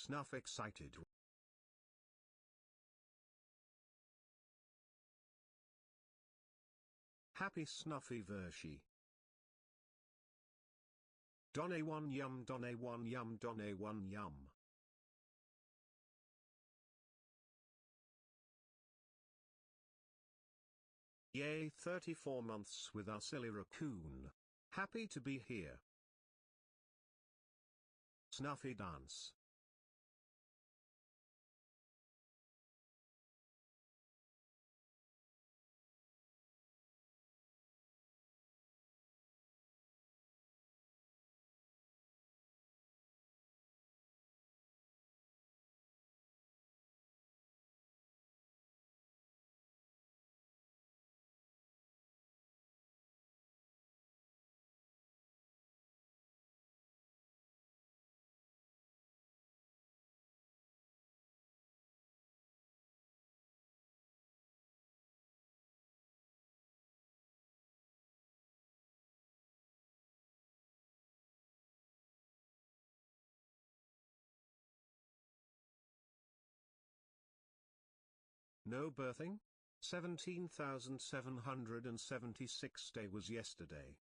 Snuff excited. Happy Snuffy Vershi. Donne 1 yum, donne 1 yum, donne 1 yum. Yay, 34 months with our silly raccoon. Happy to be here. Snuffy dance. No birthing? 17,776 day was yesterday.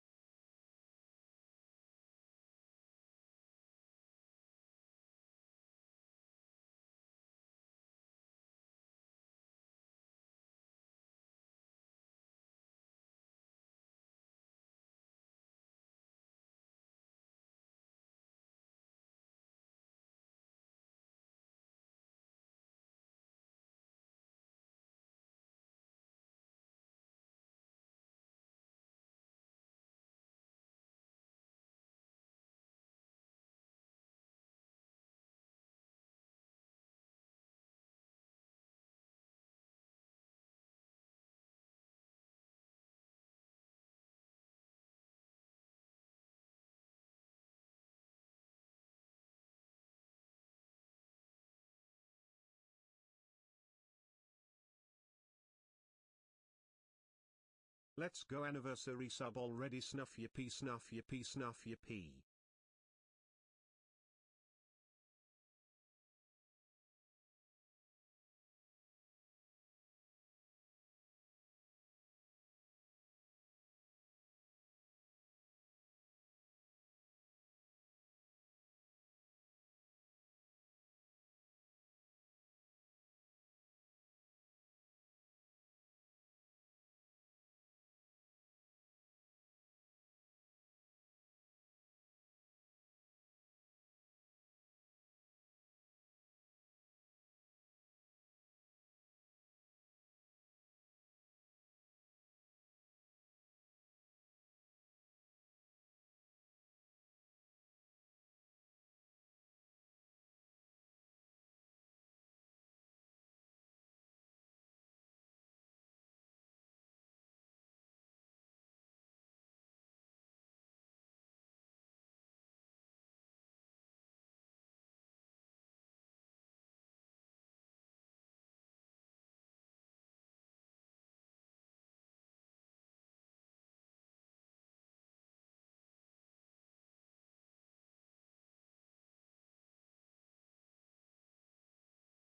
Let's go anniversary sub already. Snuff yippee, snuff yippee, snuff yippee.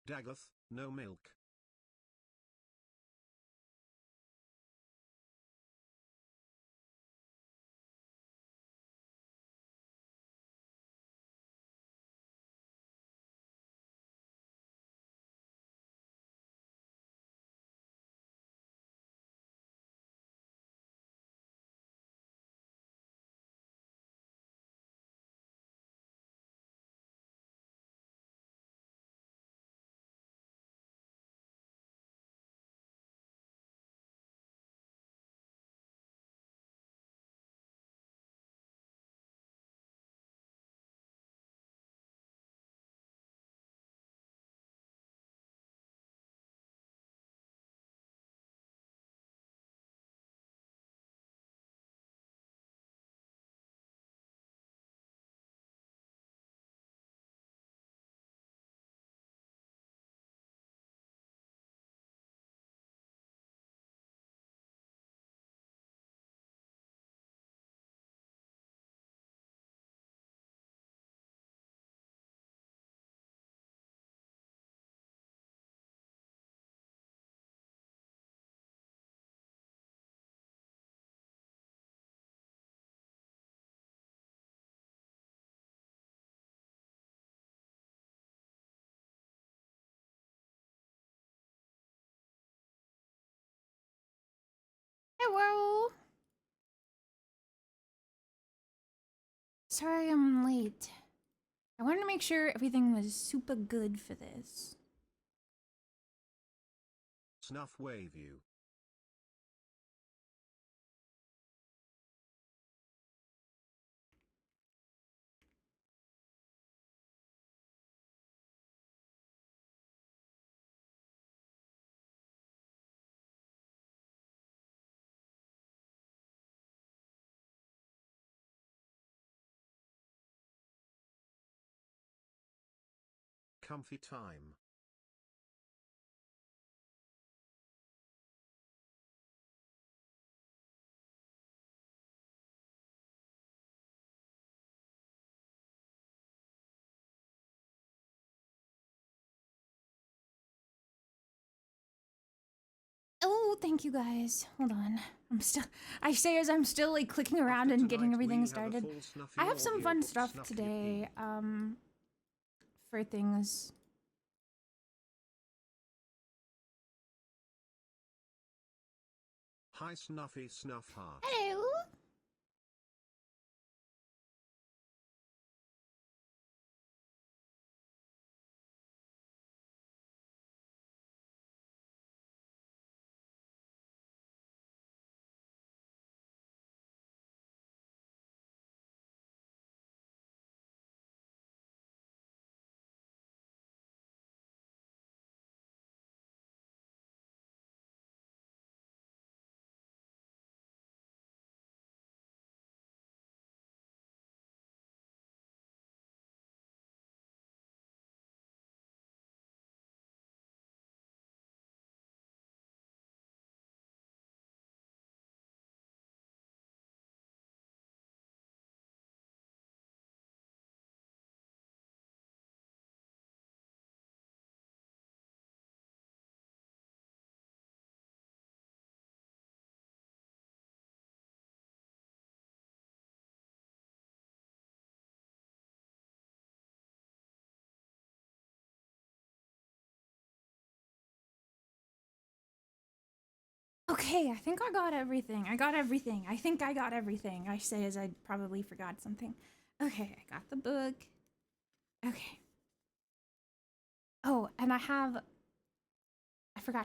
Dagoth, no milk. Hello. Sorry I'm late. I wanted to make sure everything was super good for this. Snuff wave you. Comfy time. Oh, thank you guys. Hold on. I say as I'm still like clicking around and getting everything started. I have some fun stuff today, for things. Hi Snuffy Snuff Heart. Hello. Okay, I think I got everything. I think I got everything. I say as I probably forgot something. Okay, I got the book. Okay. Oh, and I forgot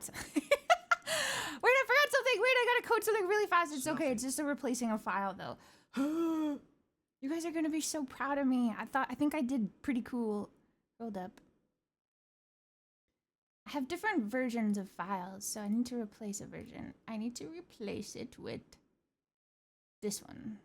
something. Wait, I forgot something. Wait, I gotta code something really fast. It's okay. It's just a replacing a file though. You guys are gonna be so proud of me. I think I did pretty cool. Hold up. I have different versions of files, so I need to replace a version. I need to replace it with this one.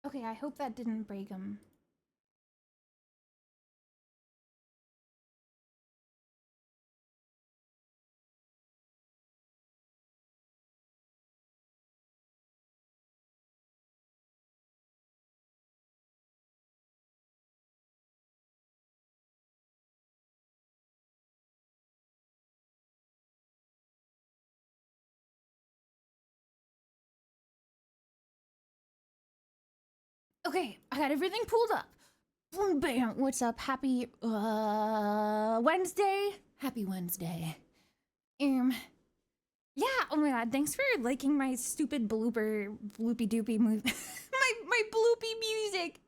Okay, I hope that didn't break them. Okay, I got everything pulled up. Boom, bam. What's up? Happy Wednesday. Happy Wednesday. Yeah. Oh my god. Thanks for liking my stupid bloopy doopy movie. my bloopy music.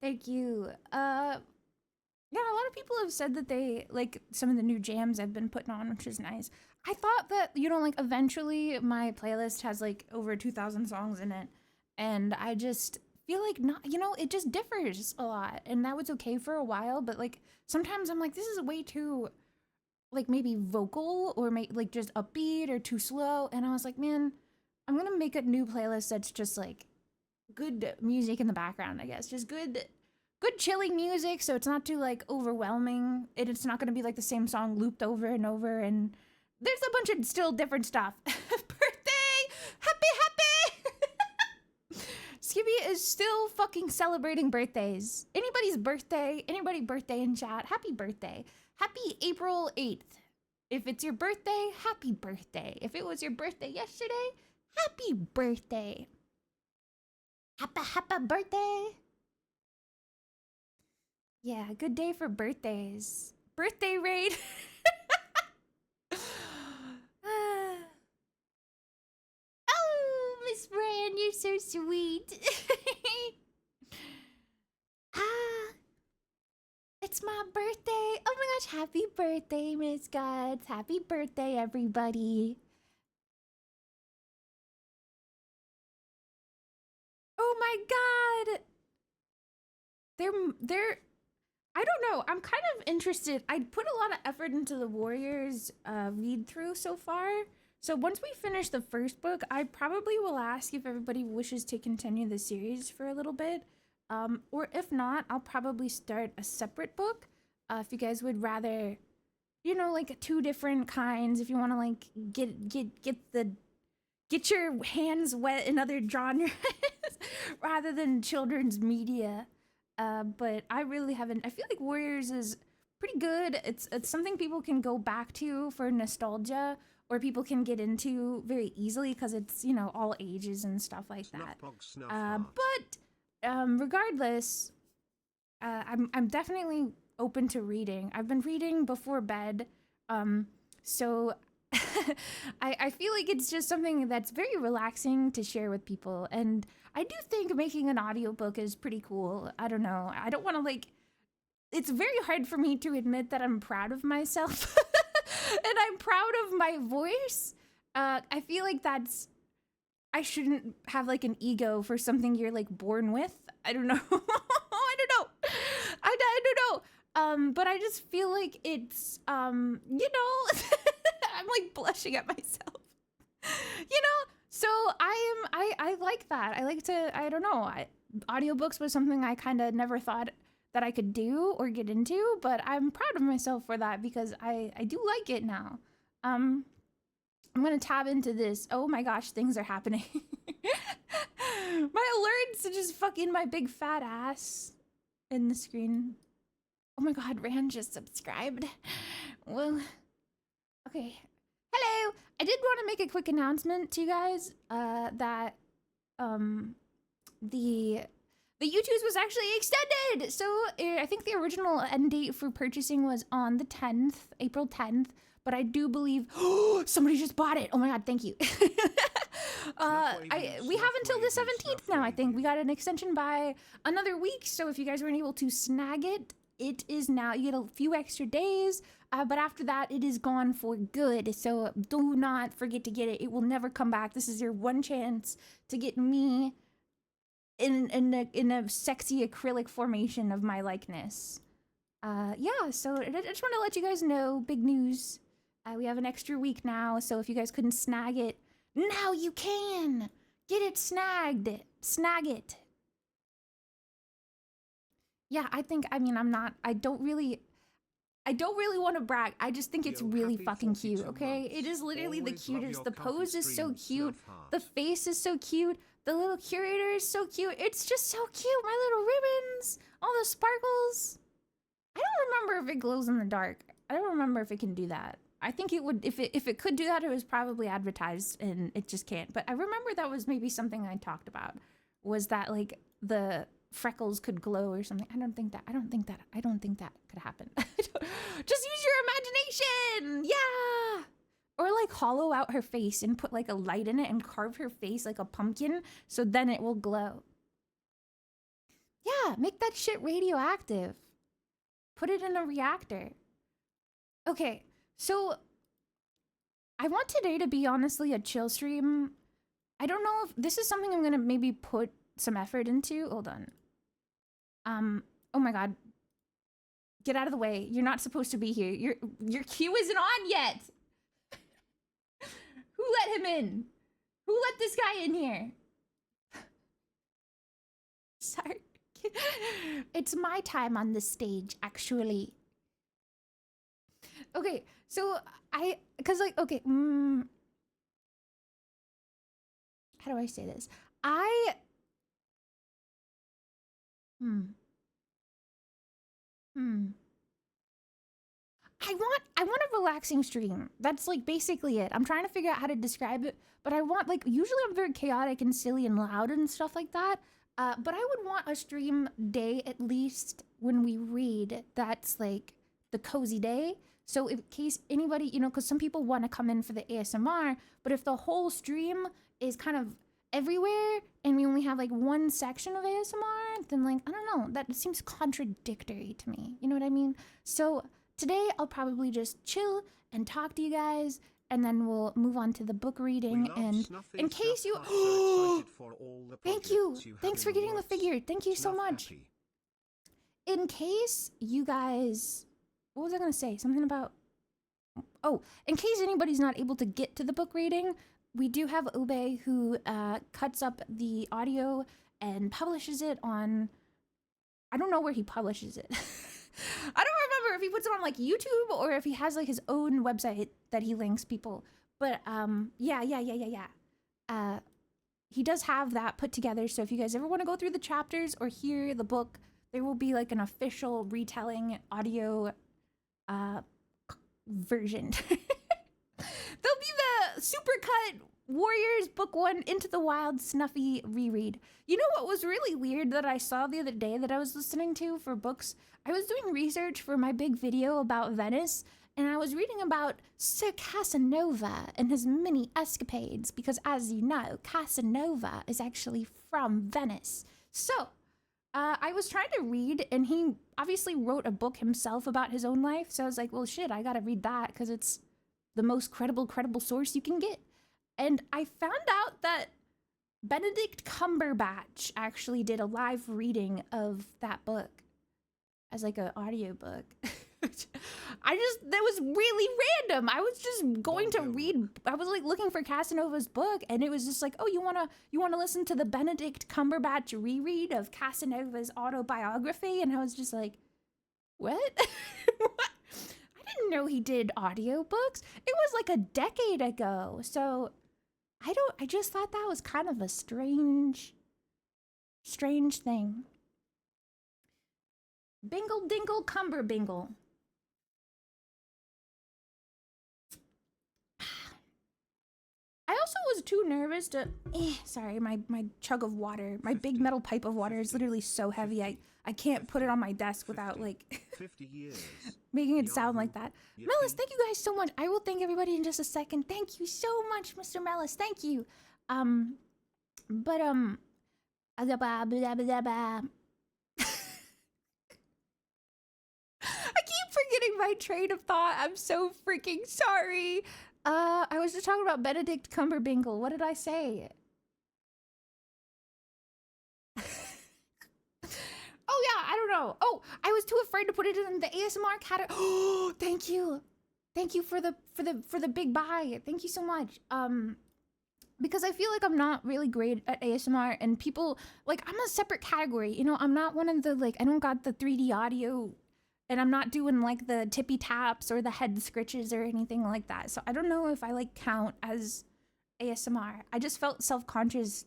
Thank you. Yeah, a lot of people have said that they like some of the new jams I've been putting on, which is nice. I thought that, you know, like eventually my playlist has like over 2,000 songs in it, and I just feel like not, you know, it just differs a lot, and that was okay for a while, but like sometimes I'm like, this is way too like maybe vocal or like just upbeat or too slow, and I was like, man, I'm gonna make a new playlist that's just like good music in the background, I guess, just good chilling music, so it's not too like overwhelming. It's not gonna be like the same song looped over and over, and there's a bunch of still different stuff. Birthday! Happy! Skippy is still fucking celebrating birthdays. Anybody's birthday, anybody birthday in chat, happy birthday. Happy April 8th. If it's your birthday, happy birthday. If it was your birthday yesterday, happy birthday. Happy birthday. Yeah, good day for birthdays. Birthday raid. Oh, Miss Fran, you're so sweet. It's my birthday. Oh my gosh, happy birthday, Miss Gods. Happy birthday, everybody. Oh my god. They're I don't know. I'm kind of interested. I put a lot of effort into the Warriors read through so far. So once we finish the first book, I probably will ask if everybody wishes to continue the series for a little bit. Or if not, I'll probably start a separate book. If you guys would rather, you know, like 2 different kinds. If you want to like get your hands wet in other genres rather than children's media. But I really haven't. I feel like Warriors is pretty good. It's something people can go back to for nostalgia, or people can get into very easily because it's, you know, all ages and stuff like that. Regardless, I'm definitely open to reading. I've been reading before bed, so I feel like it's just something that's very relaxing to share with people, and I do think making an audiobook is pretty cool. I don't know. I don't want to like... It's very hard for me to admit that I'm proud of myself, and I'm proud of my voice. I feel like that's... I shouldn't have like an ego for something you're like born with. I don't know. I don't know. I don't know. But I just feel like it's, you know, I'm like blushing at myself, you know? So I like that. I like to, I don't know. Audiobooks was something I kind of never thought that I could do or get into, but I'm proud of myself for that because I do like it now. I'm gonna tab into this. Oh my gosh, things are happening. My alerts are just fucking my big fat ass in the screen. Oh my god, Rand just subscribed. Well, okay. Hello! I did want to make a quick announcement to you guys that the YouTubes was actually extended! So I think the original end date for purchasing was on the 10th, April 10th. But I do believe, oh, somebody just bought it. Oh my god, thank you. We have until the 17th now, I think. We got an extension by another week. So if you guys weren't able to snag it, it is now, you get a few extra days. But after that, it is gone for good. So do not forget to get it. It will never come back. This is your one chance to get me in a sexy acrylic formation of my likeness. Yeah, so I just want to let you guys know, big news. We have an extra week now, so if you guys couldn't snag it, now you can! Get it snagged! Snag it! Yeah, I don't really want to brag. I just think it's really fucking cute, okay? It is literally the cutest. The pose is so cute. The face is so cute. The little curator is so cute. It's just so cute. My little ribbons, all the sparkles. I don't remember if it glows in the dark. I don't remember if it can do that. I think it would, if it could do that, it was probably advertised and it just can't. But I remember that was maybe something I talked about, was that like the freckles could glow or something. I don't think that could happen. Just use your imagination. Yeah. Or like hollow out her face and put like a light in it and carve her face like a pumpkin so then it will glow. Yeah, make that shit radioactive. Put it in a reactor. Okay, so I want today to be honestly a chill stream. I don't know if this is something I'm gonna maybe put some effort into. Hold on. Oh my god. Get out of the way. You're not supposed to be here. Your queue isn't on yet. Who let him in? Who let this guy in here? Sorry. It's my time on the stage, actually. Okay, so cause like, okay, how do I say this? Hmm. Hmm. I want a relaxing stream. That's like basically it. I'm trying to figure out how to describe it, but I want like usually I'm very chaotic and silly and loud and stuff like that. But I would want a stream day at least when we read that's like the cozy day. So in case anybody, you know, because some people want to come in for the ASMR, but if the whole stream is kind of everywhere and we only have like one section of ASMR, then like I don't know, that seems contradictory to me. You know what I mean? So today, I'll probably just chill and talk to you guys, and then we'll move on to the book reading. And Snuffy in case you, so for all the thank you, you thanks for getting the figure. Thank you so much. Happy. In case you guys, what was I gonna say? Something about, oh, in case anybody's not able to get to the book reading, we do have Ube who cuts up the audio and publishes it on, I don't know where he publishes it. I don't remember if he puts it on like YouTube or if he has like his own website that he links people. But yeah. He does have that put together. So if you guys ever want to go through the chapters or hear the book, there will be like an official retelling audio version. There'll be the supercut Warriors Book 1 Into the Wild Snuffy reread. You know what was really weird that I saw the other day that I was listening to for books? I was doing research for my big video about Venice, and I was reading about Sir Casanova and his many escapades, because as you know, Casanova is actually from Venice. So, I was trying to read, and he obviously wrote a book himself about his own life, so I was like, well, shit, I gotta read that, because it's the most credible source you can get. And I found out that Benedict Cumberbatch actually did a live reading of that book as like an audiobook. That was really random. I was just going to read, I was like looking for Casanova's book, and it was just like, oh, you wanna listen to the Benedict Cumberbatch reread of Casanova's autobiography? And I was just like, what? What? I didn't know he did audiobooks. It was like a decade ago. So I just thought that was kind of a strange thing. Bingle dingle cumber bingle. I also was too nervous to, sorry, my chug of water, my big metal pipe of water is literally so heavy, I can't put it on my desk without like 50 years. making it sound like that. Mellis, thank you guys so much. I will thank everybody in just a second. Thank you so much, Mr. Mellis. Thank you. But I keep forgetting my train of thought. I'm so freaking sorry. I was just talking about Benedict Cumberbingle. What did I say? Oh yeah, I don't know. Oh, I was too afraid to put it in the ASMR category. Oh, thank you. Thank you for the big buy. Thank you so much. Because I feel like I'm not really great at ASMR, and people, like, I'm a separate category. You know, I'm not one of the, like, I don't got the 3D audio, and I'm not doing like the tippy taps or the head scritches or anything like that. So I don't know if I like count as ASMR. I just felt self-conscious.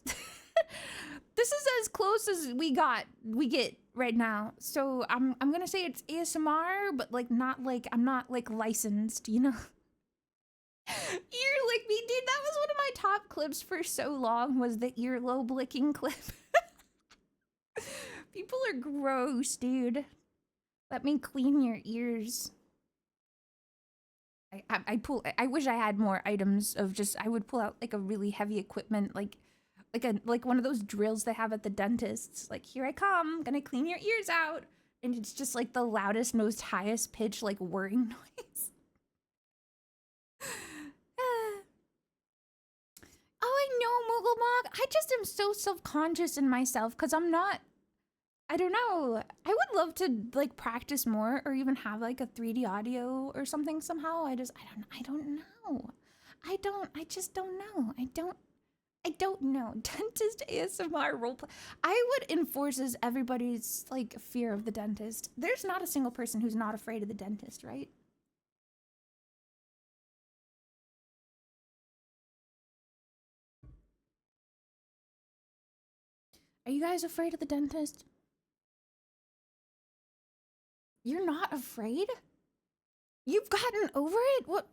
This is as close as we get right now. So I'm gonna say it's ASMR, but like not like, I'm not like licensed, you know? Ear lick me, dude. That was one of my top clips for so long, was the earlobe licking clip. People are gross, dude. Let me clean your ears. I wish I had more items of just, I would pull out like a really heavy equipment, like one of those drills they have at the dentists. Like, here I come, gonna clean your ears out. And it's just like the loudest, most highest pitch, like whirring noise. Oh, I know, Moogle I just am so self-conscious in myself because I'm not, I don't know. I would love to like practice more or even have like a 3D audio or something somehow. I just don't know. I just don't know. I don't know. Dentist ASMR roleplay. I would enforce everybody's like fear of the dentist. There's not a single person who's not afraid of the dentist, right? Are you guys afraid of the dentist? You're not afraid? You've gotten over it? What?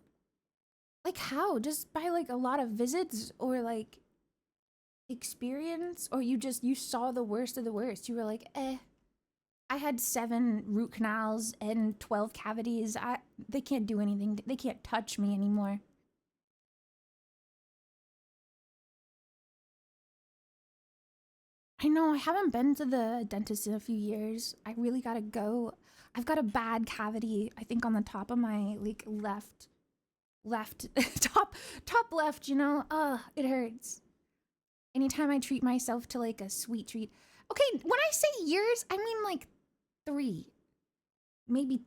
Like how? Just by like a lot of visits or like experience? Or you saw the worst of the worst? You were like, eh. I had 7 root canals and 12 cavities. They can't do anything. They can't touch me anymore. I know, I haven't been to the dentist in a few years. I really gotta go. I've got a bad cavity, I think on the top of my like left top left, you know? It hurts. Anytime I treat myself to like a sweet treat. Okay, when I say years, I mean like 3. Maybe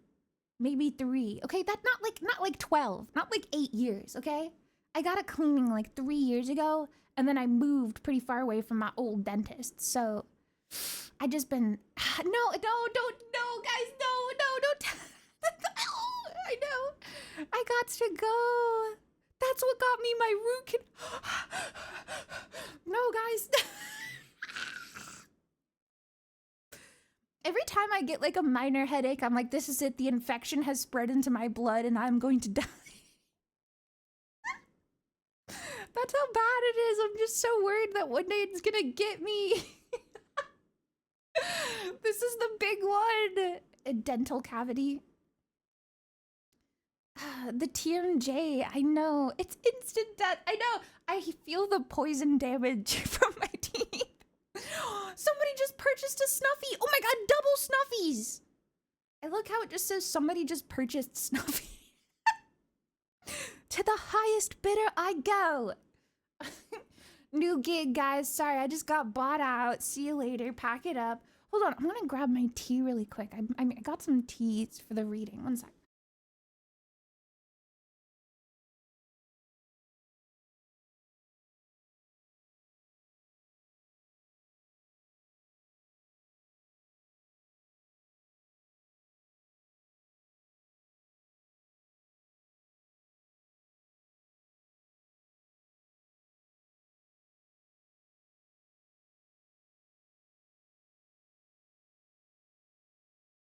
3. Okay, that's not like 12, not like 8 years, okay? I got a cleaning like 3 years ago, and then I moved pretty far away from my old dentist. So I just been no, guys, don't. I know. I got to go. That's what got me my root No, guys. Every time I get like a minor headache, I'm like, this is it. The infection has spread into my blood and I'm going to die. That's how bad it is. I'm just so worried that one day it's gonna get me. This is the big one. A dental cavity. The TMJ, I know. It's instant death. I know. I feel the poison damage from my teeth. Somebody just purchased a Snuffy. Oh my god, double Snuffies. I look how it just says somebody just purchased Snuffy. To the highest bidder I go. New gig, guys. Sorry, I just got bought out. See you later. Pack it up. Hold on, I'm gonna grab my tea really quick. I got some teas for the reading. One sec.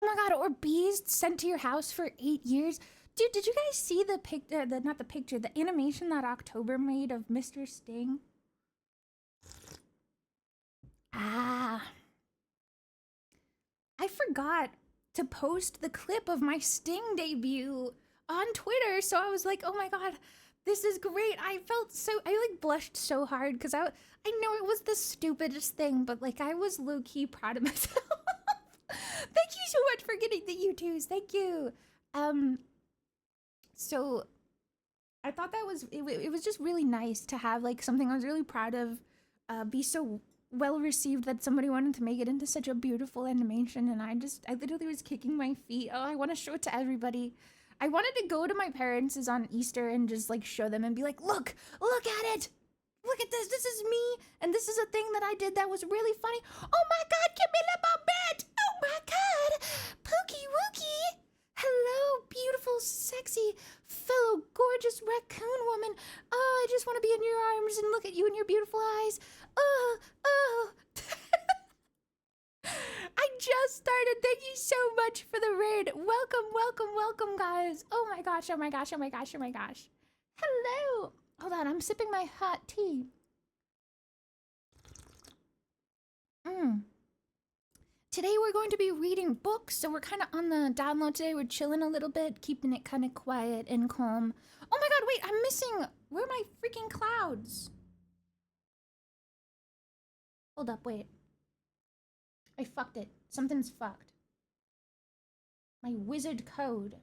Oh my god, or bees sent to your house for 8 years? Dude, did you guys see the picture, not the picture, the animation that October made of Mr. Sting? Ah. I forgot to post the clip of my Sting debut on Twitter, so I was like, oh my god, this is great. I like blushed so hard because I know it was the stupidest thing, but like I was low-key proud of myself. Thank you so much for getting the YouTubes. Thank you. So I thought that it was just really nice to have like something I was really proud of be so well received that somebody wanted to make it into such a beautiful animation, and I literally was kicking my feet. Oh, I want to show it to everybody. I wanted to go to my parents' on Easter and just like show them and be like, look at it. Look at this. This is me, and this is a thing that I did that was really funny. Oh my god, give me a little bit. Oh my god, Pookie Wookie. Hello, beautiful, sexy, fellow gorgeous raccoon woman. Oh, I just want to be in your arms and look at you in your beautiful eyes. Oh. I just started. Thank you so much for the raid. Welcome, guys. Oh my gosh. Hello. Hold on, I'm sipping my hot tea. Today we're going to be reading books, so we're kind of on the download today. We're chilling a little bit, keeping it kind of quiet and calm. Oh my god, wait, I'm missing... Where are my freaking clouds? Hold up, wait. I fucked it. Something's fucked. My wizard code.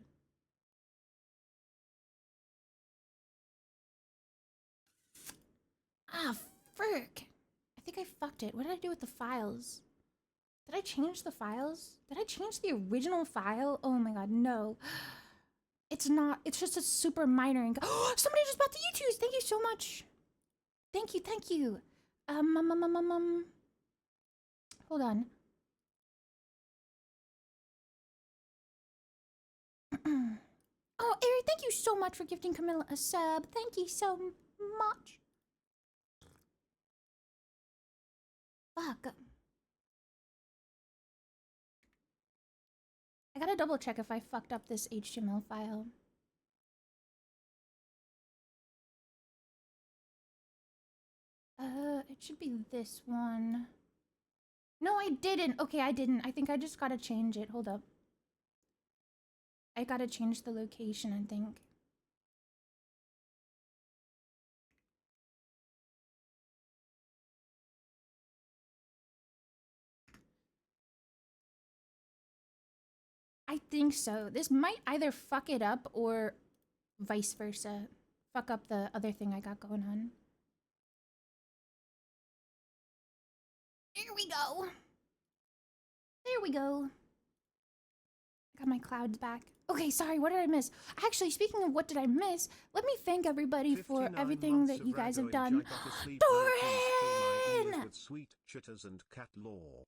Ah, frick. I think I fucked it. What did I do with the files? Did I change the files? Did I change the original file? Oh my god, no. It's not. It's just a super minor. Somebody just bought the YouTubes. Thank you so much. Thank you. Hold on. Oh, Ari, thank you so much for gifting Camilla a sub. Thank you so much. Fuck. I gotta double check if I fucked up this HTML file. It should be this one. No, I didn't. Okay, I didn't. I think I just gotta change it. Hold up. I gotta change the location, I think. I think so. This might either fuck it up or vice versa. Fuck up the other thing I got going on. There we go. There we go. Got my clouds back. Okay, sorry, what did I miss? Actually, speaking of what did I miss, let me thank everybody for everything that you guys have done. Doran! Sweet chitters and cat lore.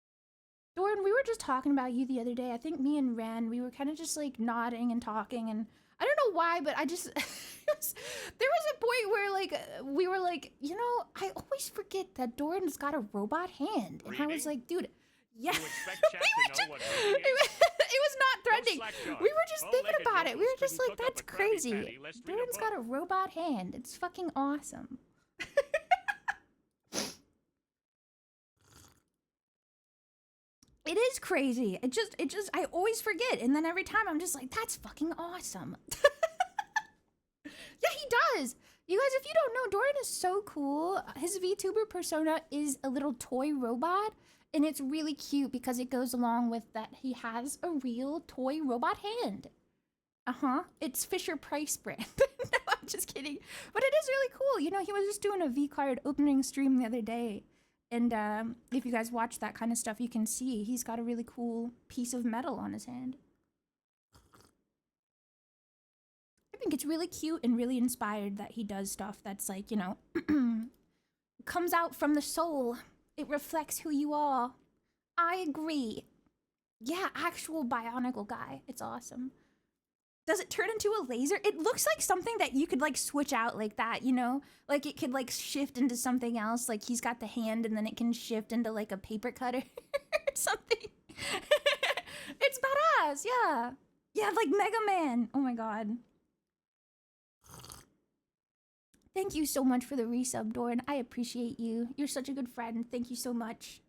Doran, we were just talking about you the other day. I think me and Ran, we were kind of just like nodding and talking, and I don't know why, but I just there was a point where like we were like, you know, I always forget that Doran's got a robot hand, and I was like, dude, yeah. You expect chat to know what reading is? It was not threatening. We were just thinking about it. We were just like, that's crazy. Doran's got a robot hand. It's fucking awesome. It is crazy. It just, I always forget. And then every time I'm just like, that's fucking awesome. Yeah, he does. You guys, if you don't know, Doran is so cool. His VTuber persona is a little toy robot. And it's really cute because it goes along with that he has a real toy robot hand. It's Fisher Price brand. No, I'm just kidding. But it is really cool. You know, he was just doing a V-card opening stream the other day. And if you guys watch that kind of stuff, you can see he's got a really cool piece of metal on his hand. I think it's really cute and really inspired that he does stuff that's like, you know, comes out from the soul. It reflects who you are. I agree. Yeah, actual bionicle guy. It's awesome. Does it turn into a laser? It looks like something that you could like switch out like that, you know? Like it could like shift into something else. Like he's got the hand and then it can shift into like a paper cutter or something. It's badass, yeah. Yeah, like Mega Man. Oh my god. Thank you so much for the resub, Doran. I appreciate you. You're such a good friend. Thank you so much.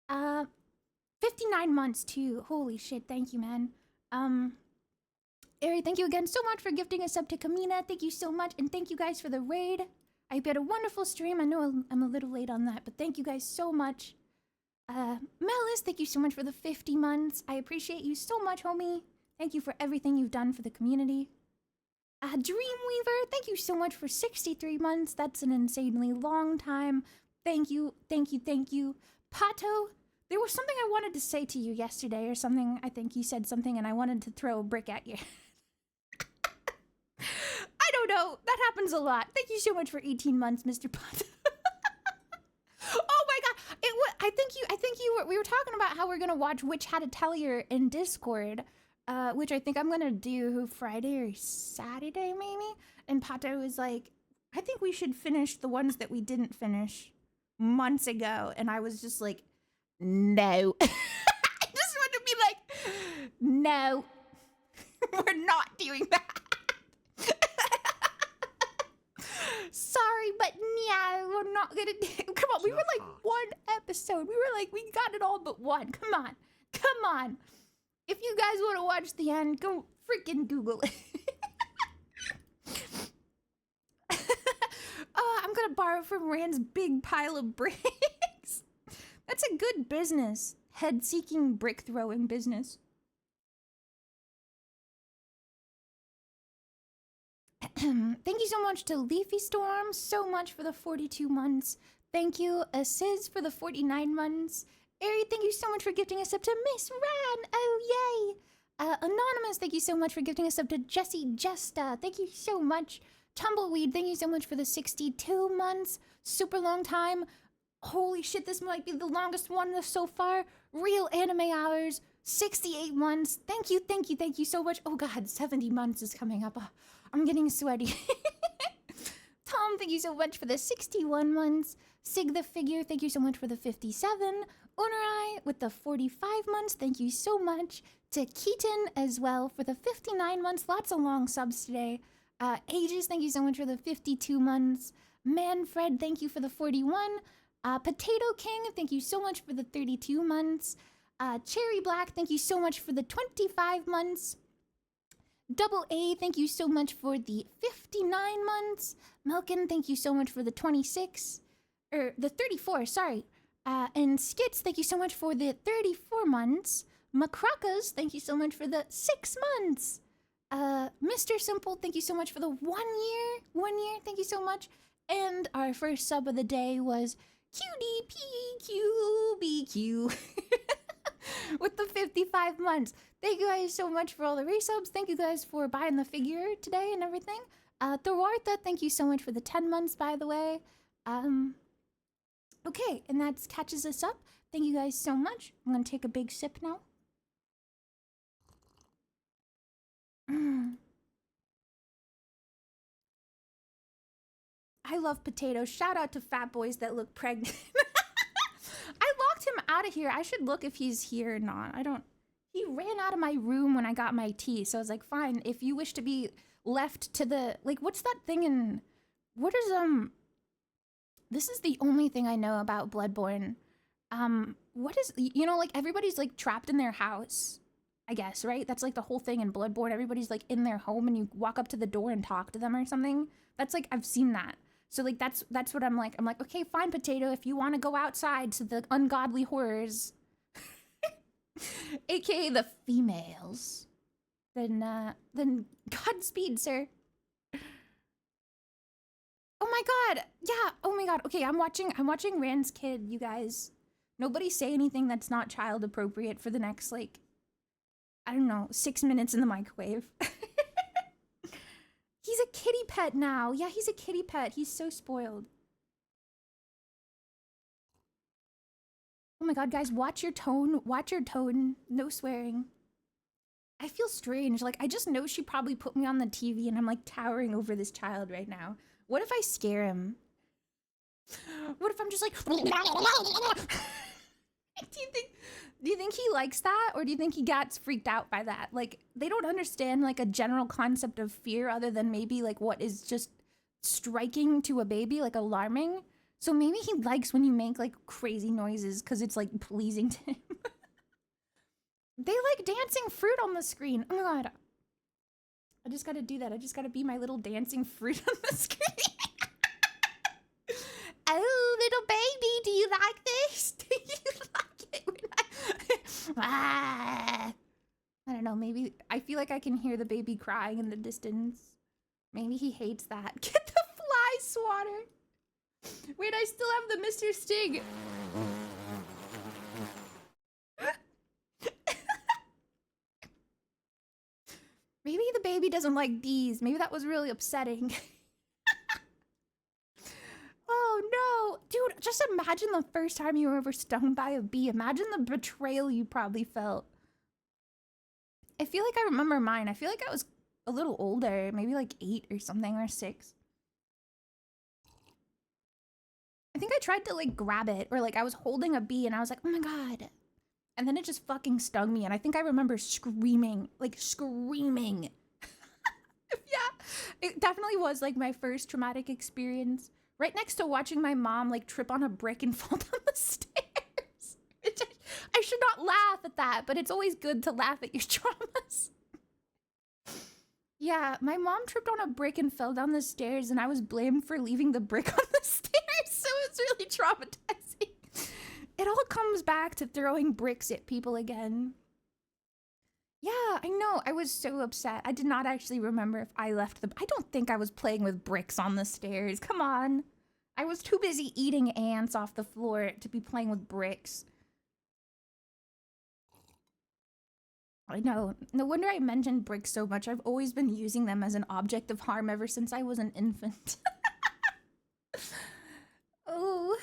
59 months too. Holy shit, thank you, man. Ari, thank you again so much for gifting a sub to Kamina. Thank you so much, and thank you guys for the raid. I hope you had a wonderful stream. I know I'm a little late on that, but thank you guys so much. Melis, thank you so much for the 50 months. I appreciate you so much, homie. Thank you for everything you've done for the community. Dreamweaver, thank you so much for 63 months. That's an insanely long time. Thank you, thank you, thank you. Pato, there was something I wanted to say to you yesterday or something. I think you said something and I wanted to throw a brick at you. I don't know. That happens a lot. Thank you so much for 18 months, Mr. Pato. Oh my god. I think we were talking about how we're going to watch Witch Hat Atelier in Discord. Which I think I'm gonna do Friday or Saturday, maybe. And Pato was like, I think we should finish the ones that we didn't finish months ago. And I was just like, no. I just want to be like, no, we're not doing that. Sorry, but no, we're not gonna do. Come on, we were like one episode. We were like, we got it all but one. Come on, come on. If you guys want to watch the end, go freaking Google it. Oh, I'm gonna borrow from Rand's big pile of bricks. That's a good business. Head-seeking brick-throwing business. Thank you so much to Leafy Storm, so much for the 42 months. Thank you, Sizz, for the 49 months. Ari, thank you so much for gifting us up to Miss Ran. Oh, yay. Anonymous, thank you so much for gifting us up to Jessie Jesta. Thank you so much. Tumbleweed, thank you so much for the 62 months. Super long time. Holy shit, this might be the longest one so far. Real anime hours, 68 months. Thank you, thank you, thank you so much. Oh god, 70 months is coming up. I'm getting sweaty. Tom, thank you so much for the 61 months. Sig the Figure, thank you so much for the 57. Onerai with the 45 months, thank you so much. To Keaton as well for the 59 months, lots of long subs today. Aegis, thank you so much for the 52 months. Manfred, thank you for the 41. Potato King, thank you so much for the 32 months. Cherry Black, thank you so much for the 25 months. Double A, thank you so much for the 59 months. Melkin, thank you so much for the 26. The 34, sorry. And Skits, thank you so much for the 34 months. Macrocas, thank you so much for the 6 months. Mr. Simple, thank you so much for the 1 year. 1 year, thank you so much. And our first sub of the day was QDPQBQ with the 55 months. Thank you guys so much for all the resubs. Thank you guys for buying the figure today and everything. Thorwartha, thank you so much for the 10 months, by the way. Okay, and that catches us up. Thank you guys so much. I'm gonna take a big sip now. I love potatoes. Shout out to fat boys that look pregnant. I locked him out of here. I should look if he's here or not. He ran out of my room when I got my tea. So I was like, fine, if you wish to be left to the, like, what's that thing in, what is, this is the only thing I know about Bloodborne. What is, you know, like everybody's like trapped in their house, I guess, right? That's like the whole thing in Bloodborne. Everybody's like in their home and you walk up to the door and talk to them or something. That's like, I've seen that. So like, that's what I'm like, okay, fine, Potato, if you want to go outside to the ungodly horrors, AKA the females, then Godspeed, sir. Oh my god, yeah, oh my god, okay, I'm watching Rand's Kid, you guys. Nobody say anything that's not child appropriate for the next, like, I don't know, 6 minutes in the microwave. He's a kitty pet now. Yeah, he's a kitty pet. He's so spoiled. Oh my god, guys, watch your tone. Watch your tone. No swearing. I feel strange. Like, I just know she probably put me on the TV and I'm like towering over this child right now. What if I scare him? What if I'm just like... Do you think he likes that? Or do you think he gets freaked out by that? Like, they don't understand like a general concept of fear other than maybe like what is just striking to a baby, like alarming. So maybe he likes when you make like crazy noises because it's like pleasing to him. They like dancing fruit on the screen. Oh my god. I just gotta do that. I just gotta be my little dancing fruit on the screen. Oh, little baby, do you like this? Do you like it when I don't know, maybe I feel like I can hear the baby crying in the distance. Maybe he hates that. Get the fly swatter. Wait, I still have the Mr. Stig. Maybe the baby doesn't like bees. Maybe that was really upsetting. Oh no, dude, just imagine the first time you were ever stung by a bee. Imagine the betrayal you probably felt. I feel like I remember mine. I feel like I was a little older, maybe like 8 or something, or 6. I think I tried to like grab it, or like I was holding a bee and I was like, oh my god. And then it just fucking stung me and I think I remember screaming, like screaming. Yeah, it definitely was like my first traumatic experience. Right next to watching my mom like trip on a brick and fall down the stairs. I should not laugh at that, but it's always good to laugh at your traumas. Yeah, my mom tripped on a brick and fell down the stairs and I was blamed for leaving the brick on the stairs, so it's really traumatizing. It all comes back to throwing bricks at people again. Yeah, I know, I was so upset. I did not actually remember if I left the... I don't think I was playing with bricks on the stairs, come on. I was too busy eating ants off the floor to be playing with bricks. I know. No wonder I mentioned bricks so much. I've always been using them as an object of harm ever since I was an infant. Oh.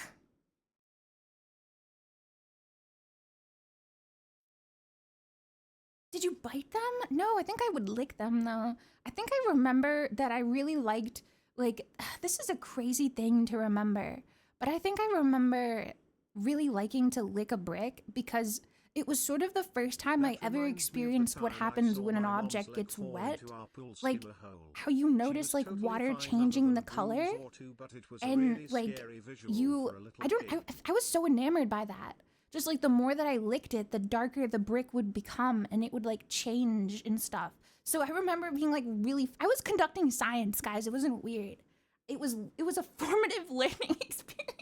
Did you bite them? No, I think I would lick them though. I think I remember that I really liked, like, this is a crazy thing to remember, but I think I remember really liking to lick a brick because it was sort of the first time I ever experienced what happens when an object gets wet. Like, how you notice, like, water changing the color. And, like, I was so enamored by that. Just, like, the more that I licked it, the darker the brick would become, and it would, like, change and stuff. So I remember being, like, I was conducting science, guys. It wasn't weird. It was a formative learning experience.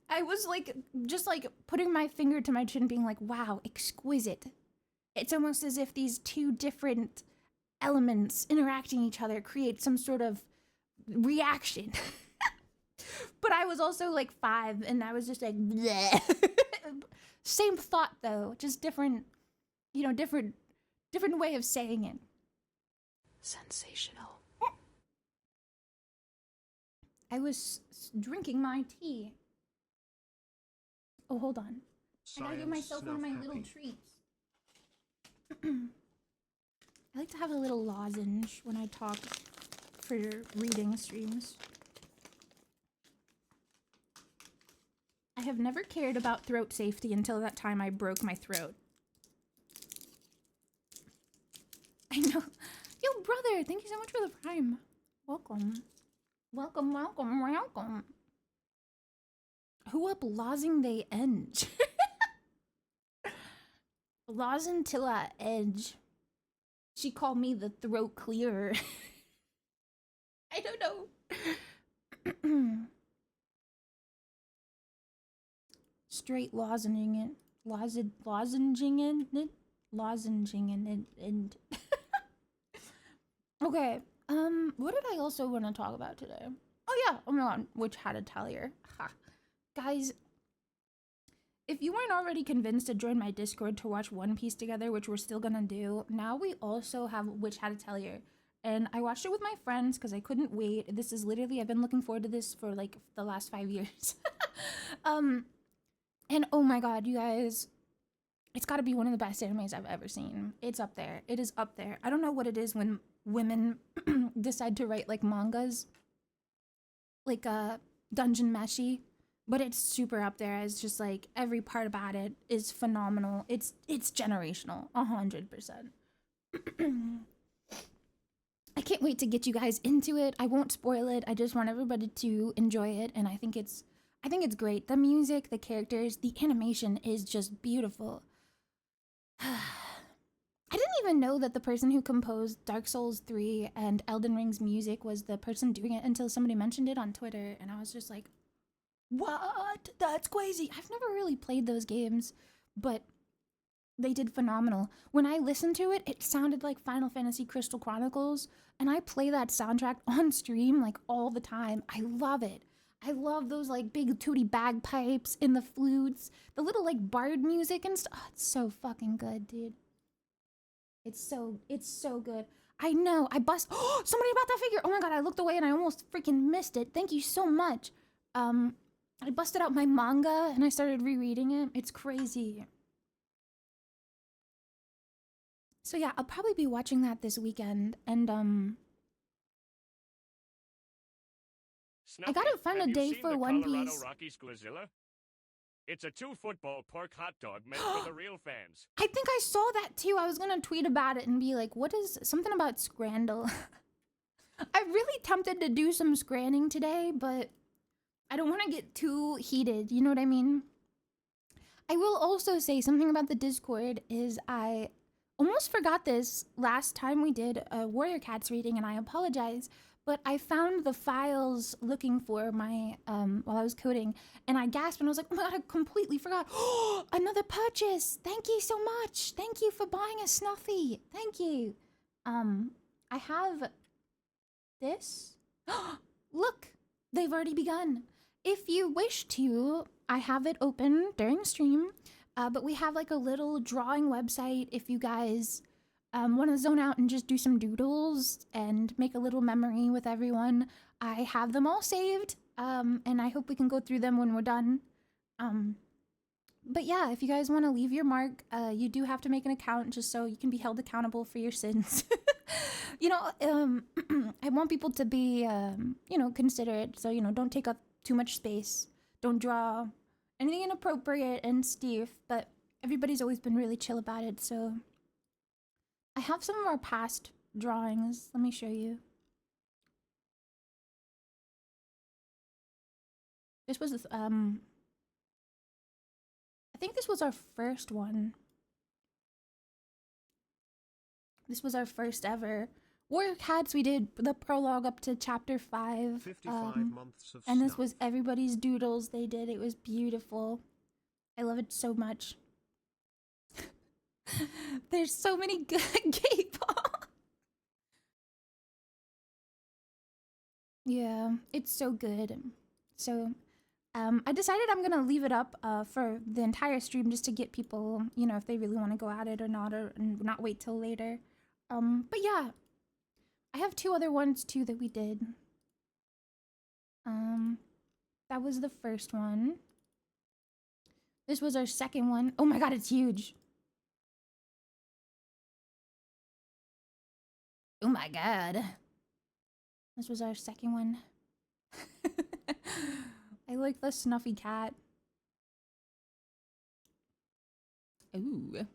I was, like, just, like, putting my finger to my chin being like, wow, exquisite. It's almost as if these two different elements interacting each other create some sort of reaction. But I was also, like, 5, and I was just like, bleh. Same thought, though, just different, you know, different way of saying it. Sensational. I was drinking my tea. Oh, hold on. I gotta give myself one of my little treats. I like to have a little lozenge when I talk for reading streams. I have never cared about throat safety until that time I broke my throat. I know. Yo, brother, thank you so much for the prime. Welcome. Welcome, welcome, welcome. Who up lozing they edge? Lozentilla edge. She called me the throat clearer. I don't know. Straight lozenging it. Lozenging it. Lozenging it. And okay. What did I also want to talk about today? Oh yeah, oh my god, which had a tallier. Ha. Guys, if you weren't already convinced to join my Discord to watch One Piece together, which we're still gonna do, now we also have Which Had a Tellier. And I watched it with my friends because I couldn't wait. This is literally, I've been looking forward to this for like the last 5 years. And oh my god, you guys, it's gotta be one of the best animes I've ever seen. It's up there. It is up there. I don't know what it is when women decide to write like mangas, like Dungeon Meshi. But it's super up there. It's just like every part about it is phenomenal. It's generational, 100%. I can't wait to get you guys into it. I won't spoil it. I just want everybody to enjoy it, and I think it's great. The music, the characters, the animation is just beautiful. I didn't even know that the person who composed Dark Souls 3 and Elden Ring's music was the person doing it until somebody mentioned it on Twitter, and I was just like, what? That's crazy. I've never really played those games, but they did phenomenal. When I listened to it, it sounded like Final Fantasy Crystal Chronicles, and I play that soundtrack on stream like all the time. I love it. I love those like big tooty bagpipes and the flutes, the little like bard music and stuff. Oh, it's so fucking good, dude. It's so good. I know. I bust. Oh, somebody about that figure. Oh my god, I looked away and I almost freaking missed it. Thank you so much. I busted out my manga and I started rereading it. It's crazy. So yeah, I'll probably be watching that this weekend, and Snuffy, I gotta find a day for One Colorado Piece. Rockies Squizilla? It's a 2-football pork hot dog meant for the real fans. I think I saw that too. I was gonna tweet about it and be like, what is something about Scrandle? I'm really tempted to do some scranning today, but I don't want to get too heated, you know what I mean? I will also say something about the Discord is I almost forgot this last time we did a Warrior Cats reading, and I apologize, but I found the files looking for my, while I was coding, and I gasped and I was like, oh my god, I completely forgot. Oh, another purchase! Thank you so much! Thank you for buying a Snuffy! Thank you! I have this. Look! They've already begun. If you wish to, I have it open during stream, but we have like a little drawing website if you guys want to zone out and just do some doodles and make a little memory with everyone. I have them all saved, and I hope we can go through them when we're done. But yeah, if you guys want to leave your mark, you do have to make an account just so you can be held accountable for your sins. You know, I want people to be, you know, considerate. So, you know, don't take up too much space. Don't draw anything inappropriate and stiff, but everybody's always been really chill about it, so I have some of our past drawings. Let me show you. This was I think this was our first one. This was our first ever Warrior Cats. We did the prologue up to chapter 5. 55 months of and this snuff. was everybody's doodles they did. It was beautiful. I love it so much. There's so many good K-pop. Yeah, it's so good. So, I decided I'm gonna leave it up for the entire stream just to get people, you know, if they really want to go at it or not, or not wait till later. But yeah, I have 2 other ones too that we did. That was the first one. This was our second one. Oh my god, it's huge. Oh my god. This was our second one. I like the Snuffy cat. Ooh.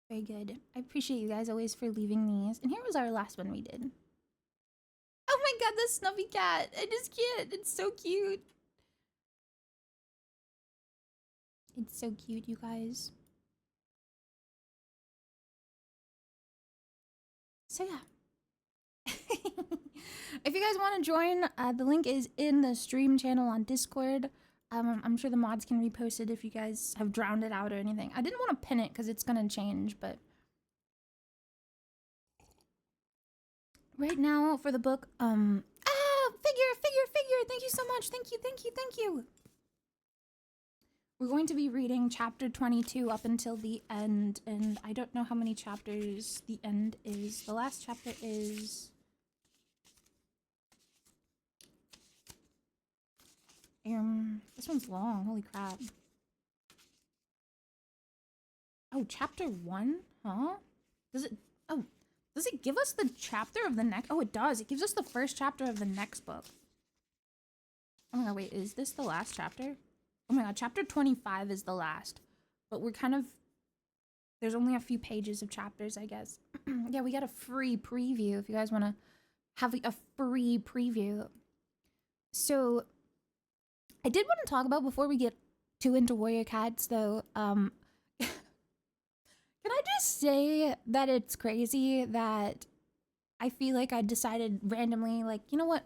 Very good. I appreciate you guys always for leaving these. And here was our last one we did. Oh my god, the Snuffy cat! I just can't. It's so cute. It's so cute, you guys. So yeah. If you guys want to join, the link is in the stream channel on Discord. I'm sure the mods can repost it if you guys have drowned it out or anything. I didn't want to pin it because it's gonna change, but right now for the book, figure. Thank you so much. Thank you. We're going to be reading chapter 22 up until the end, and I don't know how many chapters the end is. The last chapter is this one's long. Holy crap. Oh, chapter 1? Huh? Does it give us the chapter of the next? Oh, it does. It gives us the first chapter of the next book. Oh my god, wait, is this the last chapter? Oh my god, chapter 25 is the last. But we're kind of... There's only a few pages of chapters, I guess. Yeah, we got a free preview if you guys want to have a free preview. So, I did want to talk about, before we get too into Warrior Cats, though, can I just say that it's crazy that I feel like I decided randomly, like, you know what?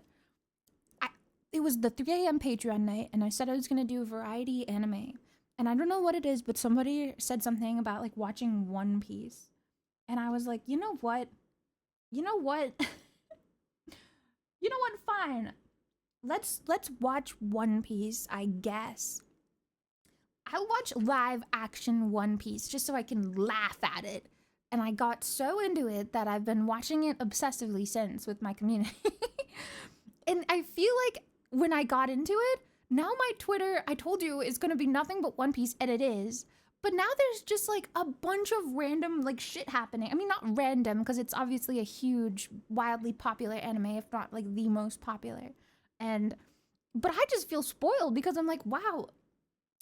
It was the 3 a.m. Patreon night, and I said I was going to do variety anime. And I don't know what it is, but somebody said something about, like, watching One Piece. And I was like, you know what? Fine. Let's watch One Piece, I guess. I'll watch live action One Piece just so I can laugh at it. And I got so into it that I've been watching it obsessively since with my community. And I feel like when I got into it, now my Twitter, I told you, is going to be nothing but One Piece, and it is. But now there's just like a bunch of random like shit happening. I mean, not random, because it's obviously a huge, wildly popular anime, if not like the most popular. But I just feel spoiled because I'm like, wow,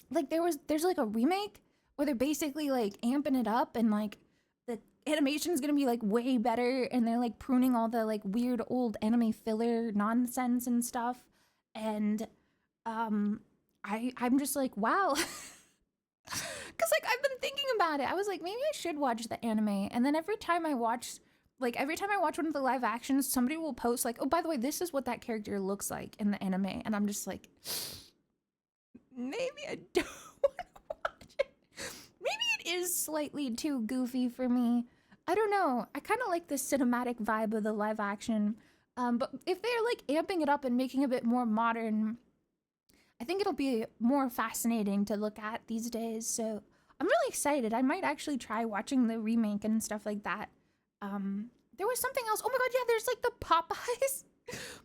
like there's like a remake where they're basically like amping it up, and like the animation is gonna be like way better, and they're like pruning all the like weird old anime filler nonsense and stuff. And I'm just like, wow. Cause like I've been thinking about it. I was like, maybe I should watch the anime. And then every time I watch one of the live actions, somebody will post like, oh, by the way, this is what that character looks like in the anime. And I'm just like, maybe I don't want to watch it. Maybe it is slightly too goofy for me. I don't know. I kind of like the cinematic vibe of the live action. But if they're like amping it up and making it a bit more modern, I think it'll be more fascinating to look at these days. So I'm really excited. I might actually try watching the remake and stuff like that. There was something else. Oh my god, yeah, there's like the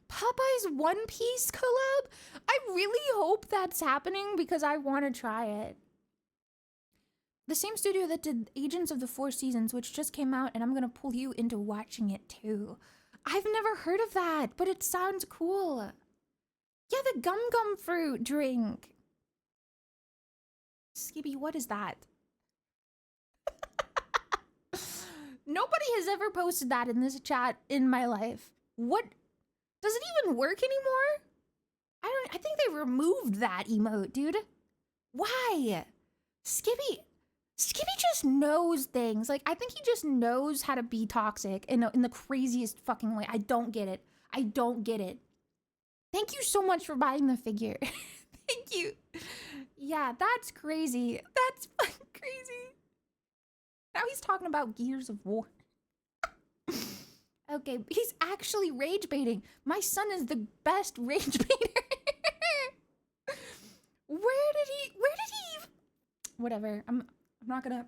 Popeyes One Piece collab. I really hope that's happening because I want to try it. The same studio that did Agents of the Four Seasons, which just came out, and I'm gonna pull you into watching it too. I've never heard of that, but it sounds cool. Yeah, the gum gum fruit drink. Skippy, what is that? Nobody has ever posted that in this chat in my life. What? Does it even work anymore? I think they removed that emote, dude. Why? Skippy just knows things. Like, I think he just knows how to be toxic in the craziest fucking way. I don't get it. I don't get it. Thank you so much for buying the figure. Thank you. Yeah, that's crazy. That's fucking crazy. Now he's talking about Gears of War. Okay, he's actually rage baiting. My son is the best rage baiter. Where did he whatever. I'm not gonna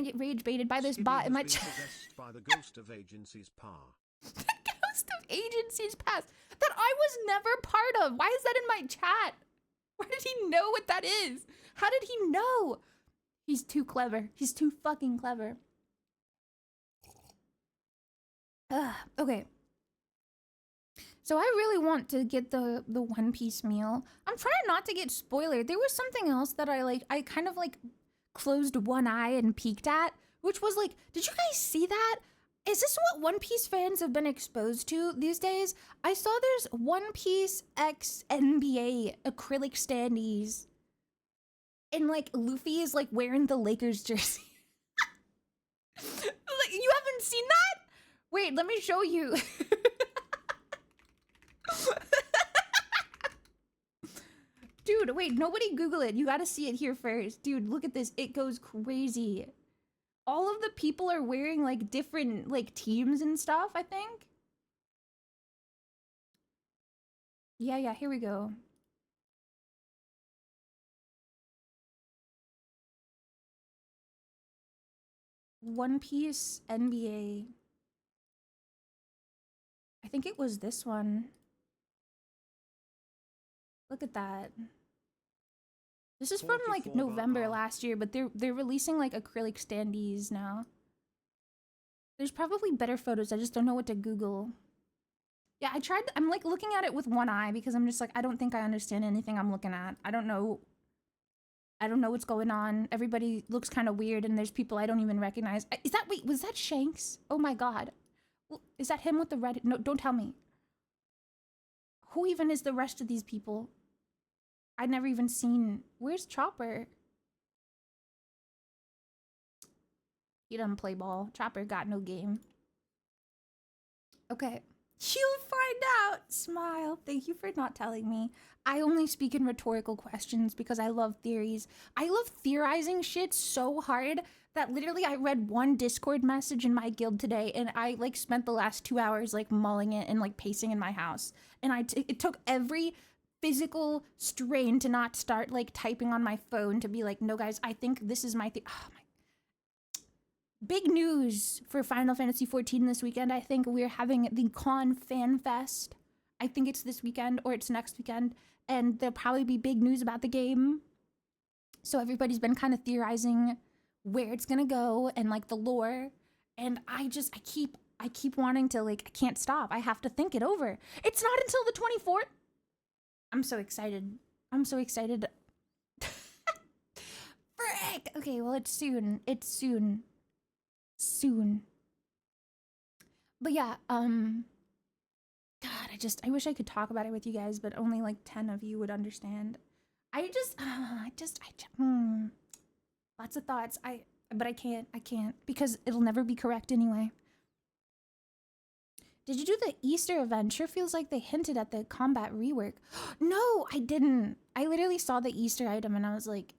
get rage baited by this bot in my chat. By the ghost of agency's power. The ghost of agency's past that I was never part of. Why is that in my chat? Where did he know what that is? How did he know? He's too clever. He's too fucking clever. Okay. So I really want to get the One Piece meal. I'm trying not to get spoiled. There was something else that I kind of like closed one eye and peeked at, which was like, did you guys see that? Is this what One Piece fans have been exposed to these days? I saw there's One Piece X NBA acrylic standees. And like Luffy is like wearing the Lakers jersey. Like, you haven't seen that? Wait, let me show you. Dude, wait, nobody Google it. You gotta see it here first. Dude, look at this. It goes crazy. All of the people are wearing like different like teams and stuff, I think. Yeah, here we go. One Piece NBA. I think it was this one. Look at that. This is from like November last year, but they're releasing like acrylic standees now. There's probably better photos. I just don't know what to Google. Yeah, I'm like looking at it with one eye because I'm just like, I don't think I understand anything I'm looking at. I don't know what's going on. Everybody looks kind of weird and there's people I don't even recognize. Wait, was that Shanks? Oh my God. Is that him with the red? No, don't tell me. Who even is the rest of these people? I'd never even seen. Where's Chopper? He doesn't play ball. Chopper got no game. Okay. You'll find out. Smile. Thank you for not telling me. I only speak in rhetorical questions because I love theories. I love theorizing shit so hard that literally I read one Discord message in my guild today and I like spent the last 2 hours like mulling it and like pacing in my house. And it took every physical strain to not start like typing on my phone to be like, no guys, I think this is my oh my. Big news for Final Fantasy XIV this weekend. I think we're having the Con Fan Fest. I think it's this weekend or it's next weekend. And there'll probably be big news about the game. So everybody's been kind of theorizing where it's gonna go and like the lore. And I keep wanting to like, I can't stop. I have to think it over. It's not until the 24th. I'm so excited. I'm so excited. Frick! Okay, well, it's soon. It's soon. Soon. But yeah, God, I wish I could talk about it with you guys, but only like 10 of you would understand. Lots of thoughts. But I can't, because it'll never be correct anyway. Did you do the Easter event? Sure feels like they hinted at the combat rework. No, I didn't. I literally saw the Easter item and I was like,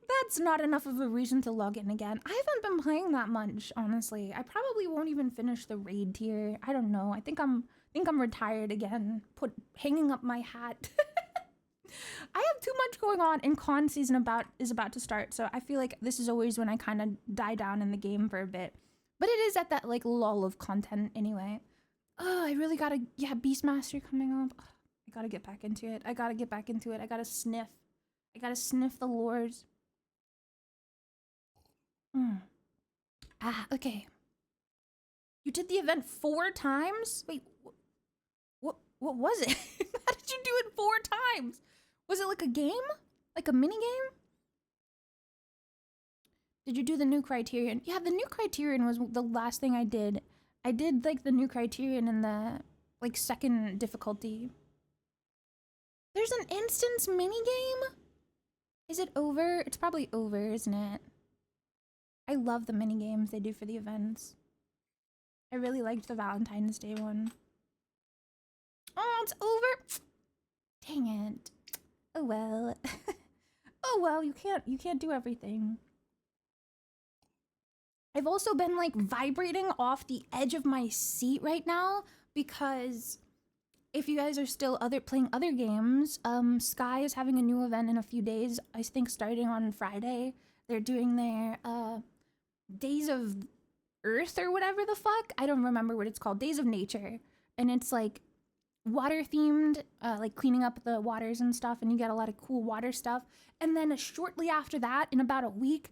that's not enough of a reason to log in again. I haven't been playing that much, honestly. I probably won't even finish the raid tier. I don't know. I think I'm retired again. Hanging up my hat. I have too much going on and con season is about to start, so I feel like this is always when I kind of die down in the game for a bit. But it is at that like lull of content anyway. Oh, I really gotta, yeah, Beastmaster coming up. Oh, I gotta get back into it. I gotta sniff the lores. Okay. You did the event 4 times? Wait, what was it? How did you do it 4 times? Was it like a game? Like a mini game? Did you do the new criterion? Yeah, the new criterion was the last thing I did. I did like the new criterion in the like 2nd difficulty. There's an instance mini game? Is it over? It's probably over, isn't it? I love the mini games they do for the events. I really liked the Valentine's Day one. Oh, it's over. Dang it. Oh well. Oh well, you can't do everything. I've also been like vibrating off the edge of my seat right now because if you guys are still playing other games, Sky is having a new event in a few days. I think starting on Friday. They're doing their Days of Earth or whatever the fuck. I don't remember what it's called. Days of Nature. And it's like water themed, like cleaning up the waters and stuff, and you get a lot of cool water stuff. And then shortly after that, in about a week,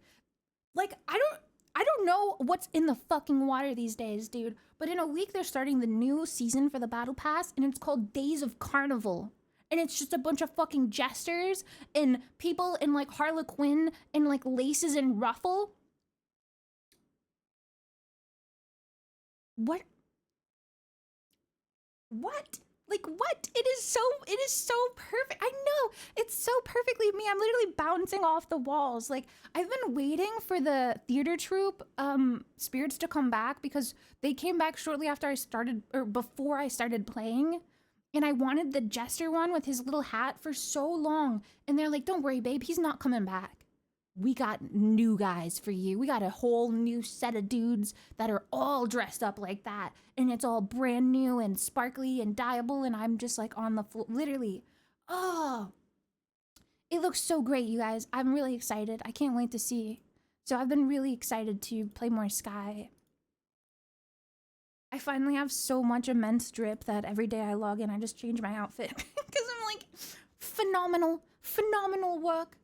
like I don't know what's in the fucking water these days, dude. But in a week, they're starting the new season for the Battle Pass, and it's called Days of Carnival. And it's just a bunch of fucking jesters and people in like Harlequin and like laces and ruffle. What? What? Like what? It is so perfect. I know, it's so perfectly me. I'm literally bouncing off the walls. Like I've been waiting for the theater troupe spirits to come back because they came back shortly after I started, or before I started playing. And I wanted the jester one with his little hat for so long. And they're like, don't worry, babe, he's not coming back. We got new guys for you. We got a whole new set of dudes that are all dressed up like that. And it's all brand new and sparkly and dyeable. And I'm just like on the floor, literally. Oh, it looks so great, you guys. I'm really excited. I can't wait to see. So I've been really excited to play more Sky. I finally have so much immense drip that every day I log in, I just change my outfit. Because I'm like, phenomenal work.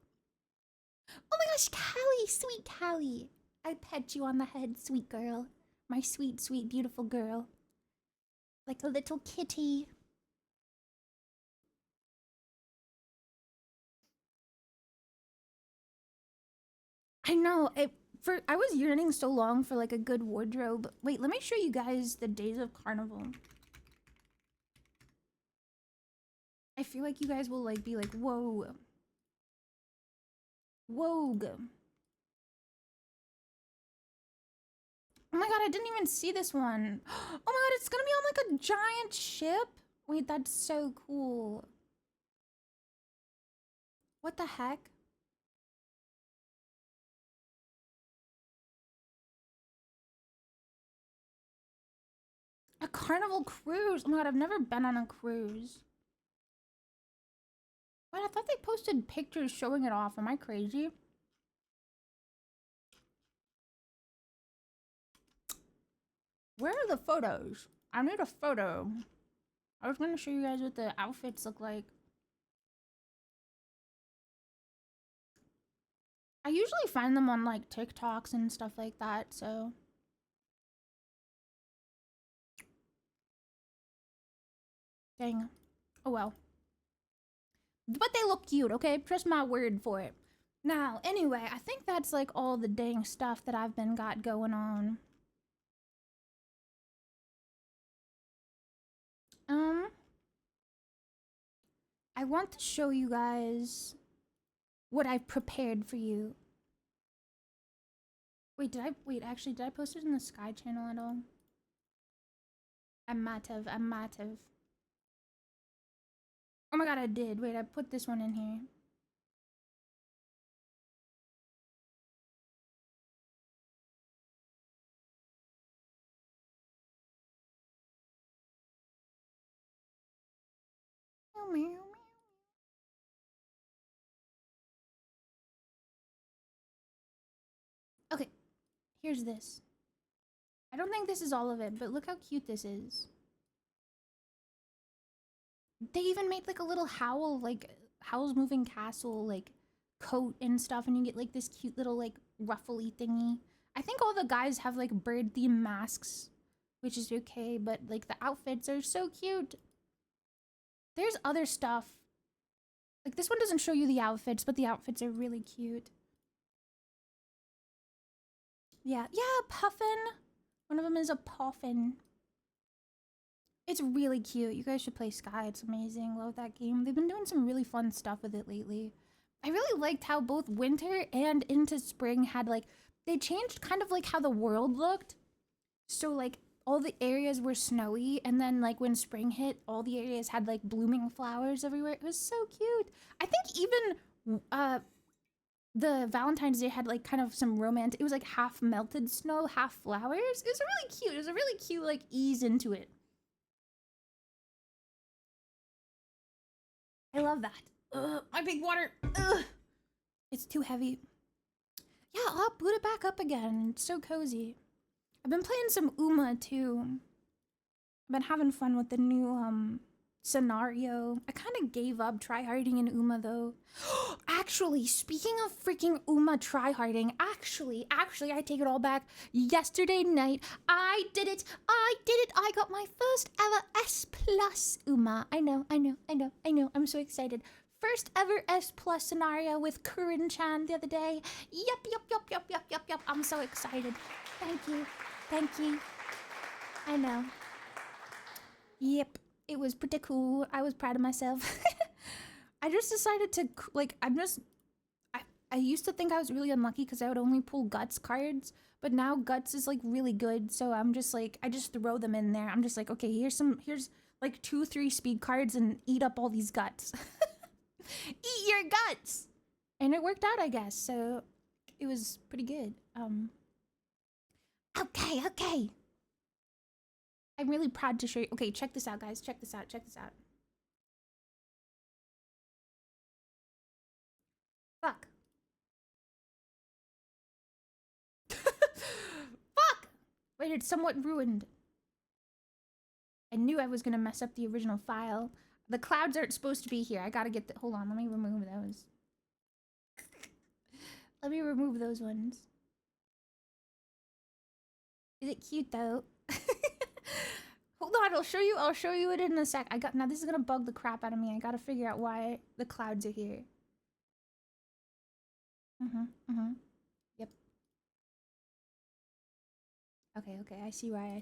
Oh my gosh, Callie, sweet Callie. I pet you on the head, sweet girl. My sweet, sweet, beautiful girl. Like a little kitty. I know, I was yearning so long for like a good wardrobe. Wait, let me show you guys the Days of Carnival. I feel like you guys will like be like, whoa. Wogue. Oh my god, I didn't even see this one. Oh my god, it's gonna be on like a giant ship? Wait, that's so cool. What the heck? A carnival cruise. Oh my god, I've never been on a cruise. Wait, I thought they posted pictures showing it off. Am I crazy? Where are the photos? I need a photo. I was gonna show you guys what the outfits look like. I usually find them on like TikToks and stuff like that, so. Dang. Oh well. But they look cute, okay? Trust my word for it. Now, anyway, I think that's like all the dang stuff that I've been got going on. I want to show you guys what I've prepared for you. Wait, actually, did I post it in the Sky channel at all? I might have. Oh my god, I did. Wait, I put this one in here. Meow, meow, meow. Okay, here's this. I don't think this is all of it, but look how cute this is. They even made like a little Howl, like Howl's Moving Castle, like coat and stuff, and you get like this cute little like ruffly thingy. I think all the guys have like bird themed masks which is okay, but like the outfits are so cute. There's other stuff. Like this one doesn't show you the outfits, but the outfits are really cute. Yeah, Puffin. One of them is a Puffin. It's really cute. You guys should play Sky. It's amazing. Love that game. They've been doing some really fun stuff with it lately. I really liked how both winter and into spring had like, they changed kind of like how the world looked. So like all the areas were snowy, and then like when spring hit, all the areas had like blooming flowers everywhere. It was so cute. I think even the Valentine's Day had like kind of some romance. It was like half melted snow, half flowers. It was really cute. It was a really cute like ease into it. I love that. Ugh, my big water. Ugh. It's too heavy. Yeah, I'll boot it back up again. It's so cozy. I've been playing some Uma too. I've been having fun with the new scenario. I kind of gave up tryharding in Uma though. Actually, speaking of freaking Uma tryharding, actually, I take it all back. Yesterday night, I did it. I got my first ever S+ Uma. I know. I'm so excited. First ever S+ scenario with Kurin-chan the other day. Yup. I'm so excited. Thank you. I know. Yep. It was pretty cool. I was proud of myself. I just decided to, like, I used to think I was really unlucky because I would only pull Guts cards, but now Guts is, like, really good, so I'm just, like, I just throw them in there. I'm just like, okay, here's, like, 2-3 speed cards and eat up all these Guts. Eat your Guts! And it worked out, I guess, so it was pretty good. Okay. I'm really proud to show you. Okay, check this out, guys. Check this out. Fuck. Fuck! Wait, it's somewhat ruined. I knew I was gonna mess up the original file. The clouds aren't supposed to be here. I gotta get the— hold on, let me remove those. Let me remove those ones. Is it cute though? Hold on, I'll show you it in a sec. Now this is gonna bug the crap out of me. I gotta figure out why the clouds are here. Yep. Okay, I see why.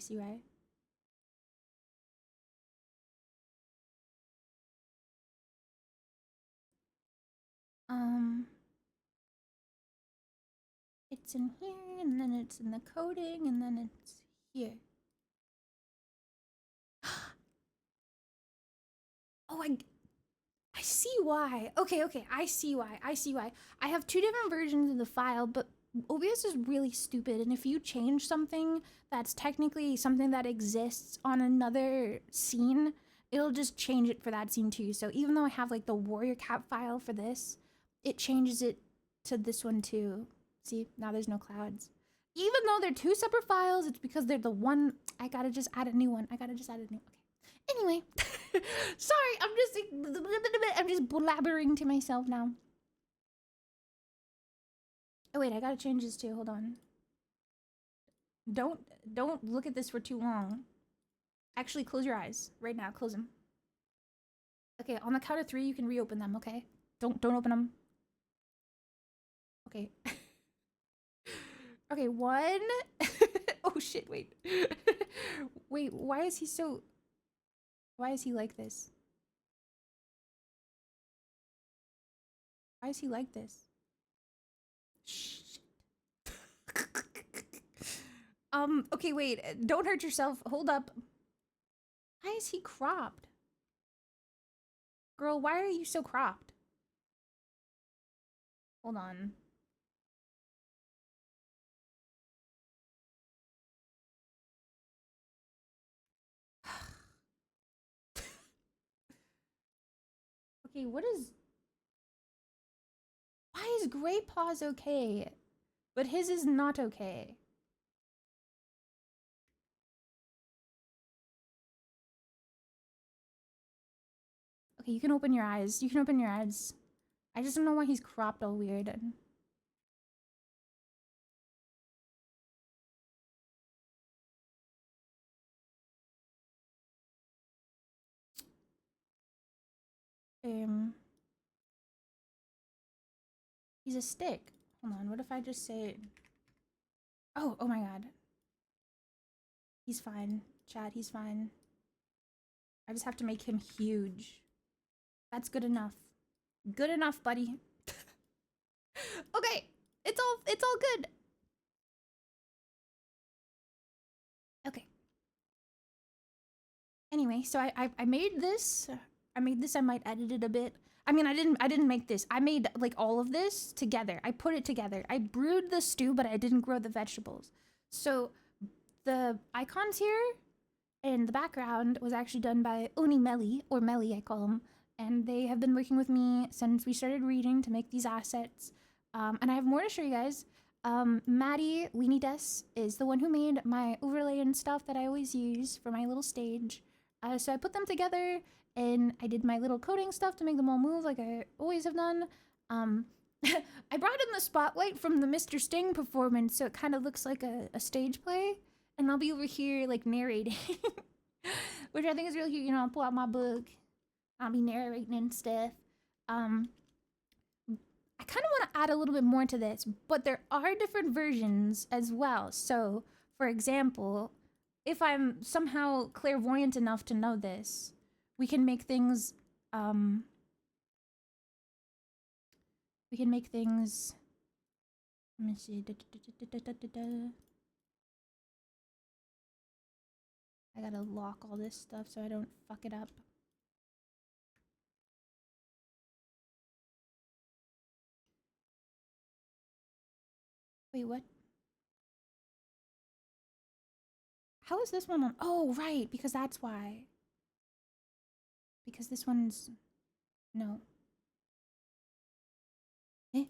It's in here, and then it's in the coding, and then it's here. Oh, I see why. Okay, I see why. I have 2 different versions of the file, but OBS is really stupid, and if you change something that's technically something that exists on another scene, it'll just change it for that scene too. So even though I have like the warrior cap file for this, it changes it to this one too. See, now there's no clouds. Even though they're 2 separate files, it's because they're the one. I gotta just add a new one. Okay. Anyway, sorry, I'm just blabbering to myself now. Oh wait, I gotta change this too. Hold on. Don't look at this for too long. Actually, close your eyes right now. Close them. Okay, on the count of 3, you can reopen them. Okay, don't open them. Okay. Okay, 1. Oh shit! Wait. Wait. Why is he so? Why is he like this? Why is he like this? Shit. Okay, wait. Don't hurt yourself. Hold up. Why is he cropped? Girl, why are you so cropped? Hold on. Okay, what is... Why is Gray Paws okay, but his is not okay? Okay, you can open your eyes. I just don't know why he's cropped all weird. He's a stick. Hold on, what if I just say... Oh my god. He's fine. Chat, he's fine. I just have to make him huge. That's good enough. Good enough, buddy. Okay, it's all good. Okay. Anyway, so I made this. I might edit it a bit. I mean, I didn't make this. I made like all of this together. I put it together. I brewed the stew, but I didn't grow the vegetables. So the icons here and the background was actually done by Oni Melly, or Melly I call him, and they have been working with me since we started reading to make these assets. And I have more to show you guys. Maddie Weenie Des is the one who made my overlay and stuff that I always use for my little stage. So I put them together and I did my little coding stuff to make them all move like I always have done. I brought in the spotlight from the Mr. Sting performance, so it kind of looks like a stage play. And I'll be over here like narrating, which I think is really cute. You know, I'll pull out my book. I'll be narrating and stuff. I kind of want to add a little bit more to this, but there are different versions as well. So, for example, if I'm somehow clairvoyant enough to know this, we can make things, let me see, I gotta lock all this stuff so I don't fuck it up. Wait, what? How is this one on? Oh, right, because that's why. Because this one's... No. Eh?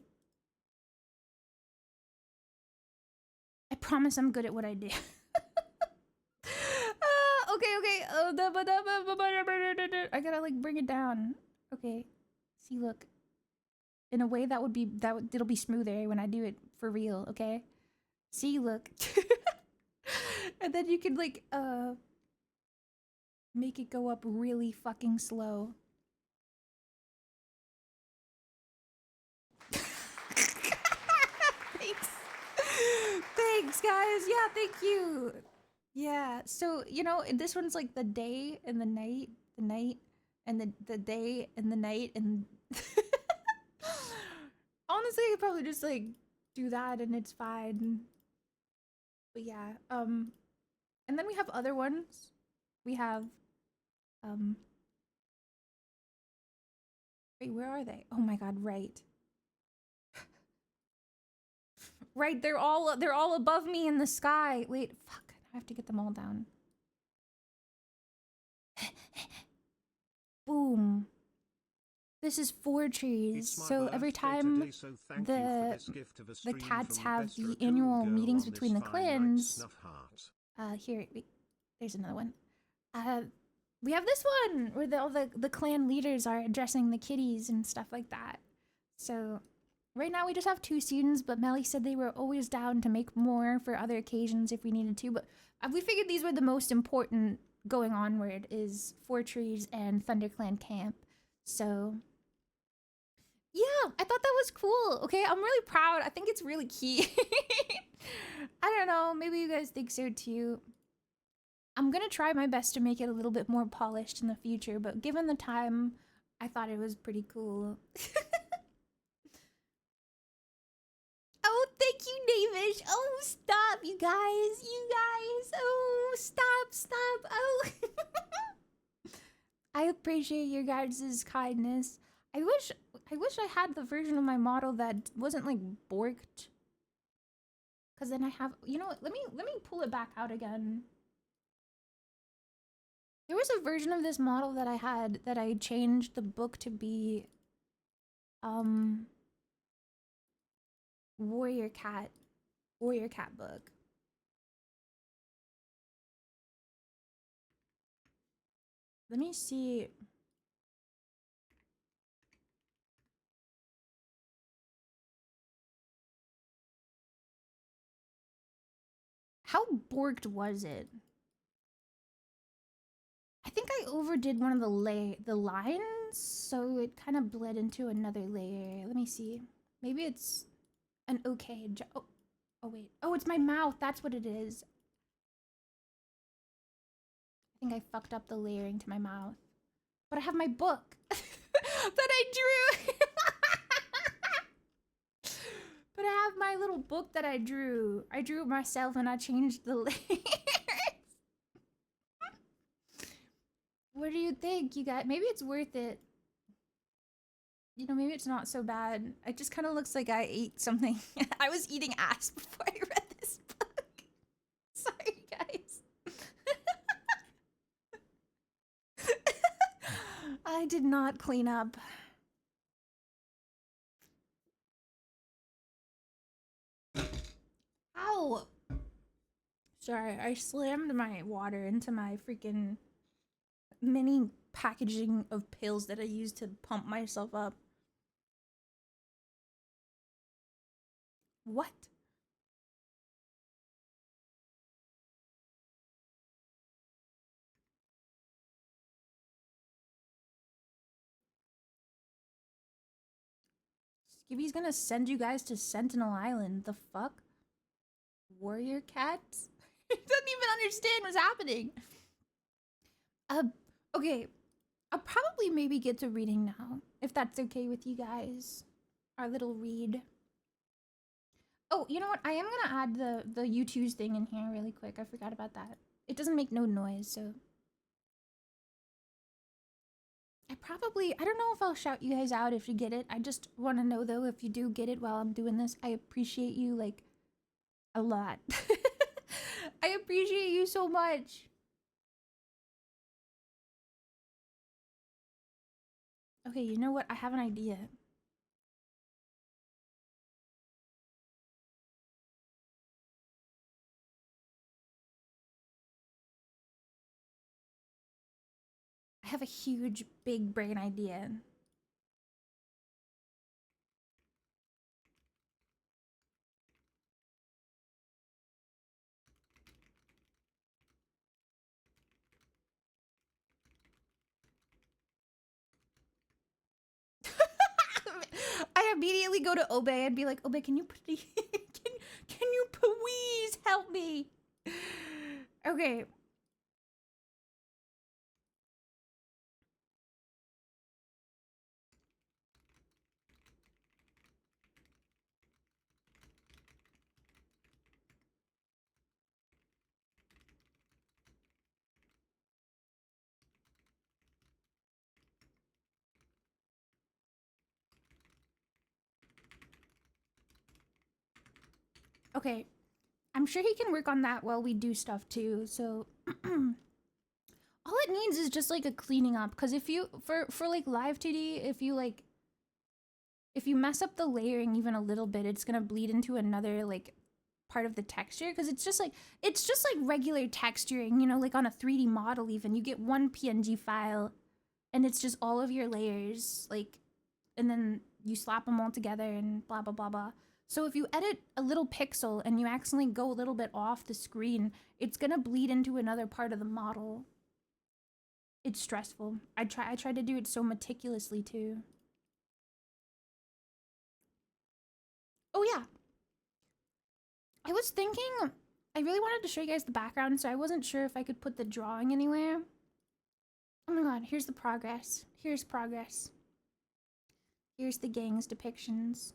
I promise I'm good at what I do. Okay. I gotta, like, bring it down. Okay. See, look. In a way that would be... it'll be smoother when I do it for real, okay? See, look. And then you can, like, make it go up really fucking slow. Thanks. Thanks, guys. Yeah, thank you. Yeah, so, you know, this one's like the day and the night, and the day and the night, and... Honestly, I could probably just, like, do that and it's fine. But yeah, and then we have other ones. We have, wait, where are they? Oh my god, right. Right, they're all above me in the sky. Wait, fuck, I have to get them all down. Boom. This is 4 trees, so every time the cats have the annual meetings between the clans, here, wait, there's another one. We have this one where all the clan leaders are addressing the kitties and stuff like that. So right now we just have 2 students, but Melly said they were always down to make more for other occasions if we needed to. But we figured these were the most important going onward, is 4 trees and ThunderClan camp. So yeah, I thought that was cool. Okay, I'm really proud. I think it's really key. I don't know, maybe you guys think so too. I'm gonna try my best to make it a little bit more polished in the future, but given the time, I thought it was pretty cool. Oh, thank you, Davish. Oh, stop, you guys. Oh, stop. Oh. I appreciate your guys' kindness. I wish I had the version of my model that wasn't like borked. Cause then I have, you know what, let me pull it back out again. There was a version of this model that I had that I changed the book to be Warrior Cat book. Let me see. How borked was it? I think I overdid one of the lines, so it kind of bled into another layer. Let me see. Maybe it's an okay job. Oh wait. Oh, it's my mouth. That's what it is. I think I fucked up the layering to my mouth. But I have my book that I drew. But I have my little book that I drew. I drew it myself and I changed the layers. What do you think, you guys? Maybe it's worth it. You know, maybe it's not so bad. It just kind of looks like I ate something. I was eating ass before I read this book. Sorry, guys. I did not clean up. Ow! Sorry, I slammed my water into my freaking mini packaging of pills that I use to pump myself up. What? Skibby's gonna send you guys to Sentinel Island. The fuck? Warrior cats? He doesn't even understand what's happening. Okay. I'll probably maybe get to reading now, if that's okay with you guys. Our little read. Oh, you know what? I am gonna add the U2's thing in here really quick. I forgot about that. It doesn't make no noise, so... I don't know if I'll shout you guys out if you get it. I just want to know, though, if you do get it while I'm doing this. I appreciate you, like, a lot. I appreciate you so much. Okay, you know what? I have an idea. I have a huge, big brain idea. I immediately go to Obey and be like, Obey, can you please, can you please help me? Okay. Okay. I'm sure he can work on that while we do stuff too, so... All it needs is just like a cleaning up, because if you, for like live 2D, if you mess up the layering even a little bit, it's gonna bleed into another like part of the texture, because it's just like regular texturing, you know, like on a 3D model even. You get one PNG file, and it's just all of your layers, like, and then you slap them all together and blah, blah, blah, blah. So if you edit a little pixel and you accidentally go a little bit off the screen, it's gonna bleed into another part of the model. It's stressful. I try to do it so meticulously too. Oh yeah. I was thinking, I really wanted to show you guys the background, so I wasn't sure if I could put the drawing anywhere. Oh my god, here's the progress. Here's progress. Here's the gang's depictions.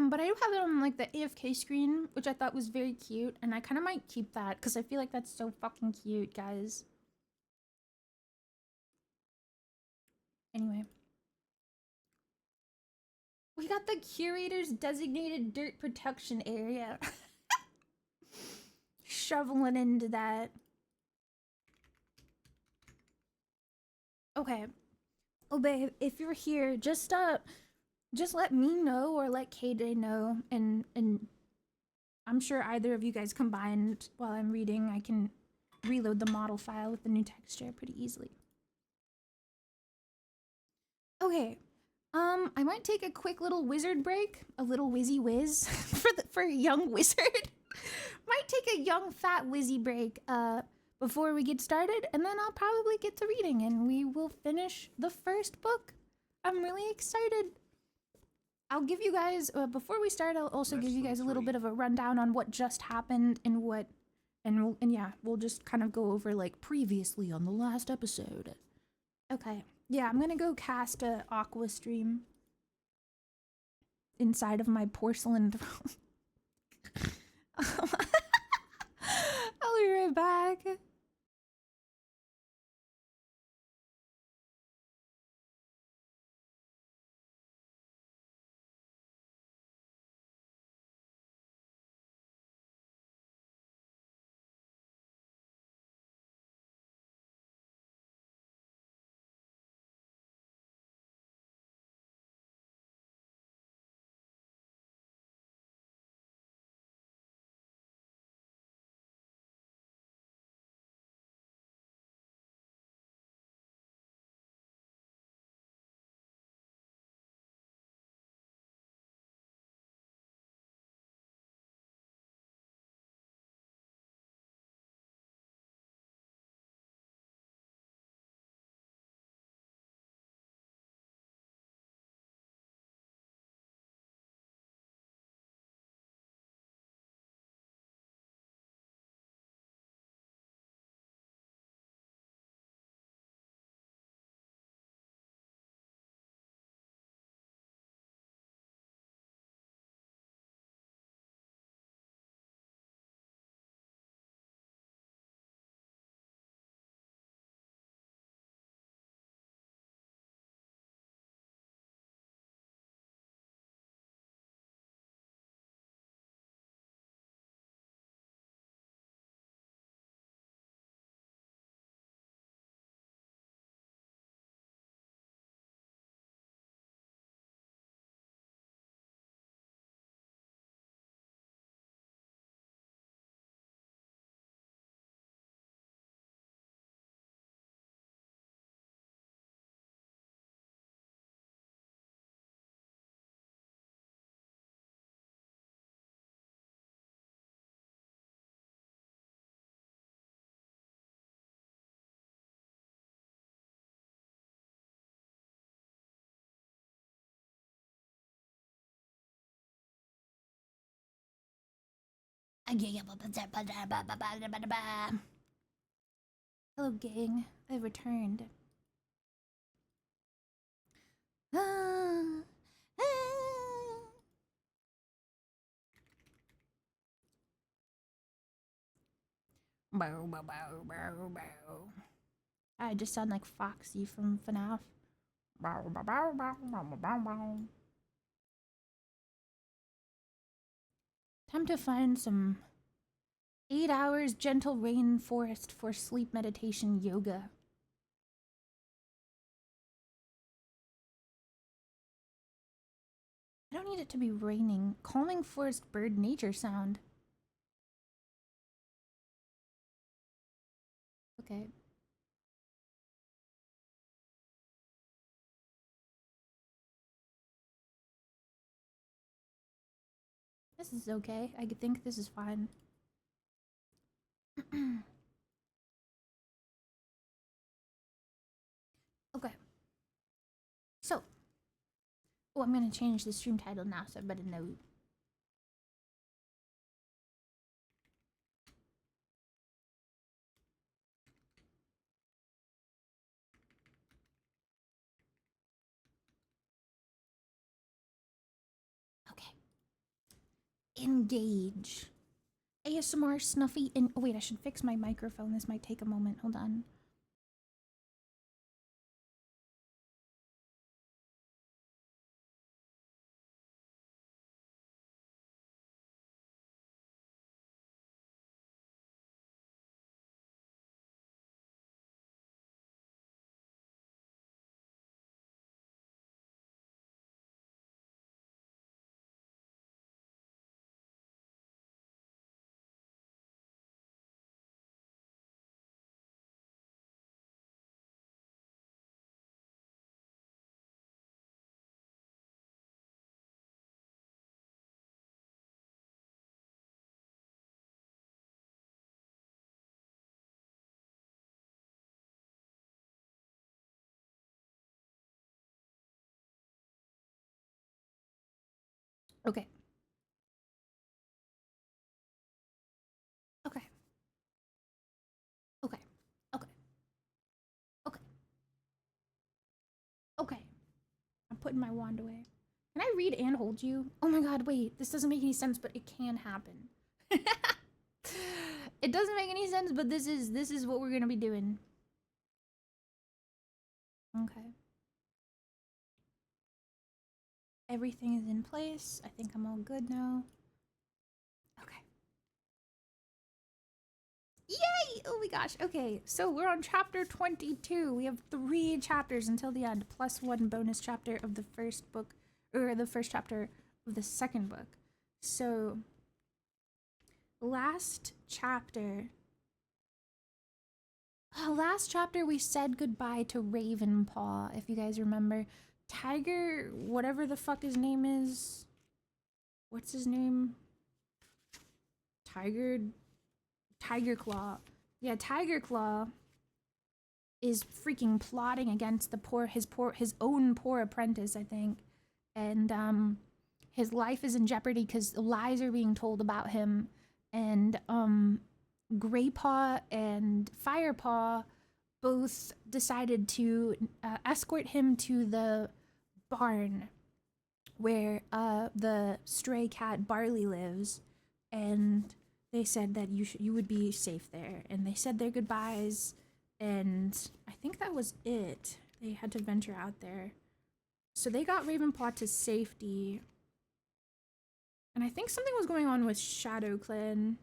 But I do have it on like the AFK screen, which I thought was very cute, and I kind of might keep that because I feel like that's so fucking cute, guys. Anyway. We got the curator's designated dirt protection area. Shoveling into that. Okay. Oh, babe, if you're here, just let me know or let K-Day know, and I'm sure either of you guys combined while I'm reading, I can reload the model file with the new texture pretty easily. Okay, I might take a quick little wizard break, a little whizzy whiz for young wizard. Might take a young fat Wizzy break before we get started, and then I'll probably get to reading and we will finish the first book. I'm really excited. I'll give you guys, before we start, I'll also give you guys a little bit of a rundown on what just happened and what, and yeah, we'll just kind of go over like previously on the last episode. Okay, yeah, I'm gonna go cast a Aqua stream inside of my porcelain throne. I'll be right back. Hello, gang. I returned. Bow, bow, bow, bow, bow. I just sound like Foxy from FNAF. Bow, bow, bow, bow, bow, bow, bow. Time to find some 8 hours gentle rainforest for sleep meditation yoga. I don't need it to be raining. Calming forest bird nature sound. Okay. This is okay. I think this is fine. Okay. So. Oh, I'm gonna change the stream title now, so I better know. Okay. Engage. ASMR Snuffy and oh wait, I should fix my microphone. This might take a moment. Hold on. Okay. Okay. Okay. Okay. Okay. Okay. I'm putting my wand away. Can I read and hold you? Oh my god, wait. This doesn't make any sense, but it can happen. It doesn't make any sense, but this is what we're gonna be doing. Okay. Everything is in place. I think I'm all good now. Okay. Yay! Oh my gosh. Okay, so we're on chapter 22. We have 3 chapters until the end, plus 1 bonus chapter of the first book, or the first chapter of the second book. So, last chapter we said goodbye to Ravenpaw, if you guys remember. Tiger, whatever the fuck his name is. What's his name? Tiger Claw. Yeah, Tiger Claw is freaking plotting against his own poor apprentice, I think. And his life is in jeopardy because lies are being told about him. And Greypaw and Firepaw both decided to escort him to the barn where the stray cat Barley lives, and they said that you would be safe there, and they said their goodbyes, and I think that was it. They had to venture out there. So they got Ravenpaw to safety, and I think something was going on with Shadow Clan.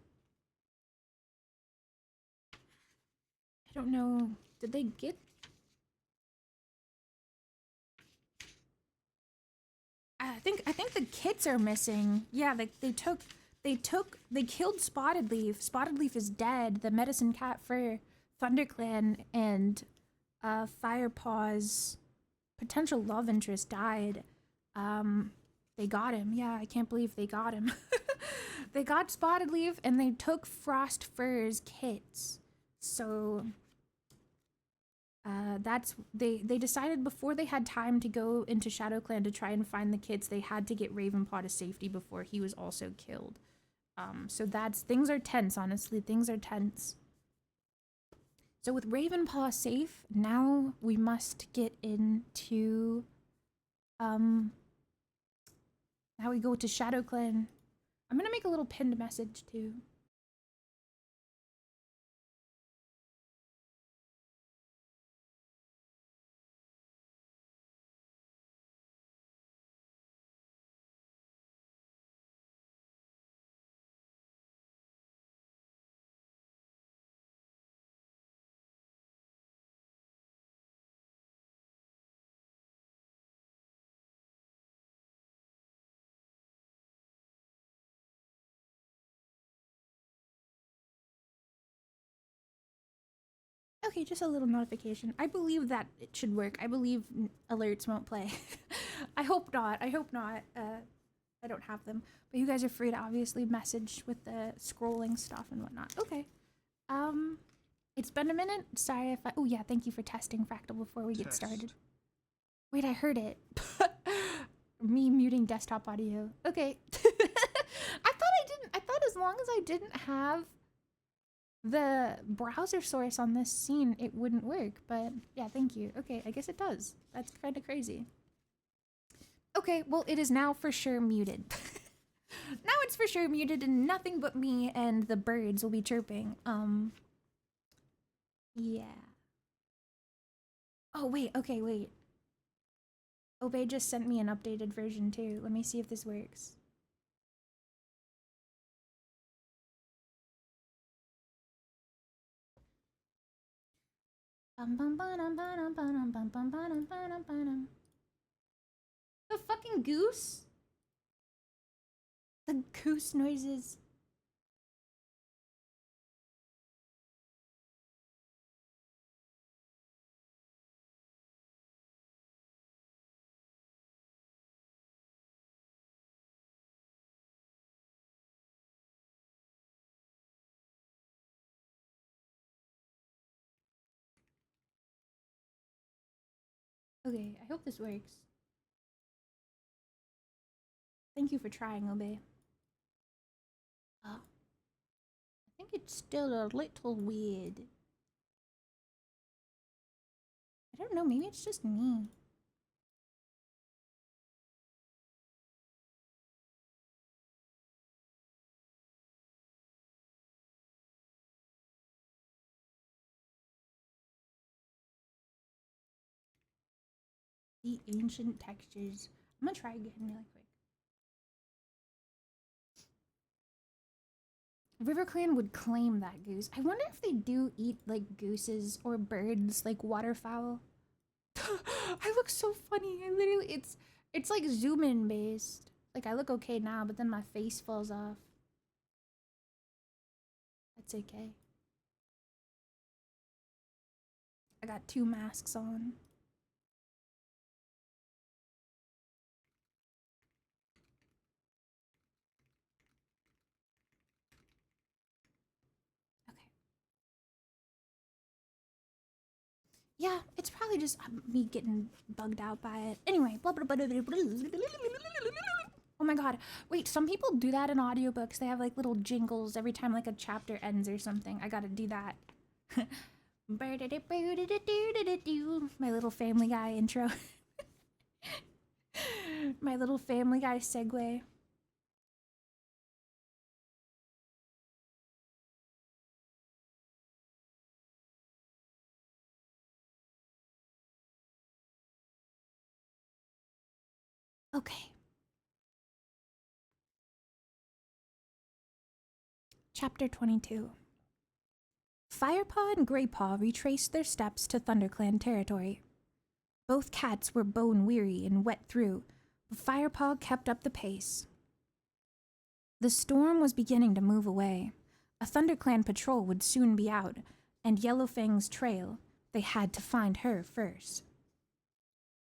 I don't know. Did they get... I think the kits are missing. Yeah, they killed Spotted Leaf. Spotted Leaf is dead. The medicine cat for ThunderClan and Firepaw's potential love interest died. They got him. Yeah, I can't believe they got him. They got Spotted Leaf and they took Frost Fur's kits. So they decided before they had time to go into ShadowClan to try and find the kids, they had to get Ravenpaw to safety before he was also killed. So things are tense, honestly. Things are tense. So with Ravenpaw safe, now we must get into now we go to ShadowClan. I'm gonna make a little pinned message too. Okay, just a little notification. I believe that it should work. I believe alerts won't play. I hope not. I hope not. I don't have them. But you guys are free to obviously message with the scrolling stuff and whatnot. Okay. It's been a minute. Sorry if I... Oh, yeah, thank you for testing Fractal before we get started. Wait, I heard it. Me muting desktop audio. Okay. I thought as long as I didn't have the browser source on this scene, it wouldn't work, but yeah, thank you. Okay, I guess it does. That's kind of crazy. Okay, well, it is now for sure muted. Now it's for sure muted and nothing but me and the birds will be chirping. Yeah. Oh, wait, okay, wait. Obey just sent me an updated version too. Let me see if this works. The fucking goose? The goose noises. Okay, I hope this works. Thank Thank you for trying, Obey. I think it's still a little weird. I don't know, maybe it's just me. The ancient textures. I'm gonna try again really quick. RiverClan would claim that goose. I wonder if they do eat like gooses or birds, like waterfowl. I look so funny. I literally, it's like zoom in based. Like I look okay now, but then my face falls off. That's okay. I got 2 masks on. Yeah, it's probably just me getting bugged out by it. Anyway, blah, blah, blah, blah, blah, blah. Oh my god. Wait, some people do that in audiobooks. They have like little jingles every time like a chapter ends or something. I gotta do that. My little Family Guy intro. My little Family Guy segue. Okay. Chapter 22. Firepaw and Greypaw retraced their steps to ThunderClan territory. Both cats were bone-weary and wet through, but Firepaw kept up the pace. The storm was beginning to move away. A ThunderClan patrol would soon be out, and Yellowfang's trail, they had to find her first.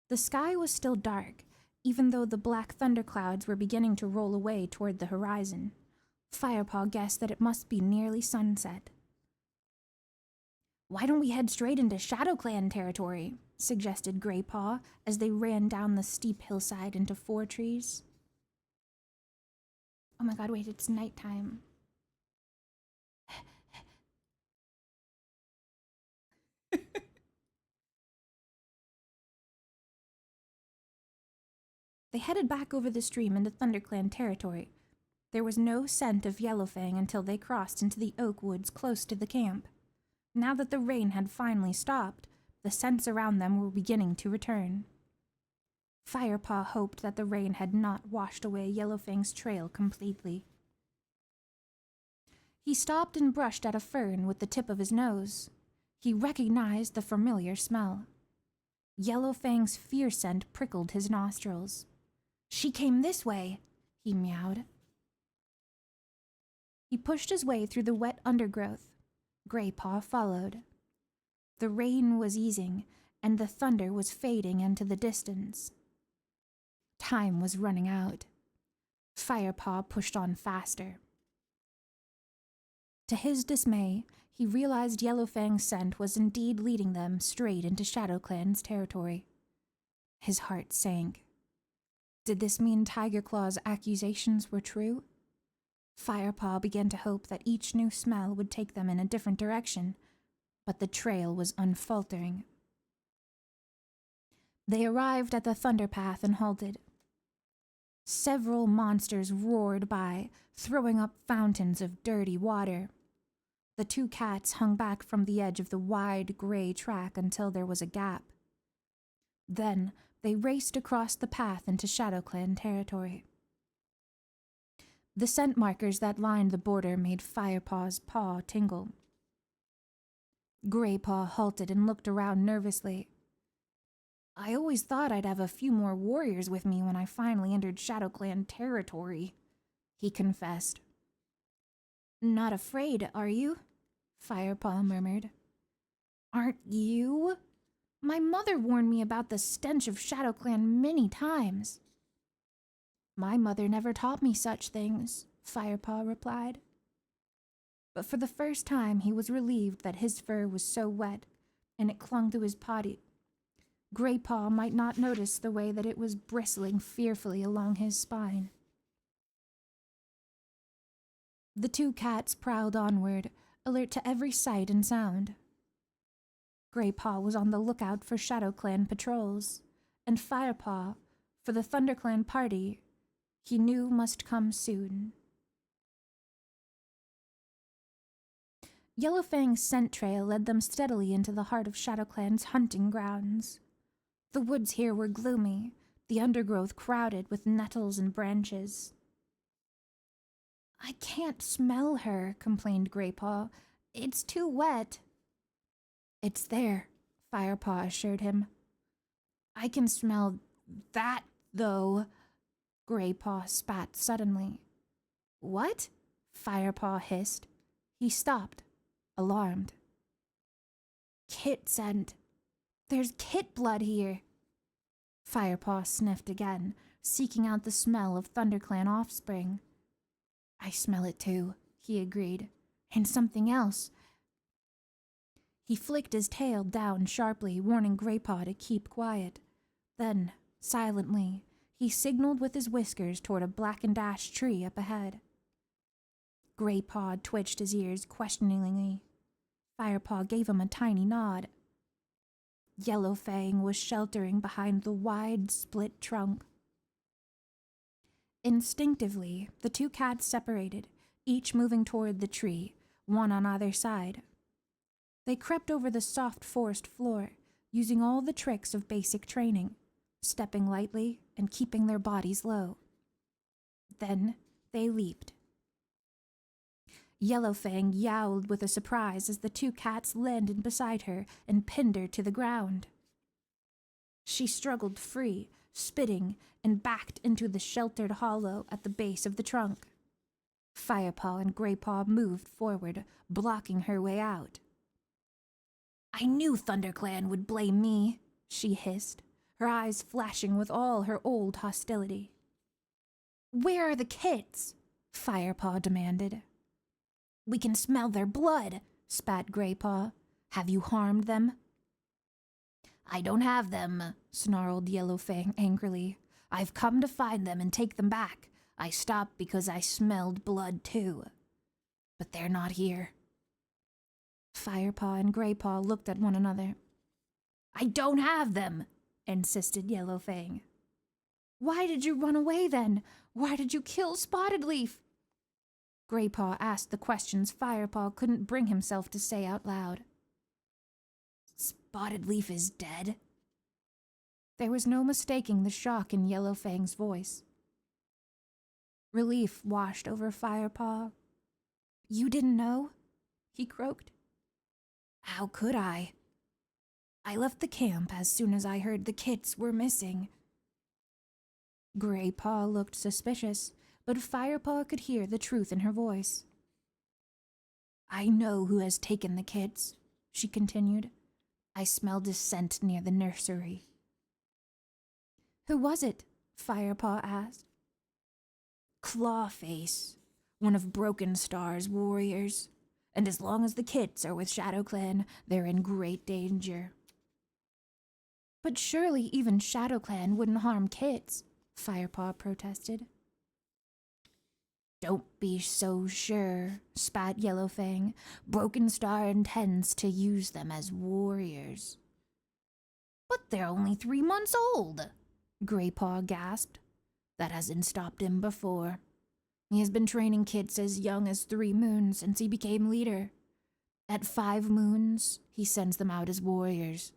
The sky was still dark, even though the black thunderclouds were beginning to roll away toward the horizon. Firepaw guessed that it must be nearly sunset. "Why don't we head straight into ShadowClan territory?" suggested Greypaw as they ran down the steep hillside into 4 trees. Oh my god, wait, it's nighttime. They headed back over the stream into ThunderClan territory. There was no scent of Yellowfang until they crossed into the oak woods close to the camp. Now that the rain had finally stopped, the scents around them were beginning to return. Firepaw hoped that the rain had not washed away Yellowfang's trail completely. He stopped and brushed at a fern with the tip of his nose. He recognized the familiar smell. Yellowfang's fear scent prickled his nostrils. "She came this way," he meowed. He pushed his way through the wet undergrowth. Greypaw followed. The rain was easing, and the thunder was fading into the distance. Time was running out. Firepaw pushed on faster. To his dismay, he realized Yellowfang's scent was indeed leading them straight into ShadowClan's territory. His heart sank. Did this mean Tigerclaw's accusations were true? Firepaw began to hope that each new smell would take them in a different direction, but the trail was unfaltering. They arrived at the thunder path and halted. Several monsters roared by, throwing up fountains of dirty water. The 2 cats hung back from the edge of the wide gray track until there was a gap. Then they raced across the path into ShadowClan territory. The scent markers that lined the border made Firepaw's paw tingle. Greypaw halted and looked around nervously. "I always thought I'd have a few more warriors with me when I finally entered ShadowClan territory," he confessed. "Not afraid, are you?" Firepaw murmured. "Aren't you? My mother warned me about the stench of ShadowClan many times." "My mother never taught me such things," Firepaw replied. But for the first time he was relieved that his fur was so wet, and it clung to his body. Greypaw might not notice the way that it was bristling fearfully along his spine. The two cats prowled onward, alert to every sight and sound. Greypaw was on the lookout for ShadowClan patrols, and Firepaw for the ThunderClan party he knew must come soon. Yellowfang's scent trail led them steadily into the heart of ShadowClan's hunting grounds. The woods here were gloomy, the undergrowth crowded with nettles and branches. "I can't smell her," complained Greypaw. "It's too wet." "It's there," Firepaw assured him. "I can smell that, though." Greypaw spat suddenly. "What?" Firepaw hissed. He stopped, alarmed. "Kit scent. There's kit blood here." Firepaw sniffed again, seeking out the smell of ThunderClan offspring. "I smell it too," he agreed. "And something else." He flicked his tail down sharply, warning Greypaw to keep quiet. Then, silently, he signaled with his whiskers toward a blackened ash tree up ahead. Greypaw twitched his ears questioningly. Firepaw gave him a tiny nod. Yellowfang was sheltering behind the wide, split trunk. Instinctively, the two cats separated, each moving toward the tree, one on either side. They crept over the soft forest floor, using all the tricks of basic training, stepping lightly and keeping their bodies low. Then they leaped. Yellowfang yowled with a surprise as the two cats landed beside her and pinned her to the ground. She struggled free, spitting, and backed into the sheltered hollow at the base of the trunk. Firepaw and Greypaw moved forward, blocking her way out. "I knew ThunderClan would blame me," she hissed, her eyes flashing with all her old hostility. "Where are the kits?" Firepaw demanded. "We can smell their blood," spat Greypaw. "Have you harmed them?" "I don't have them," snarled Yellowfang angrily. "I've come to find them and take them back. I stopped because I smelled blood too. But they're not here." Firepaw and Greypaw looked at one another. "I don't have them," insisted Yellowfang. "Why did you run away then? Why did you kill Spotted Leaf?" Greypaw asked the questions Firepaw couldn't bring himself to say out loud. "Spotted Leaf is dead?" There was no mistaking the shock in Yellowfang's voice. Relief washed over Firepaw. "You didn't know?" he croaked. "How could I? I left the camp as soon as I heard the kits were missing." Greypaw looked suspicious, but Firepaw could hear the truth in her voice. "I know who has taken the kits," she continued. "I smelled a scent near the nursery." "Who was it?" Firepaw asked. "Clawface, one of Broken Star's warriors. And as long as the kits are with ShadowClan, they're in great danger." "But surely even ShadowClan wouldn't harm kits," Firepaw protested. "Don't be so sure," spat Yellowfang. "Broken Star intends to use them as warriors." "But they're only 3 months old," Greypaw gasped. "That hasn't stopped him before. He has been training kits as young as 3 moons since he became leader. At 5 moons, he sends them out as warriors."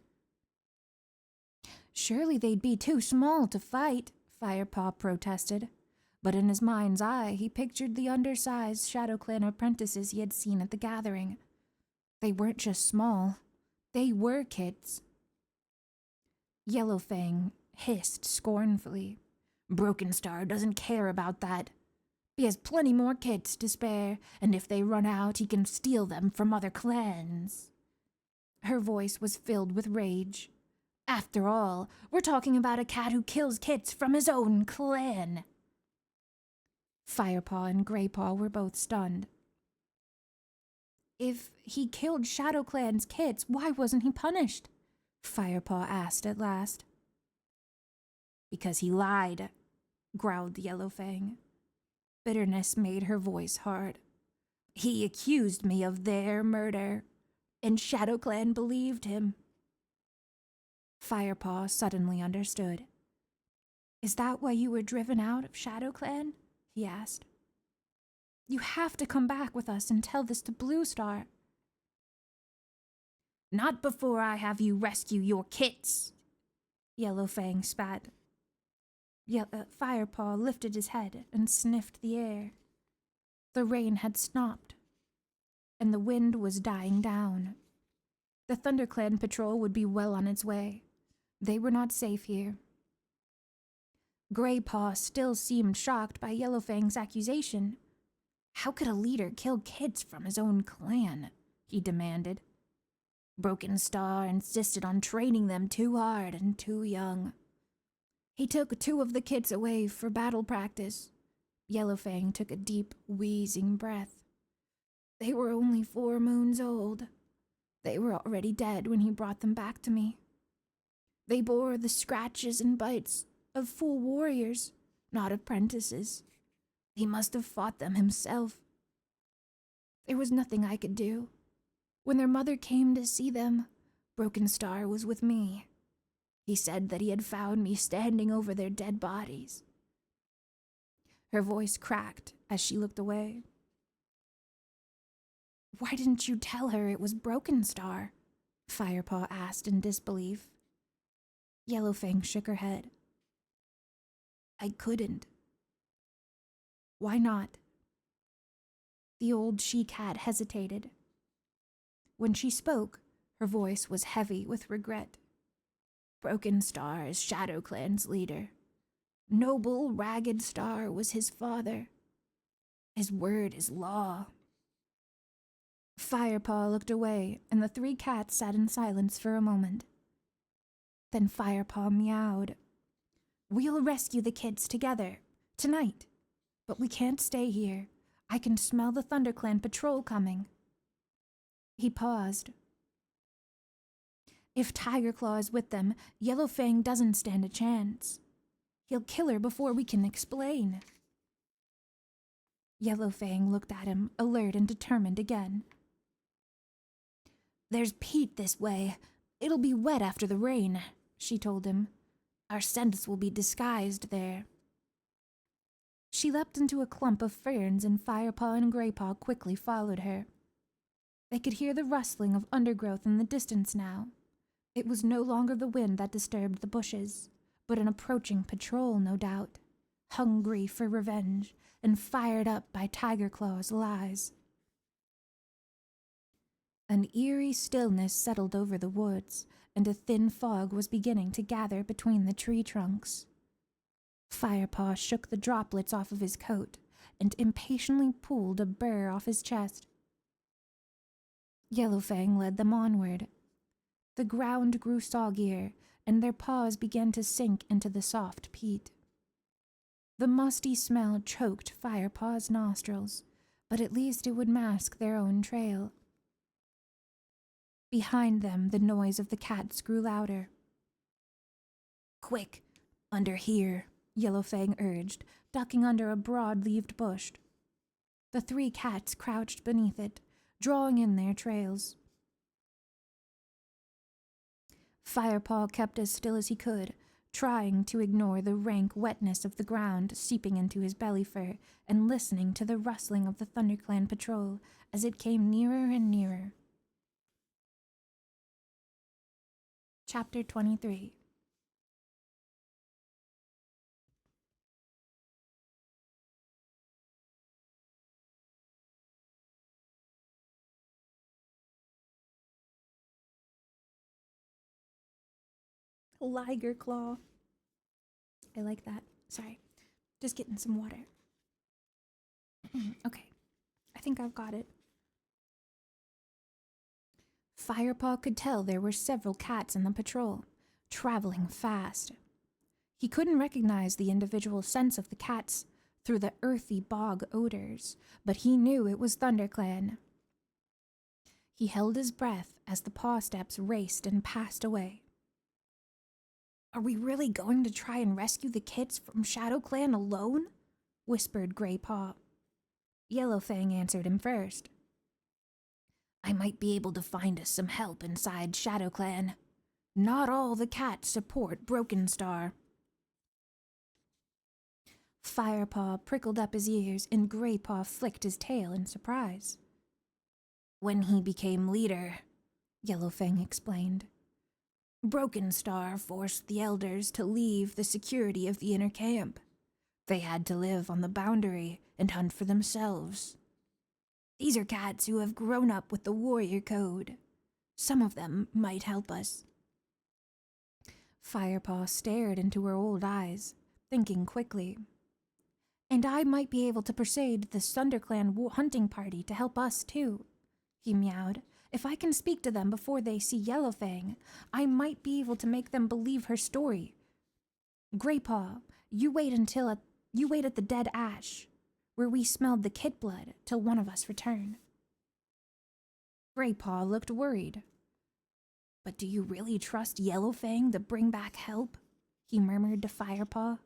"Surely they'd be too small to fight," Firepaw protested. But in his mind's eye, he pictured the undersized ShadowClan apprentices he had seen at the gathering. They weren't just small. They were kits. Yellowfang hissed scornfully. "Broken Star doesn't care about that. He has plenty more kits to spare, and if they run out, he can steal them from other clans." Her voice was filled with rage. "After all, we're talking about a cat who kills kits from his own clan." Firepaw and Greypaw were both stunned. "If he killed ShadowClan's kits, why wasn't he punished?" Firepaw asked at last. "Because he lied," growled Yellowfang. Bitterness made her voice hard. He accused me of their murder, and Shadow Clan believed him. Firepaw suddenly understood. Is that why you were driven out of Shadow Clan? He asked. You have to come back with us and tell this to Blue Star. Not before I have you rescue your kits, Yellow Fang spat. Firepaw lifted his head and sniffed the air. The rain had stopped, and the wind was dying down. The ThunderClan patrol would be well on its way. They were not safe here. Graypaw still seemed shocked by Yellowfang's accusation. How could a leader kill kids from his own clan? He demanded. Broken Star insisted on training them too hard and too young. He took 2 of the kids away for battle practice. Yellowfang took a deep, wheezing breath. They were only 4 moons old. They were already dead when he brought them back to me. They bore the scratches and bites of full warriors, not apprentices. He must have fought them himself. There was nothing I could do. When their mother came to see them, Broken Star was with me. He said that he had found me standing over their dead bodies. Her voice cracked as she looked away. Why didn't you tell her it was Broken Star? Firepaw asked in disbelief. Yellowfang shook her head. I couldn't. Why not? The old she-cat hesitated. When she spoke, her voice was heavy with regret. Broken Star is Shadow Clan's leader. Noble, Ragged Star was his father. His word is law. Firepaw looked away, and the 3 cats sat in silence for a moment. Then Firepaw meowed. We'll rescue the kids together, tonight. But we can't stay here. I can smell the ThunderClan patrol coming. He paused. If Tiger Claw is with them, Yellowfang doesn't stand a chance. He'll kill her before we can explain. Yellowfang looked at him, alert and determined again. There's peat this way. It'll be wet after the rain, she told him. Our scents will be disguised there. She leapt into a clump of ferns, and Firepaw and Graypaw quickly followed her. They could hear the rustling of undergrowth in the distance now. It was no longer the wind that disturbed the bushes, but an approaching patrol, no doubt, hungry for revenge and fired up by Tiger Claw's lies. An eerie stillness settled over the woods, and a thin fog was beginning to gather between the tree trunks. Firepaw shook the droplets off of his coat and impatiently pulled a burr off his chest. Yellowfang led them onward. The ground grew soggier, and their paws began to sink into the soft peat. The musty smell choked Firepaw's nostrils, but at least it would mask their own trail. Behind them, the noise of the cats grew louder. Quick, under here, Yellowfang urged, ducking under a broad-leaved bush. The 3 cats crouched beneath it, drawing in their trails. Firepaw kept as still as he could, trying to ignore the rank wetness of the ground seeping into his belly fur and listening to the rustling of the ThunderClan patrol as it came nearer and nearer. Chapter 23. Liger Claw. I like that. Sorry. Just getting some water. Okay. I think I've got it. Firepaw could tell there were several cats in the patrol, traveling fast. He couldn't recognize the individual scents of the cats through the earthy bog odors, but he knew it was ThunderClan. He held his breath as the paw steps raced and passed away. Are we really going to try and rescue the kids from Shadow Clan alone? Whispered Graypaw. Yellowfang answered him first. I might be able to find us some help inside ShadowClan. Not all the cats support Broken Star. Firepaw prickled up his ears and Greypaw flicked his tail in surprise. When he became leader, Yellowfang explained, Broken Star forced the elders to leave the security of the inner camp. They had to live on the boundary and hunt for themselves. These are cats who have grown up with the warrior code. Some of them might help us. Firepaw stared into her old eyes, thinking quickly. And I might be able to persuade the ThunderClan hunting party to help us too, he meowed. If I can speak to them before they see Yellowfang, I might be able to make them believe her story. Greypaw, you wait at the dead ash, where we smelled the kit blood, till one of us return. Greypaw looked worried. But do you really trust Yellowfang to bring back help? He murmured to Firepaw.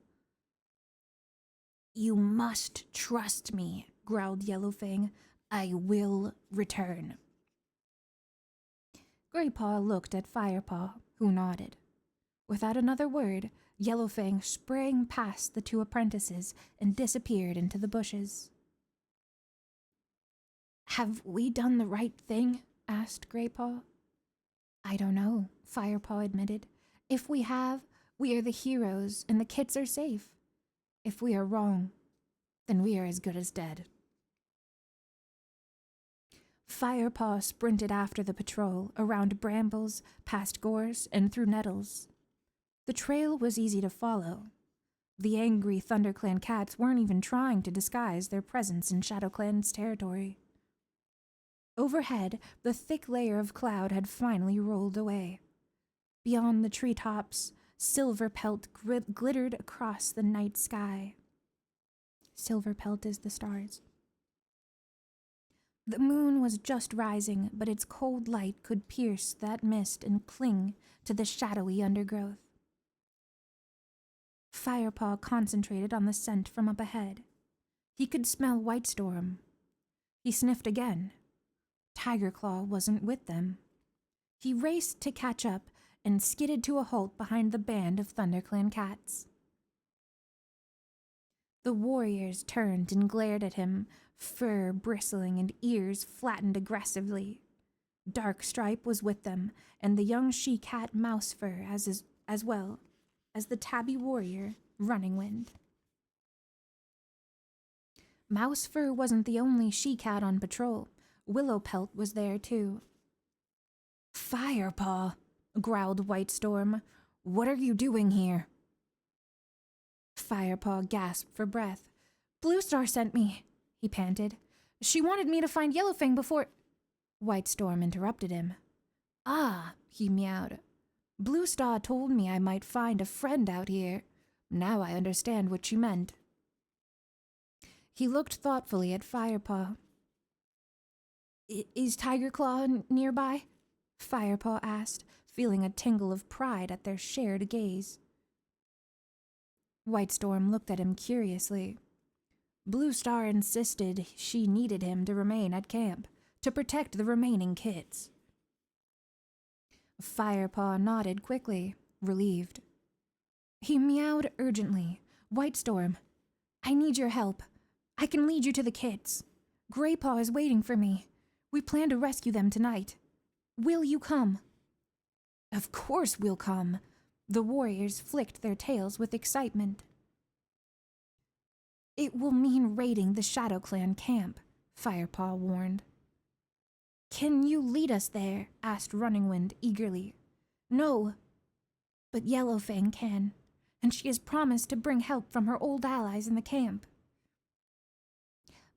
You must trust me, growled Yellowfang. I will return. Greypaw looked at Firepaw, who nodded. Without another word, Yellowfang sprang past the two apprentices and disappeared into the bushes. Have we done the right thing? Asked Greypaw. I don't know, Firepaw admitted. If we have, we are the heroes and the kits are safe. If we are wrong, then we are as good as dead. Firepaw sprinted after the patrol, around brambles, past gorse, and through nettles. The trail was easy to follow. The angry ThunderClan cats weren't even trying to disguise their presence in ShadowClan's territory. Overhead, the thick layer of cloud had finally rolled away. Beyond the treetops, silver pelt glittered across the night sky. Silver pelt is the stars. The moon was just rising, but its cold light could pierce that mist and cling to the shadowy undergrowth. Firepaw concentrated on the scent from up ahead. He could smell Whitestorm. He sniffed again. Tigerclaw wasn't with them. He raced to catch up and skidded to a halt behind the band of ThunderClan cats. The warriors turned and glared at him, fur bristling and ears flattened aggressively. Darkstripe was with them, and the young she-cat Mousefur as well as the tabby warrior Runningwind. Mousefur wasn't the only she-cat on patrol. Willowpelt was there too. Firepaw, growled Whitestorm. What are you doing here? Firepaw gasped for breath. Bluestar sent me, he panted. She wanted me to find Yellowfang before... Whitestorm interrupted him. Ah, he meowed. Bluestar told me I might find a friend out here. Now I understand what she meant. He looked thoughtfully at Firepaw. Is Tigerclaw nearby? Firepaw asked, feeling a tingle of pride at their shared gaze. Whitestorm looked at him curiously. Bluestar insisted she needed him to remain at camp, to protect the remaining kits. Firepaw nodded quickly, relieved. He meowed urgently. Whitestorm, I need your help. I can lead you to the kits. Greypaw is waiting for me. We plan to rescue them tonight. Will you come? Of course we'll come. The warriors flicked their tails with excitement. It will mean raiding the ShadowClan camp, Firepaw warned. Can you lead us there? Asked Runningwind eagerly. No, but Yellowfang can, and she has promised to bring help from her old allies in the camp.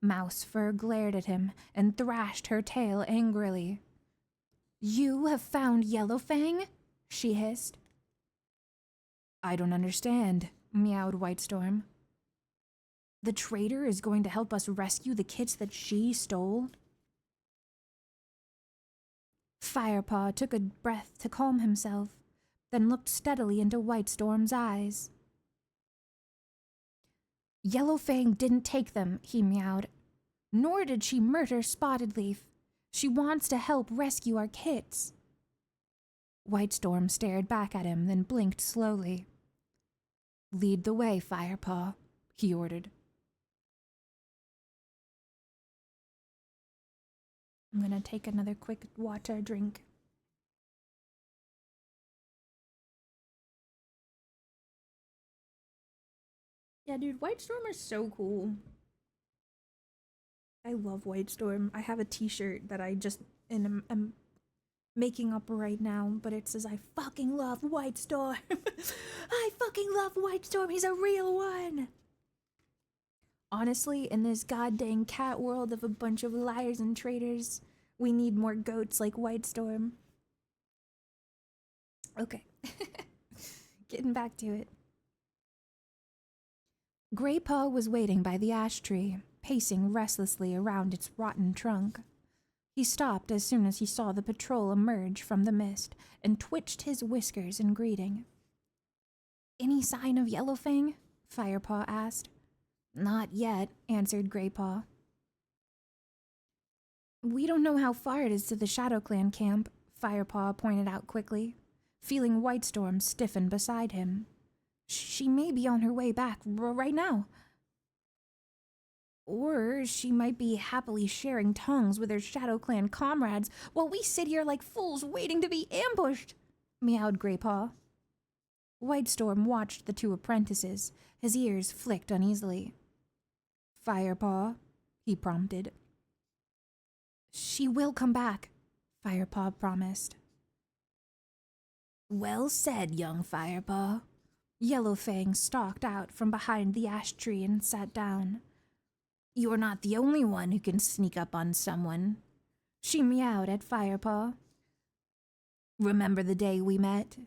Mousefur glared at him and thrashed her tail angrily. You have found Yellowfang? She hissed. I don't understand, meowed Whitestorm. The traitor is going to help us rescue the kits that she stole? Firepaw took a breath to calm himself, then looked steadily into Whitestorm's eyes. Yellowfang didn't take them, he meowed. Nor did she murder Spotted Leaf. She wants to help rescue our kits. Whitestorm stared back at him, then blinked slowly. Lead the way, Firepaw, he ordered. I'm gonna take another quick water drink. Yeah, dude, Whitestorm is so cool. I love Whitestorm. I have a t-shirt that I just am making up right now, but it says, I fucking love Whitestorm. I fucking love Whitestorm. He's a real one. Honestly, in this goddamn cat world of a bunch of liars and traitors, we need more goats like Whitestorm. Okay. Getting back to it. Graypaw was waiting by the ash tree, pacing restlessly around its rotten trunk. He stopped as soon as he saw the patrol emerge from the mist and twitched his whiskers in greeting. Any sign of Yellowfang? Firepaw asked. Not yet, answered Graypaw. We don't know how far it is to the Shadow Clan camp, Firepaw pointed out quickly, feeling Whitestorm stiffen beside him. She may be on her way back right now. Or she might be happily sharing tongues with her Shadow Clan comrades while we sit here like fools waiting to be ambushed, meowed Graypaw. Whitestorm watched the two apprentices, his ears flicked uneasily. Firepaw, he prompted. She will come back, Firepaw promised. Well said, young Firepaw. Yellowfang stalked out from behind the ash tree and sat down. You're not the only one who can sneak up on someone. She meowed at Firepaw. Remember the day we met?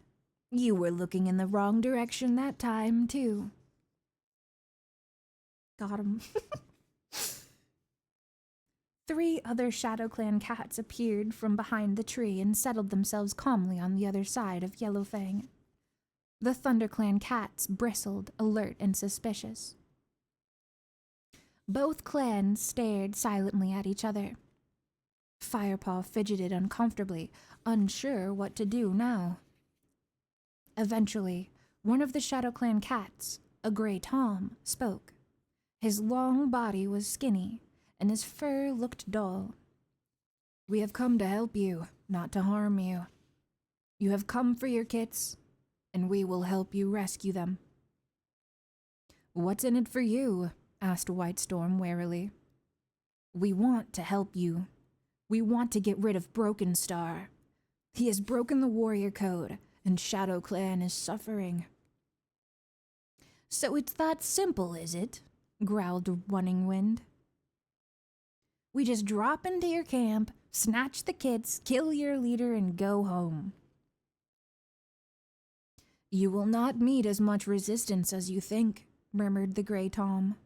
You were looking in the wrong direction that time, too. Got him. 3 other Shadow Clan cats appeared from behind the tree and settled themselves calmly on the other side of Yellowfang. The ThunderClan cats bristled, alert and suspicious. Both clans stared silently at each other. Firepaw fidgeted uncomfortably, unsure what to do now. Eventually, one of the Shadow Clan cats, a gray Tom, spoke. His long body was skinny, and his fur looked dull. We have come to help you, not to harm you. You have come for your kits, and we will help you rescue them. What's in it for you? Asked Whitestorm warily. We want to help you. We want to get rid of Broken Star. He has broken the warrior code, and Shadow Clan is suffering. So it's that simple, is it? Growled Running Wind. We just drop into your camp, snatch the kits, kill your leader, and go home. You will not meet as much resistance as you think, murmured the Grey Tom.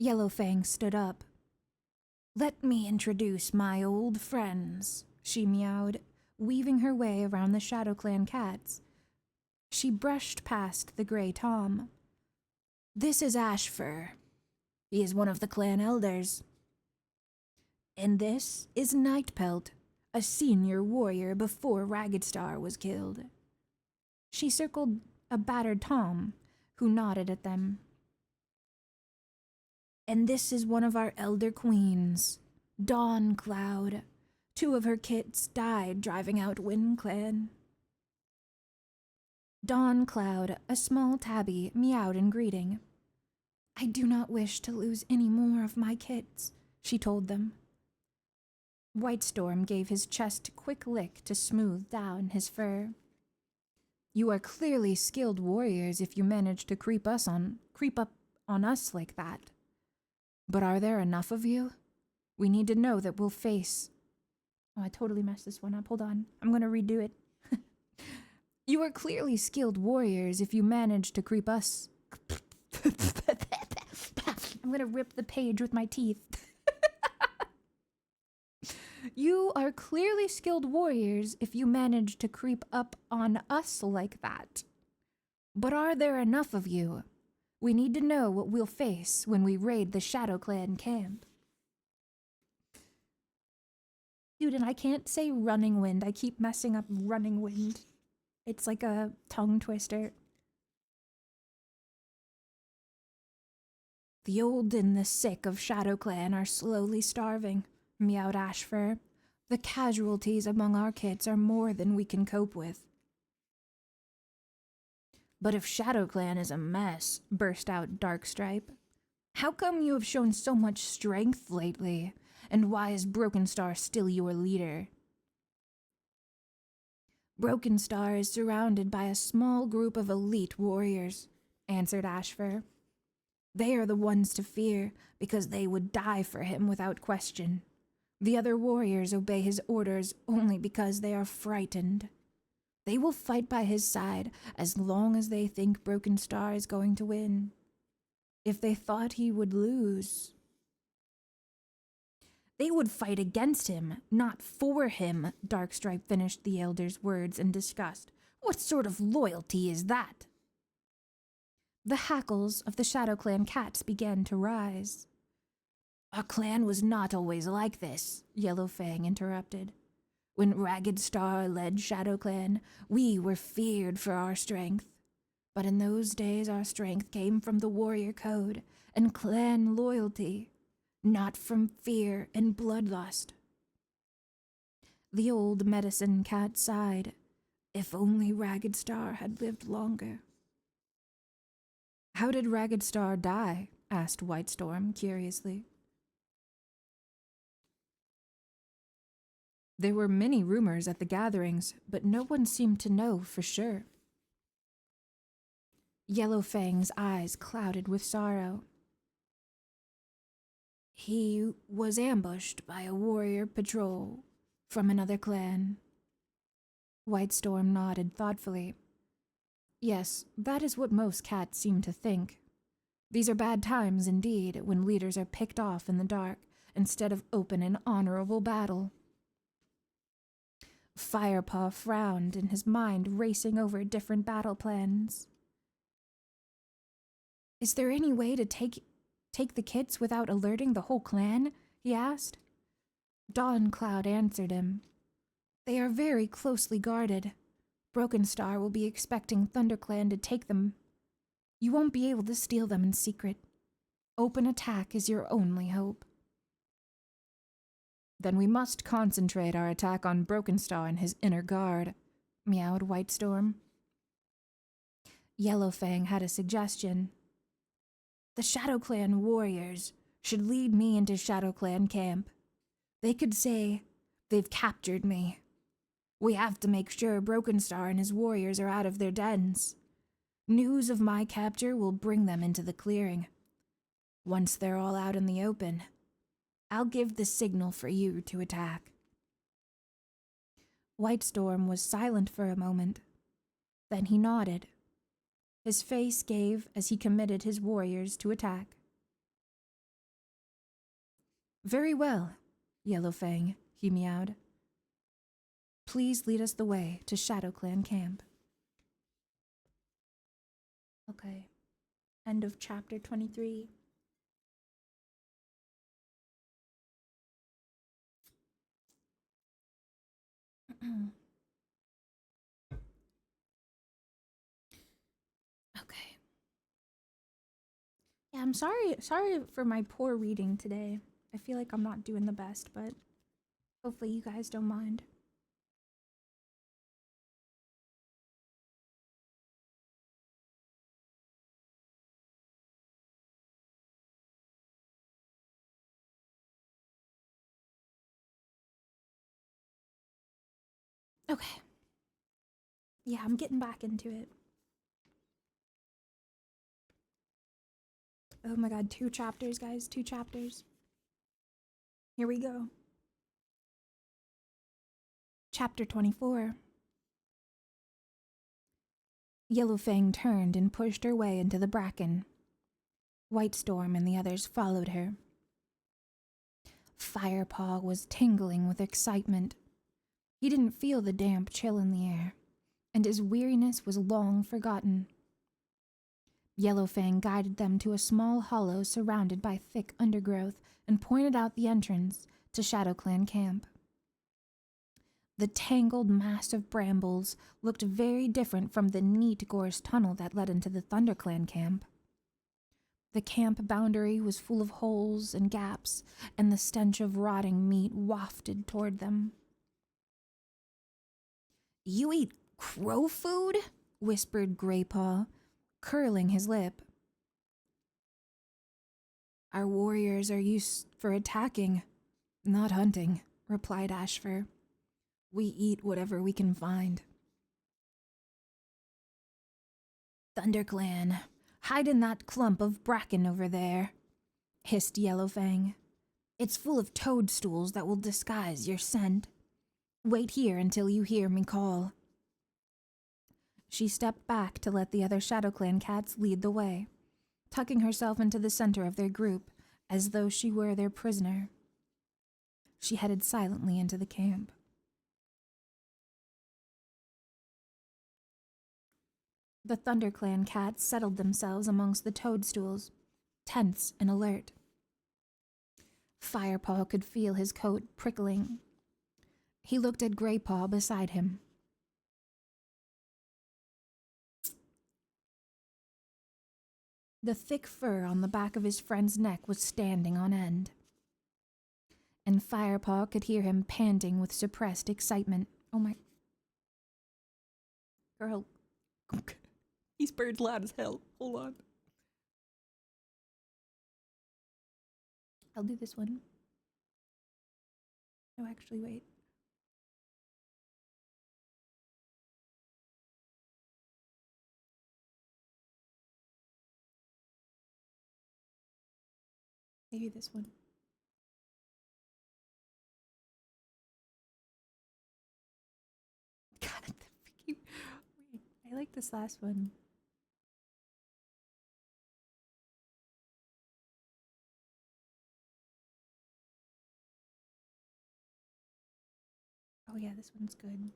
Yellowfang stood up. Let me introduce my old friends, she meowed, weaving her way around the Shadow Clan cats. She brushed past the Grey Tom. This is Ashfur. He is one of the clan elders. And this is Nightpelt, a senior warrior before Ragged Star was killed. She circled a battered Tom, who nodded at them. And this is one of our elder queens, Dawn Cloud. 2 of her kits died driving out Wind Clan. Dawn Cloud, a small tabby, meowed in greeting. I do not wish to lose any more of my kits, she told them. Whitestorm gave his chest a quick lick to smooth down his fur. You are clearly skilled warriors if you manage to creep up on us like that. But are there enough of you? We need to know that we'll face... Oh, I totally messed this one up. Hold on. I'm going to redo it. You are clearly skilled warriors if you manage to creep us... I'm going to rip the page with my teeth. You are clearly skilled warriors if you manage to creep up on us like that. But are there enough of you? We need to know what we'll face when we raid the Shadow Clan camp. Dude, and I can't say running wind. I keep messing up running wind. It's like a tongue twister. The old and the sick of Shadow Clan are slowly starving, meowed Ashfur. The casualties among our kits are more than we can cope with. But if Shadow Clan is a mess, burst out Darkstripe, how come you have shown so much strength lately? And why is Broken Star still your leader? Broken Star is surrounded by a small group of elite warriors, answered Ashfur. They are the ones to fear, because they would die for him without question. The other warriors obey his orders only because they are frightened. They will fight by his side as long as they think Broken Star is going to win. If they thought he would lose, they would fight against him, not for him, Darkstripe finished the elder's words in disgust. What sort of loyalty is that? The hackles of the Shadow Clan cats began to rise. Our clan was not always like this, Yellowfang interrupted. When Ragged Star led Shadow Clan, we were feared for our strength. But in those days our strength came from the warrior code and clan loyalty, not from fear and bloodlust. The old medicine cat sighed. If only Ragged Star had lived longer. How did Ragged Star die? Asked Whitestorm curiously. There were many rumors at the gatherings, but no one seemed to know for sure. Yellowfang's eyes clouded with sorrow. He was ambushed by a warrior patrol from another clan. Whitestorm nodded thoughtfully. Yes, that is what most cats seem to think. These are bad times indeed, when leaders are picked off in the dark instead of open and honorable battle. Firepaw frowned, in his mind racing over different battle plans. Is there any way to take the kits without alerting the whole clan? He asked. Dawncloud answered him. They are very closely guarded. Broken Star will be expecting ThunderClan to take them. You won't be able to steal them in secret. Open attack is your only hope. Then we must concentrate our attack on Broken Star and his inner guard, meowed Whitestorm. Yellowfang had a suggestion. The Shadow Clan warriors should lead me into Shadow Clan camp. They could say, they've captured me. We have to make sure Broken Star and his warriors are out of their dens. News of my capture will bring them into the clearing. Once they're all out in the open, I'll give the signal for you to attack. Whitestorm was silent for a moment. Then he nodded. His face gave as he committed his warriors to attack. Very well, Yellowfang, he meowed. Please lead us the way to Shadow Clan camp. Okay. End of chapter 23. Okay. Yeah, I'm sorry for my poor reading today. I feel like I'm not doing the best, but hopefully you guys don't mind. Okay. Yeah, I'm getting back into it. Oh my god, 2 chapters, guys. 2 chapters. Here we go. Chapter 24. Yellowfang turned and pushed her way into the bracken. Whitestorm and the others followed her. Firepaw was tingling with excitement. He didn't feel the damp chill in the air, and his weariness was long forgotten. Yellowfang guided them to a small hollow surrounded by thick undergrowth and pointed out the entrance to Shadow Clan camp. The tangled mass of brambles looked very different from the neat gorse tunnel that led into the ThunderClan camp. The camp boundary was full of holes and gaps, and the stench of rotting meat wafted toward them. "You eat crow food?" whispered Greypaw, curling his lip. "Our warriors are used for attacking, not hunting," replied Ashfur. "We eat whatever we can find." "ThunderClan, hide in that clump of bracken over there," hissed Yellowfang. "It's full of toadstools that will disguise your scent. Wait here until you hear me call." She stepped back to let the other ShadowClan cats lead the way, tucking herself into the center of their group as though she were their prisoner. She headed silently into the camp. The ThunderClan cats settled themselves amongst the toadstools, tense and alert. Firepaw could feel his coat prickling. He looked at Greypaw beside him. The thick fur on the back of his friend's neck was standing on end, and Firepaw could hear him panting with suppressed excitement. "Oh my... Girl, he's bird loud as hell. Hold on. I'll do this one. No, actually, wait. Maybe this one. God, wait, I like this last one. Oh yeah, this one's good.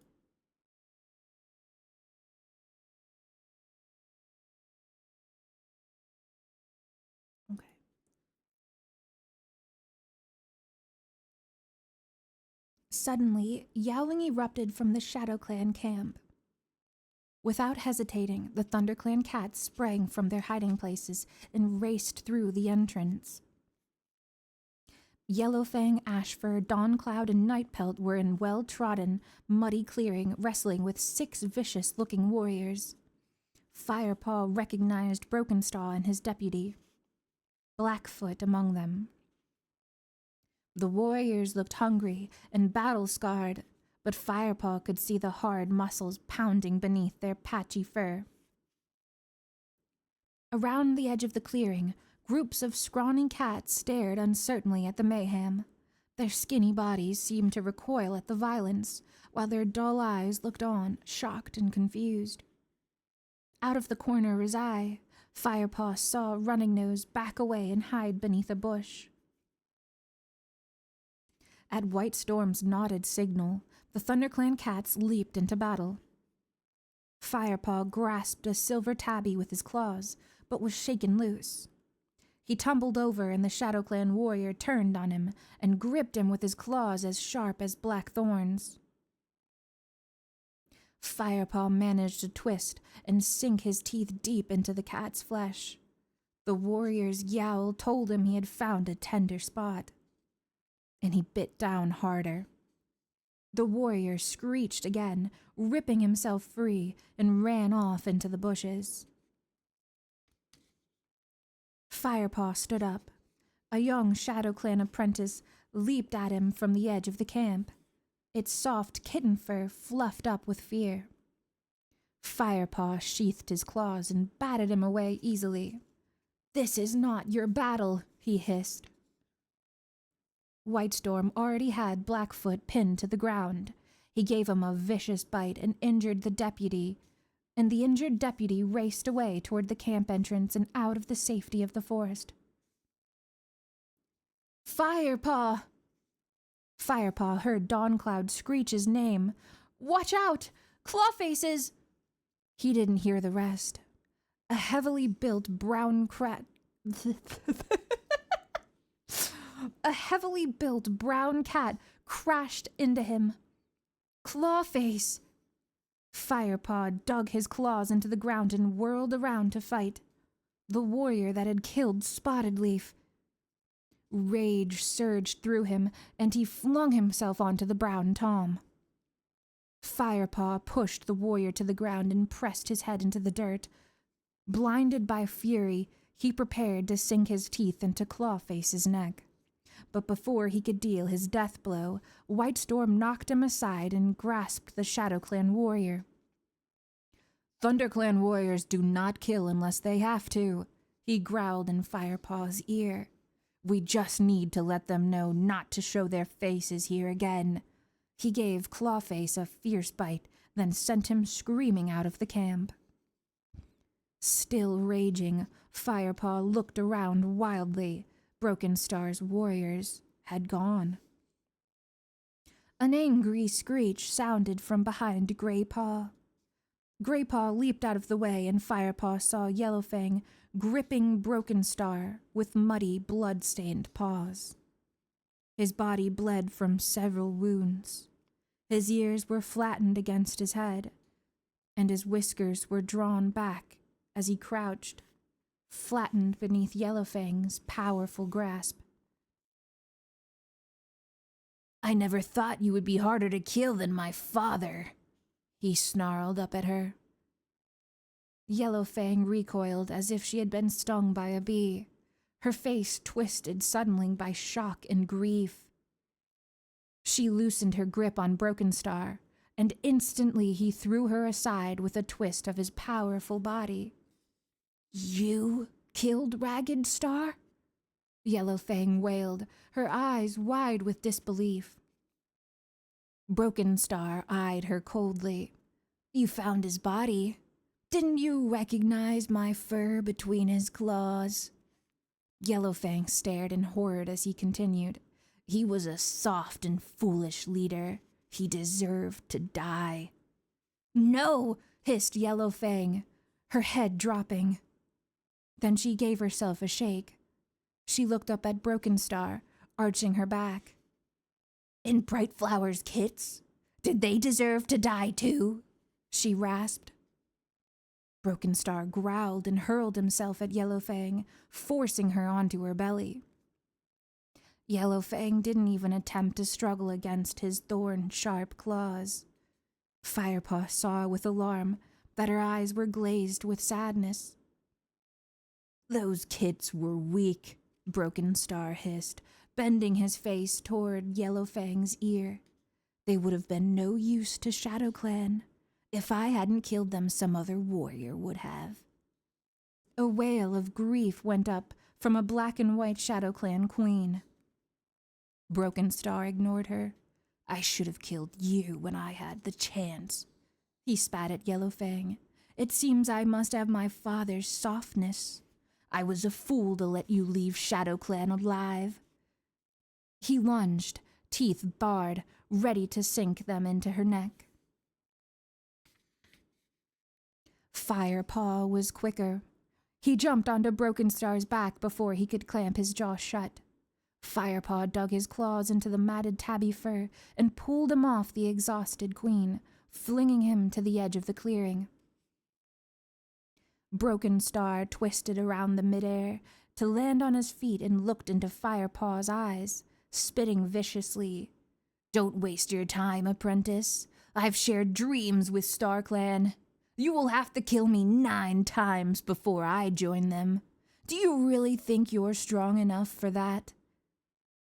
Okay. Suddenly, yowling erupted from the ShadowClan camp. Without hesitating, the ThunderClan cats sprang from their hiding places and raced through the entrance. Yellowfang, Ashfur, Dawncloud, and Nightpelt were in well-trodden, muddy clearing, wrestling with 6 vicious-looking warriors. Firepaw recognized Brokenstraw and his deputy, Blackfoot among them. The warriors looked hungry and battle-scarred, but Firepaw could see the hard muscles pounding beneath their patchy fur. Around the edge of the clearing, groups of scrawny cats stared uncertainly at the mayhem. Their skinny bodies seemed to recoil at the violence, while their dull eyes looked on, shocked and confused. Out of the corner of his eye, Firepaw saw Running Nose back away and hide beneath a bush. At White Storm's nodded signal, the ThunderClan cats leaped into battle. Firepaw grasped a silver tabby with his claws, but was shaken loose. He tumbled over and the ShadowClan warrior turned on him and gripped him with his claws as sharp as black thorns. Firepaw managed to twist and sink his teeth deep into the cat's flesh. The warrior's yowl told him he had found a tender spot, and he bit down harder. The warrior screeched again, ripping himself free, and ran off into the bushes. Firepaw stood up. A young ShadowClan apprentice leaped at him from the edge of the camp, its soft kitten fur fluffed up with fear. Firepaw sheathed his claws and batted him away easily. "This is not your battle," he hissed. Whitestorm already had Blackfoot pinned to the ground. He gave him a vicious bite and injured the deputy, and the injured deputy raced away toward the camp entrance and out of the safety of the forest. "Firepaw!" Firepaw heard Dawncloud screech his name. "Watch out! Clawfaces!" He didn't hear the rest. A heavily built brown cat crashed into him. Clawface! Firepaw dug his claws into the ground and whirled around to fight the warrior that had killed Spotted Leaf. Rage surged through him, and he flung himself onto the brown tom. Firepaw pushed the warrior to the ground and pressed his head into the dirt. Blinded by fury, he prepared to sink his teeth into Clawface's neck. But before he could deal his death blow, White Storm knocked him aside and grasped the Shadow Clan warrior. "ThunderClan warriors do not kill unless they have to," he growled in Firepaw's ear. "We just need to let them know not to show their faces here again." He gave Clawface a fierce bite, then sent him screaming out of the camp. Still raging, Firepaw looked around wildly. Broken Star's warriors had gone. An angry screech sounded from behind Greypaw. Greypaw leaped out of the way, and Firepaw saw Yellowfang gripping Broken Star with muddy, blood-stained paws. His body bled from several wounds. His ears were flattened against his head, and his whiskers were drawn back as he crouched, flattened beneath Yellowfang's powerful grasp. "I never thought you would be harder to kill than my father," he snarled up at her. Yellowfang recoiled as if she had been stung by a bee, her face twisted suddenly by shock and grief. She loosened her grip on Broken Star, and instantly he threw her aside with a twist of his powerful body. "You killed Ragged Star?" Yellowfang wailed, her eyes wide with disbelief. Broken Star eyed her coldly. "You found his body. Didn't you recognize my fur between his claws?" Yellowfang stared in horror as he continued. "He was a soft and foolish leader. He deserved to die." "No!" hissed Yellowfang, her head dropping. Then she gave herself a shake. She looked up at Broken Star, arching her back. "And Bright Flower's kits? Did they deserve to die too?" she rasped. Broken Star growled and hurled himself at Yellowfang, forcing her onto her belly. Yellowfang didn't even attempt to struggle against his thorn-sharp claws. Firepaw saw with alarm that her eyes were glazed with sadness. "Those kits were weak," Broken Star hissed, bending his face toward Yellowfang's ear. "They would have been no use to Shadow Clan. If I hadn't killed them, some other warrior would have." A wail of grief went up from a black and white Shadow Clan queen. Broken Star ignored her. "I should have killed you when I had the chance." He spat at Yellowfang. "It seems I must have my father's softness. I was a fool to let you leave Shadow Clan alive." He lunged, teeth bared, ready to sink them into her neck. Firepaw was quicker. He jumped onto Broken Star's back before he could clamp his jaw shut. Firepaw dug his claws into the matted tabby fur and pulled him off the exhausted queen, flinging him to the edge of the clearing. Broken Star twisted around the midair to land on his feet and looked into Firepaw's eyes, spitting viciously. "Don't waste your time, apprentice. I've shared dreams with StarClan. You will have to kill me 9 times before I join them. Do you really think you're strong enough for that?"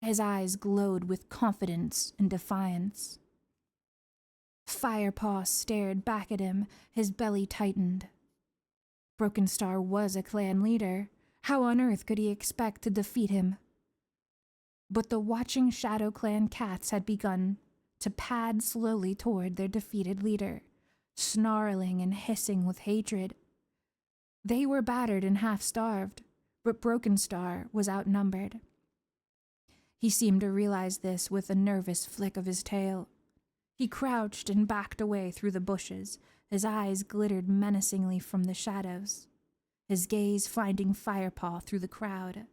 His eyes glowed with confidence and defiance. Firepaw stared back at him, his belly tightened. Broken Star was a clan leader. How on earth could he expect to defeat him? But the watching Shadow Clan cats had begun to pad slowly toward their defeated leader, snarling and hissing with hatred. They were battered and half-starved, but Broken Star was outnumbered. He seemed to realize this with a nervous flick of his tail. He crouched and backed away through the bushes. His eyes glittered menacingly from the shadows, his gaze finding Firepaw through the crowd.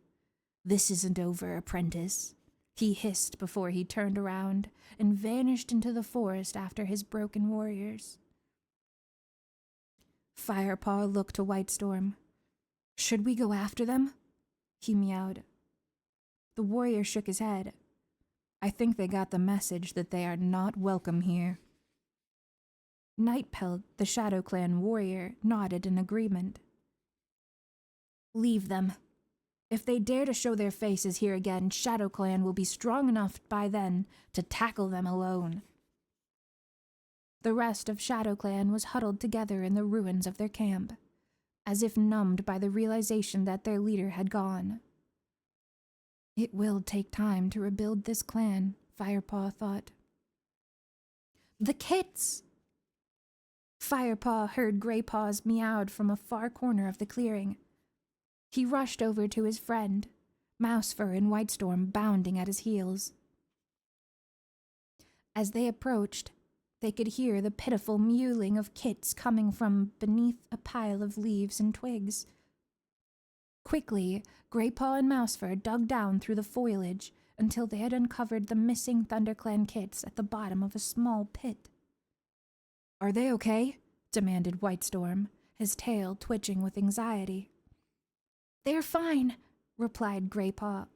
"This isn't over, apprentice. he hissed before he turned around and vanished into the forest after his broken warriors. Firepaw looked to Whitestorm. "Should we go after them?" he meowed. The warrior shook his head. "I think they got the message that they are not welcome here." Nightpelt, the Shadow Clan warrior, nodded in agreement. "Leave them. If they dare to show their faces here again, Shadow Clan will be strong enough by then to tackle them alone." The rest of Shadow Clan was huddled together in the ruins of their camp, as if numbed by the realization that their leader had gone. It will take time to rebuild this clan, Firepaw thought. "The kits!" Firepaw heard Graypaws meowed from a far corner of the clearing. He rushed over to his friend, Mousefur and Whitestorm bounding at his heels. As they approached, they could hear the pitiful mewling of kits coming from beneath a pile of leaves and twigs. Quickly, Graypaw and Mousefur dug down through the foliage until they had uncovered the missing ThunderClan kits at the bottom of a small pit. "Are they okay?" demanded Whitestorm, his tail twitching with anxiety. "They're fine," replied Graypaw.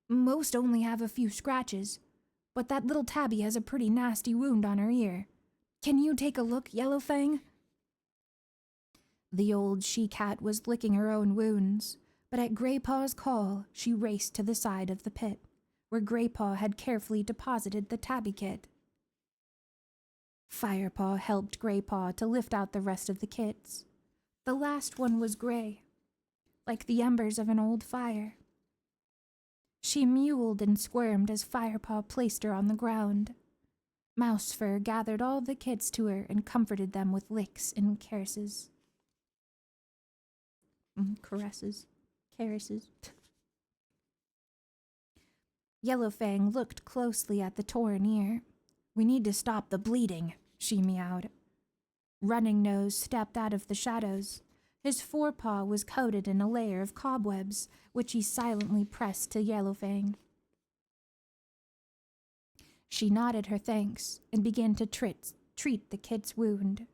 "Most only have a few scratches, but that little tabby has a pretty nasty wound on her ear. Can you take a look, Yellowfang?" The old she-cat was licking her own wounds, but at Graypaw's call, she raced to the side of the pit, where Graypaw had carefully deposited the tabby kit. Firepaw helped Graypaw to lift out the rest of the kits. The last one was gray, like the embers of an old fire. She mewled and squirmed as Firepaw placed her on the ground. Mousefur gathered all the kits to her and comforted them with licks and caresses. Caresses. Yellowfang looked closely at the torn ear. "We need to stop the bleeding," she meowed. Running Nose stepped out of the shadows. His forepaw was coated in a layer of cobwebs, which he silently pressed to Yellowfang. She nodded her thanks and began to treat the kit's wound.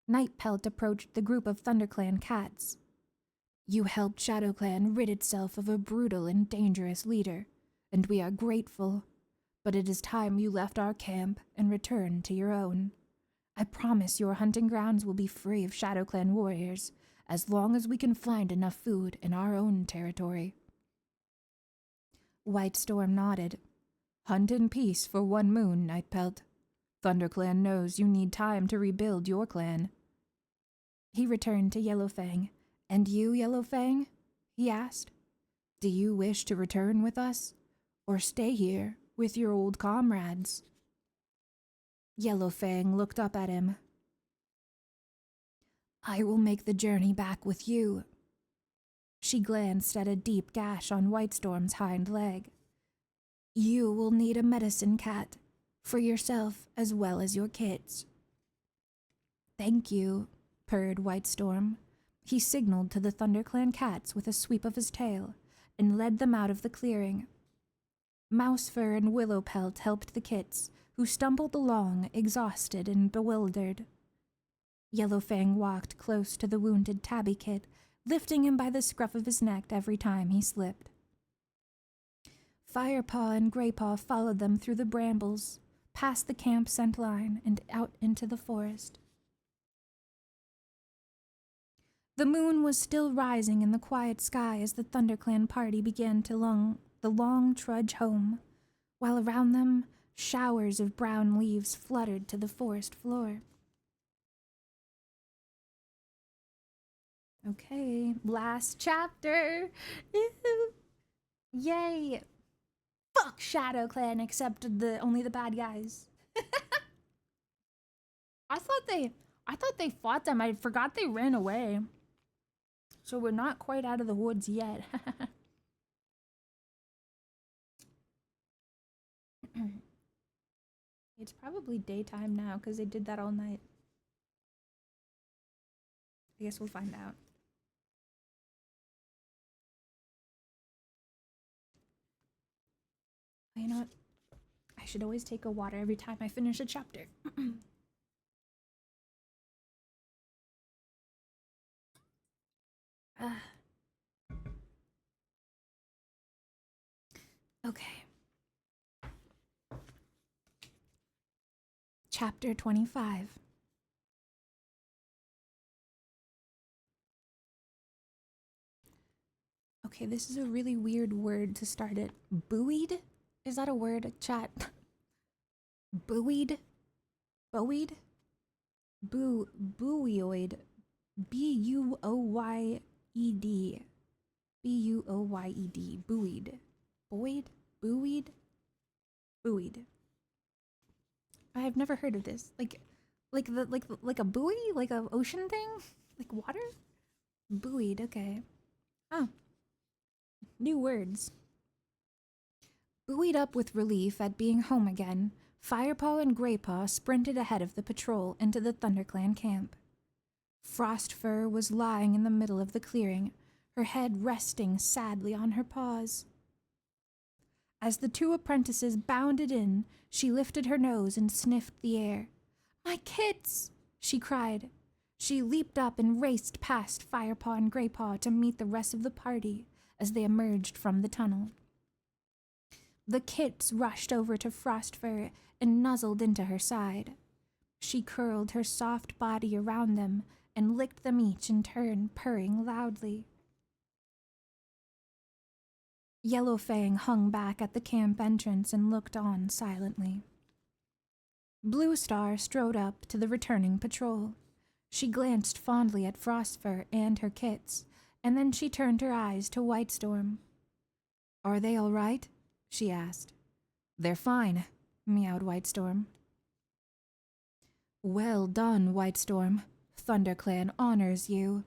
Nightpelt approached the group of ThunderClan cats. "You helped ShadowClan rid itself of a brutal and dangerous leader, and we are grateful. But it is time you left our camp and returned to your own. I promise your hunting grounds will be free of ShadowClan warriors, as long as we can find enough food in our own territory." Whitestorm nodded. "Hunt in peace for 1 moon, Nightpelt. ThunderClan knows you need time to rebuild your clan." He returned to Yellowfang. "And you, Yellowfang?" he asked. "Do you wish to return with us, or stay here with your old comrades?" Yellowfang looked up at him. "I will make the journey back with you." She glanced at a deep gash on Whitestorm's hind leg. "You will need a medicine cat, for yourself as well as your kids." "Thank you," purred Whitestorm. He signaled to the ThunderClan cats with a sweep of his tail and led them out of the clearing. Mousefur and Willowpelt helped the kits, who stumbled along, exhausted and bewildered. Yellowfang walked close to the wounded tabby kit, lifting him by the scruff of his neck every time he slipped. Firepaw and Graypaw followed them through the brambles, past the camp scent line, and out into the forest. The moon was still rising in the quiet sky as the ThunderClan party began the long trudge home, while around them showers of brown leaves fluttered to the forest floor. Okay, last chapter. Yay! Fuck ShadowClan, except only the bad guys. I thought they fought them. I forgot they ran away. So we're not quite out of the woods yet. It's probably daytime now because they did that all night. I guess we'll find out. You know what? I should always take a water every time I finish a chapter. Okay. Chapter 25. Okay, this is a really weird word to start it. Buoyed? Is that a word, chat? Buoyed? Buoyed? Buoyoid. B-U-O-Y-E-D. B-U-O-Y-E-D. Buoyed. Buoyed? Buoyed? Buoyed. I have never heard of this. Like a buoy? Like a ocean thing? Like water? Buoyed, okay. Oh. New words. Buoyed up with relief at being home again, Firepaw and Graypaw sprinted ahead of the patrol into the ThunderClan camp. Frostfur was lying in the middle of the clearing, her head resting sadly on her paws. As the two apprentices bounded in, she lifted her nose and sniffed the air. "My kits!" she cried. She leaped up and raced past Firepaw and Graypaw to meet the rest of the party as they emerged from the tunnel. The kits rushed over to Frostfur and nuzzled into her side. She curled her soft body around them and licked them each in turn, purring loudly. Yellowfang hung back at the camp entrance and looked on silently. Bluestar strode up to the returning patrol. She glanced fondly at Frostfur and her kits, and then she turned her eyes to Whitestorm. "Are they all right?" she asked. "They're fine," meowed Whitestorm. "Well done, Whitestorm. ThunderClan honors you."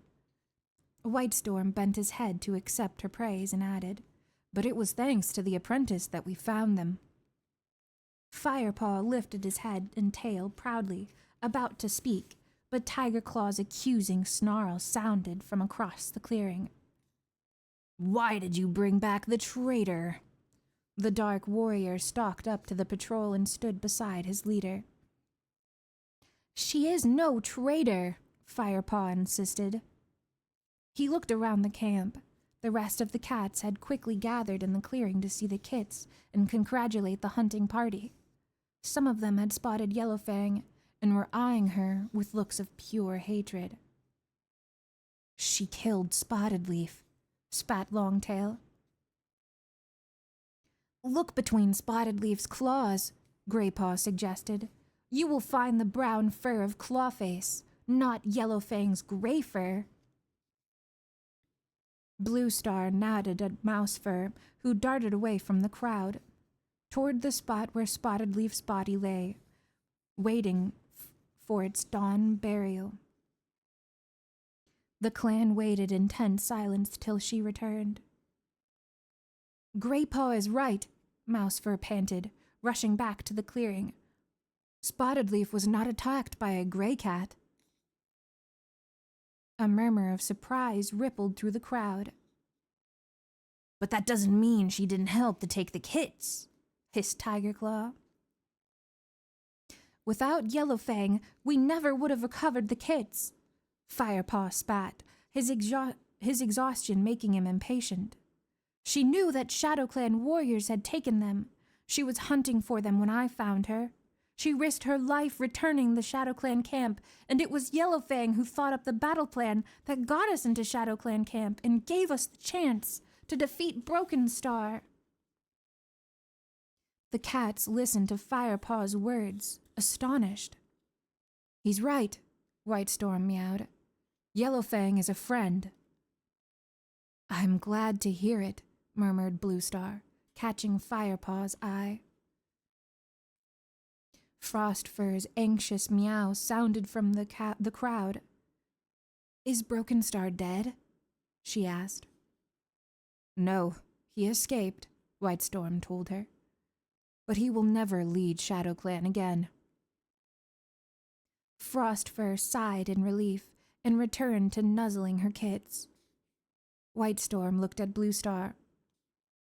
Whitestorm bent his head to accept her praise and added, "But it was thanks to the apprentice that we found them." Firepaw lifted his head and tail proudly, about to speak, but Tigerclaw's accusing snarl sounded from across the clearing. "Why did you bring back the traitor?" The dark warrior stalked up to the patrol and stood beside his leader. "She is no traitor," Firepaw insisted. He looked around the camp. The rest of the cats had quickly gathered in the clearing to see the kits and congratulate the hunting party. Some of them had spotted Yellowfang and were eyeing her with looks of pure hatred. "She killed Spotted Leaf," spat Longtail. "Look between Spotted Leaf's claws," Graypaw suggested. "You will find the brown fur of Clawface, not Yellowfang's gray fur." Bluestar nodded at Mousefur, who darted away from the crowd, toward the spot where Spotted Leaf's body lay, waiting for its dawn burial. The clan waited in tense silence till she returned. "Graypaw is right," Mousefur panted, rushing back to the clearing. "Spotted Leaf was not attacked by a gray cat." A murmur of surprise rippled through the crowd. "But that doesn't mean she didn't help to take the kits," hissed Tigerclaw. "Without Yellowfang, we never would have recovered the kits," Firepaw spat, his exhaustion making him impatient. "She knew that ShadowClan warriors had taken them. She was hunting for them when I found her. She risked her life returning the ShadowClan camp, and it was Yellowfang who thought up the battle plan that got us into ShadowClan camp and gave us the chance to defeat Broken Star." The cats listened to Firepaw's words, astonished. "He's right," Whitestorm meowed. "Yellowfang is a friend." "I'm glad to hear it," murmured Bluestar, catching Firepaw's eye. Frostfur's anxious meow sounded from the crowd. "Is Broken Star dead?" she asked. "No, he escaped," Whitestorm told her. "But he will never lead ShadowClan again." Frostfur sighed in relief and returned to nuzzling her kits. Whitestorm looked at Bluestar.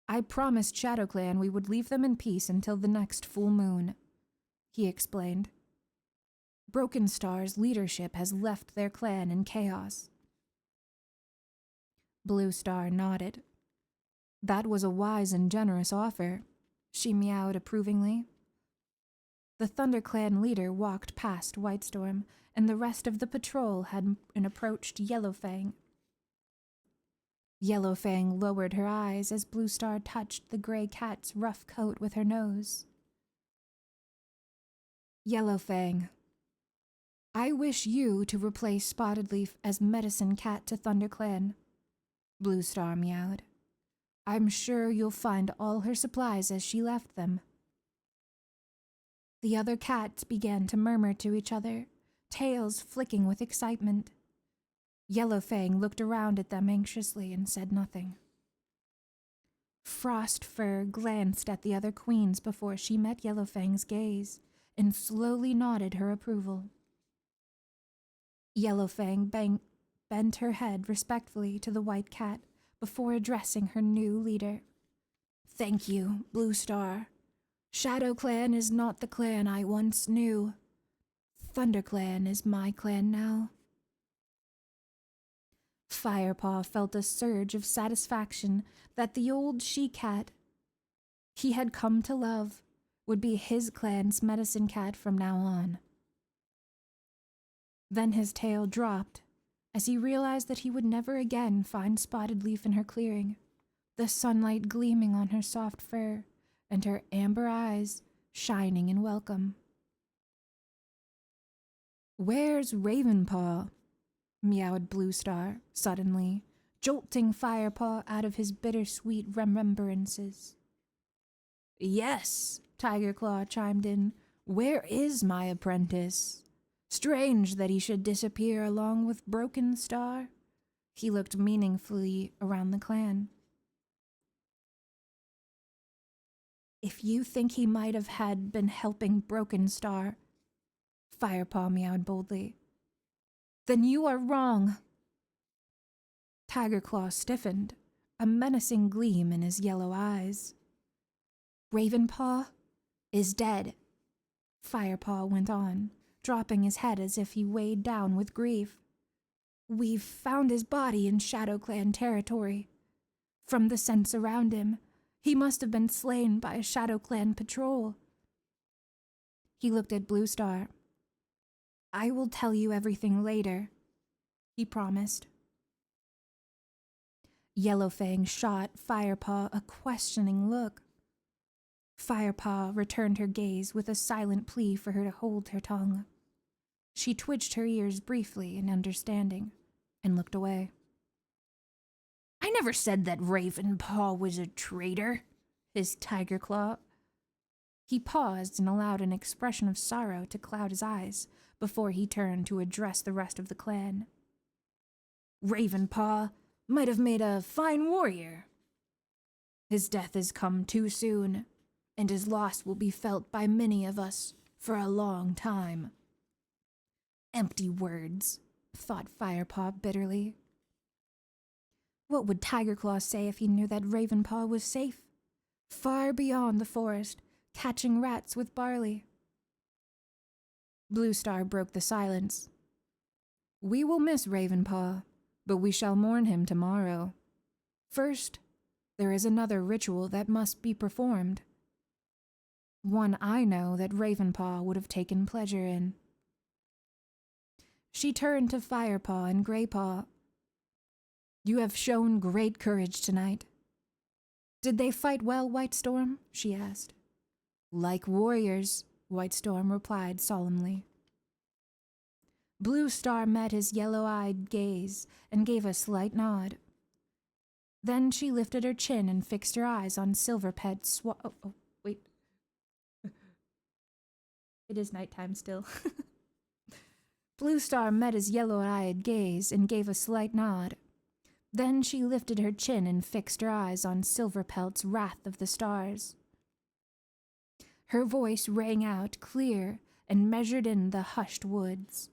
I promised ShadowClan we would leave them in peace until the next full moon, he explained. Broken Star's leadership has left their clan in chaos. Blue Star nodded. That was a wise and generous offer, she meowed approvingly. The ThunderClan leader walked past Whitestorm, and the rest of the patrol had approached Yellowfang. Yellowfang lowered her eyes as Blue Star touched the gray cat's rough coat with her nose. Yellowfang, I wish you to replace Spotted Leaf as medicine cat to ThunderClan, Blue Star meowed. I'm sure you'll find all her supplies as she left them. The other cats began to murmur to each other, tails flicking with excitement. Yellowfang looked around at them anxiously and said nothing. Frostfur glanced at the other queens before she met Yellowfang's gaze and slowly nodded her approval. Yellowfang bent her head respectfully to the white cat before addressing her new leader. Thank you, Blue Star. ShadowClan is not the clan I once knew. ThunderClan is my clan now. Firepaw felt a surge of satisfaction that the old she-cat he had come to love would be his clan's medicine cat from now on. Then his tail dropped as he realized that he would never again find Spotted Leaf in her clearing, the sunlight gleaming on her soft fur and her amber eyes shining in welcome. Where's Ravenpaw? Meowed Blue Star suddenly, jolting Firepaw out of his bittersweet remembrances. Yes, Tigerclaw chimed in. Where is my apprentice? Strange that he should disappear along with Broken Star. He looked meaningfully around the clan. If you think he might have had been helping Broken Star, Firepaw meowed boldly, then you are wrong. Tigerclaw stiffened, a menacing gleam in his yellow eyes. Ravenpaw is dead, Firepaw went on, dropping his head as if he weighed down with grief. We've found his body in ShadowClan territory. From the scents around him, he must have been slain by a ShadowClan patrol. He looked at Blue Star. I will tell you everything later, he promised. Yellowfang shot Firepaw a questioning look. Firepaw returned her gaze with a silent plea for her to hold her tongue. She twitched her ears briefly in understanding and looked away. I never said that Ravenpaw was a traitor, hissed Tigerclaw. He paused and allowed an expression of sorrow to cloud his eyes before he turned to address the rest of the clan. Ravenpaw might have made a fine warrior. His death has come too soon, and his loss will be felt by many of us for a long time. Empty words, thought Firepaw bitterly. What would Tigerclaw say if he knew that Ravenpaw was safe, far beyond the forest, catching rats with barley? Blue Star broke the silence. We will miss Ravenpaw, but we shall mourn him tomorrow. First, there is another ritual that must be performed. One I know that Ravenpaw would have taken pleasure in. She turned to Firepaw and Greypaw. You have shown great courage tonight. Did they fight well, Whitestorm? She asked. Like warriors, Whitestorm replied solemnly. Blue Star met his yellow-eyed gaze and gave a slight nod. Then she lifted her chin and fixed her eyes on Silverpet wait. It is nighttime still. Blue Star met his yellow-eyed gaze and gave a slight nod. Then she lifted her chin and fixed her eyes on Silverpelt's Wrath of the Stars. Her voice rang out clear and measured in the hushed woods.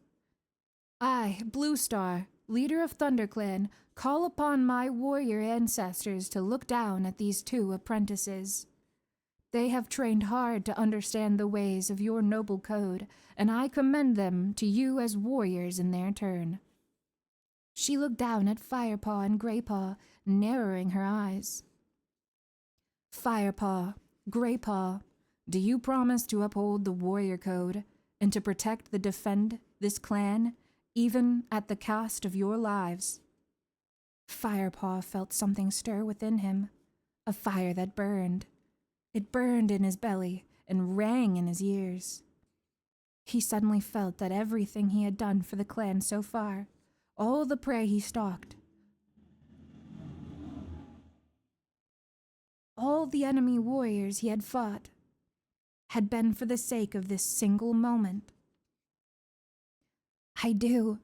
I, Blue Star, leader of ThunderClan, call upon my warrior ancestors to look down at these 2 apprentices. They have trained hard to understand the ways of your noble code, and I commend them to you as warriors in their turn." She looked down at Firepaw and Graypaw, narrowing her eyes. "Firepaw, Graypaw, do you promise to uphold the warrior code and to protect and defend this clan, even at the cost of your lives?" Firepaw felt something stir within him, a fire that burned. It burned in his belly and rang in his ears. He suddenly felt that everything he had done for the clan so far, all the prey he stalked, all the enemy warriors he had fought, had been for the sake of this single moment. "I do,"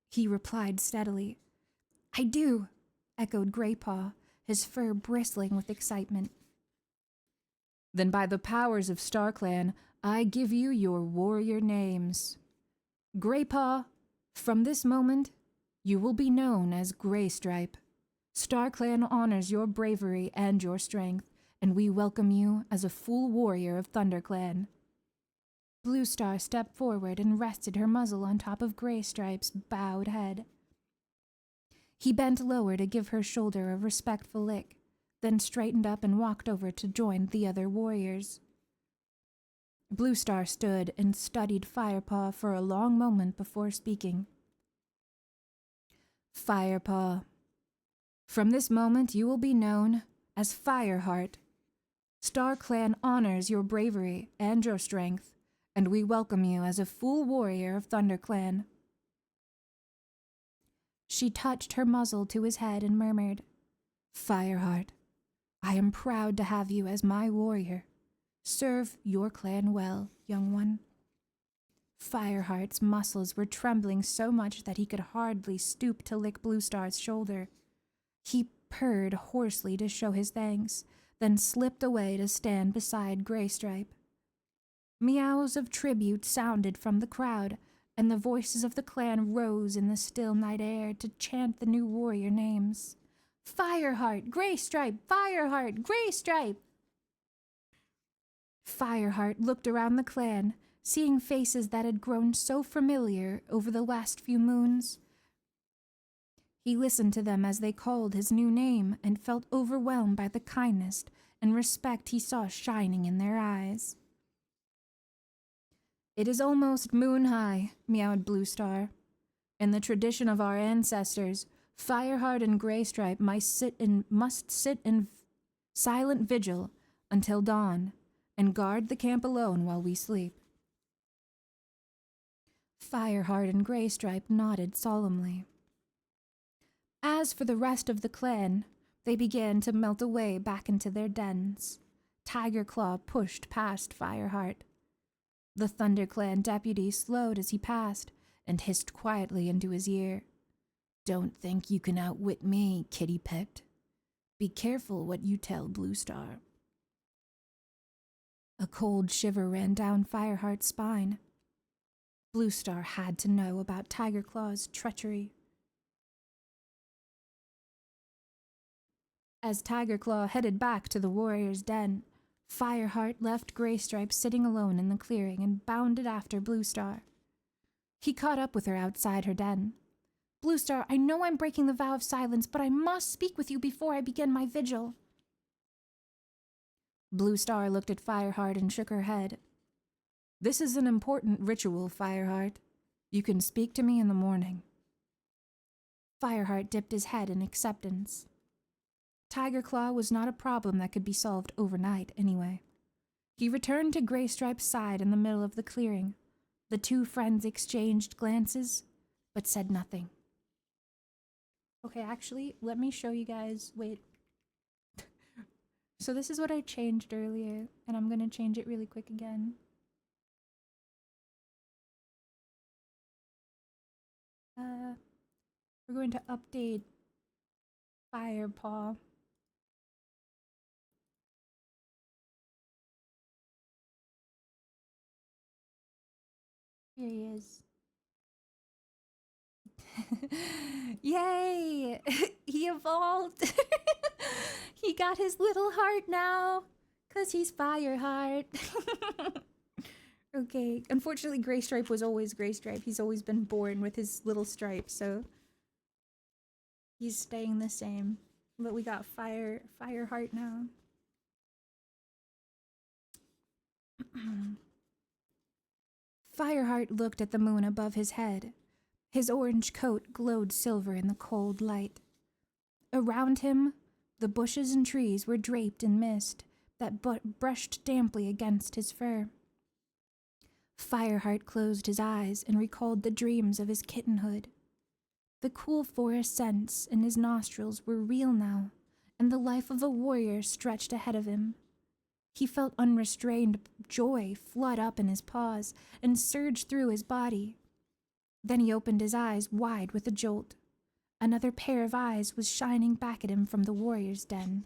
he replied steadily. "I do," echoed Graypaw, his fur bristling with excitement. "Then by the powers of StarClan, I give you your warrior names. Graypaw, from this moment, you will be known as Graystripe. StarClan honors your bravery and your strength, and we welcome you as a full warrior of ThunderClan." Bluestar stepped forward and rested her muzzle on top of Graystripe's bowed head. He bent lower to give her shoulder a respectful lick, then straightened up and walked over to join the other warriors. Bluestar stood and studied Firepaw for a long moment before speaking. "Firepaw, from this moment you will be known as Fireheart. StarClan honors your bravery and your strength, and we welcome you as a full warrior of ThunderClan." She touched her muzzle to his head and murmured, "Fireheart, I am proud to have you as my warrior. Serve your clan well, young one." Fireheart's muscles were trembling so much that he could hardly stoop to lick Bluestar's shoulder. He purred hoarsely to show his thanks, then slipped away to stand beside Graystripe. Meows of tribute sounded from the crowd, and the voices of the clan rose in the still night air to chant the new warrior names. "Fireheart, Graystripe! Fireheart, Graystripe!" Fireheart looked around the clan, seeing faces that had grown so familiar over the last few moons. He listened to them as they called his new name and felt overwhelmed by the kindness and respect he saw shining in their eyes. "It is almost moon high," meowed Bluestar. "In the tradition of our ancestors, Fireheart and Graystripe must sit in silent vigil until dawn and guard the camp alone while we sleep." Fireheart and Graystripe nodded solemnly. As for the rest of the clan, they began to melt away back into their dens. Tigerclaw pushed past Fireheart. The ThunderClan deputy slowed as he passed and hissed quietly into his ear, "Don't think you can outwit me, kitty pet. Be careful what you tell Bluestar." A cold shiver ran down Fireheart's spine. Bluestar had to know about Tigerclaw's treachery. As Tigerclaw headed back to the warrior's den, Fireheart left Graystripe sitting alone in the clearing and bounded after Bluestar. He caught up with her outside her den. "Bluestar, I know I'm breaking the vow of silence, but I must speak with you before I begin my vigil." Bluestar looked at Fireheart and shook her head. "This is an important ritual, Fireheart. You can speak to me in the morning." Fireheart dipped his head in acceptance. Tigerclaw was not a problem that could be solved overnight, anyway. He returned to Graystripe's side in the middle of the clearing. The two friends exchanged glances, but said nothing. Okay, actually, let me show you guys. Wait. So this is what I changed earlier, and I'm going to change it really quick again. We're going to update Firepaw. Here he is. Yay! He evolved. He got his little heart now. Cause he's Fireheart. Okay. Unfortunately, Gray Stripe was always Gray Stripe. He's always been born with his little stripe, so he's staying the same. But we got Fireheart now. Fireheart looked at the moon above his head. His orange coat glowed silver in the cold light. Around him, the bushes and trees were draped in mist that brushed damply against his fur. Fireheart closed his eyes and recalled the dreams of his kittenhood. The cool forest scents in his nostrils were real now, and the life of a warrior stretched ahead of him. He felt unrestrained joy flood up in his paws and surge through his body. Then he opened his eyes wide with a jolt. Another pair of eyes was shining back at him from the warrior's den.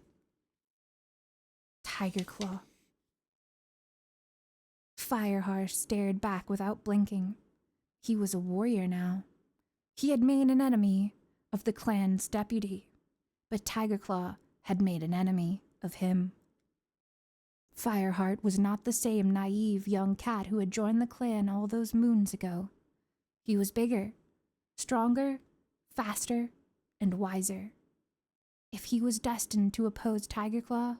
Tiger Claw. Fireheart stared back without blinking. He was a warrior now. He had made an enemy of the clan's deputy, but Tiger Claw had made an enemy of him. Fireheart was not the same naive young cat who had joined the clan all those moons ago. He was bigger, stronger, faster, and wiser. If he was destined to oppose Tiger Claw,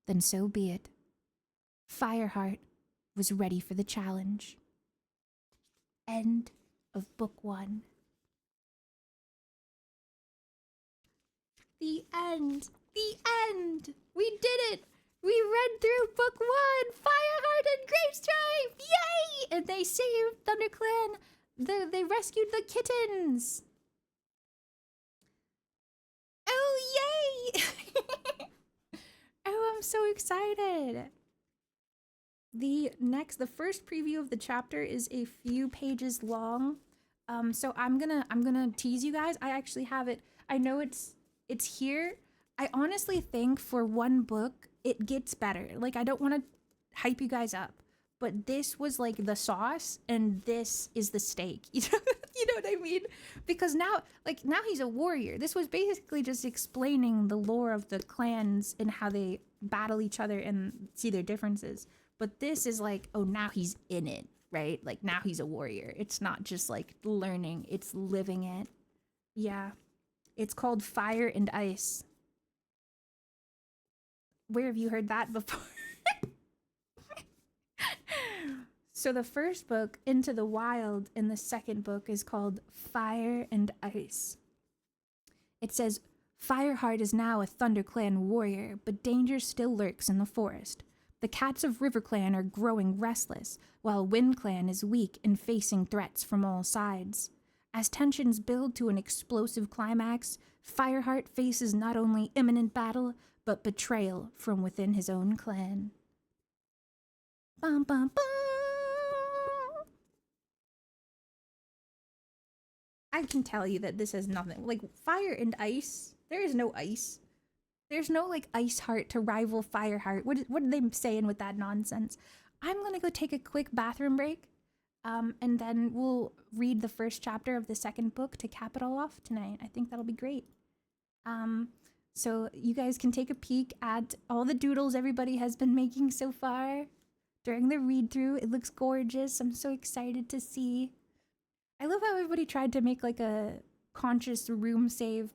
then so be it. Fireheart was ready for the challenge. End of Book 1. The end! The end! We did it! We read through Book 1! Fireheart and Grapestripe! Yay! And they saved ThunderClan! They rescued the kittens! Oh, yay! Oh, I'm so excited! The first preview of the chapter is a few pages long. So I'm gonna tease you guys. I actually have it. I know it's here. I honestly think for one book, it gets better. Like, I don't want to hype you guys up, but this was like the sauce and this is the steak. You know what I mean? Because now he's a warrior. This was basically just explaining the lore of the clans and how they battle each other and see their differences. But this is like, oh, now he's in it, right? Like, now he's a warrior. It's not just like learning, it's living it. Yeah. It's called Fire and Ice. Where have you heard that before? So the first book, Into the Wild, and the second book is called Fire and Ice. It says, Fireheart is now a ThunderClan warrior, but danger still lurks in the forest. The cats of RiverClan are growing restless, while WindClan is weak and facing threats from all sides. As tensions build to an explosive climax, Fireheart faces not only imminent battle, but betrayal from within his own clan. Bum, bum, bum. I can tell you that this has nothing. Like, Fire and Ice, there is no ice. There's no, like, Ice Heart to rival Fireheart. What are they saying with that nonsense? I'm gonna go take a quick bathroom break, and then we'll read the first chapter of the second book to cap it all off tonight. I think that'll be great. So you guys can take a peek at all the doodles everybody has been making so far during the read-through. It looks gorgeous. I'm so excited to see. I love how everybody tried to make, like, a conscious room save.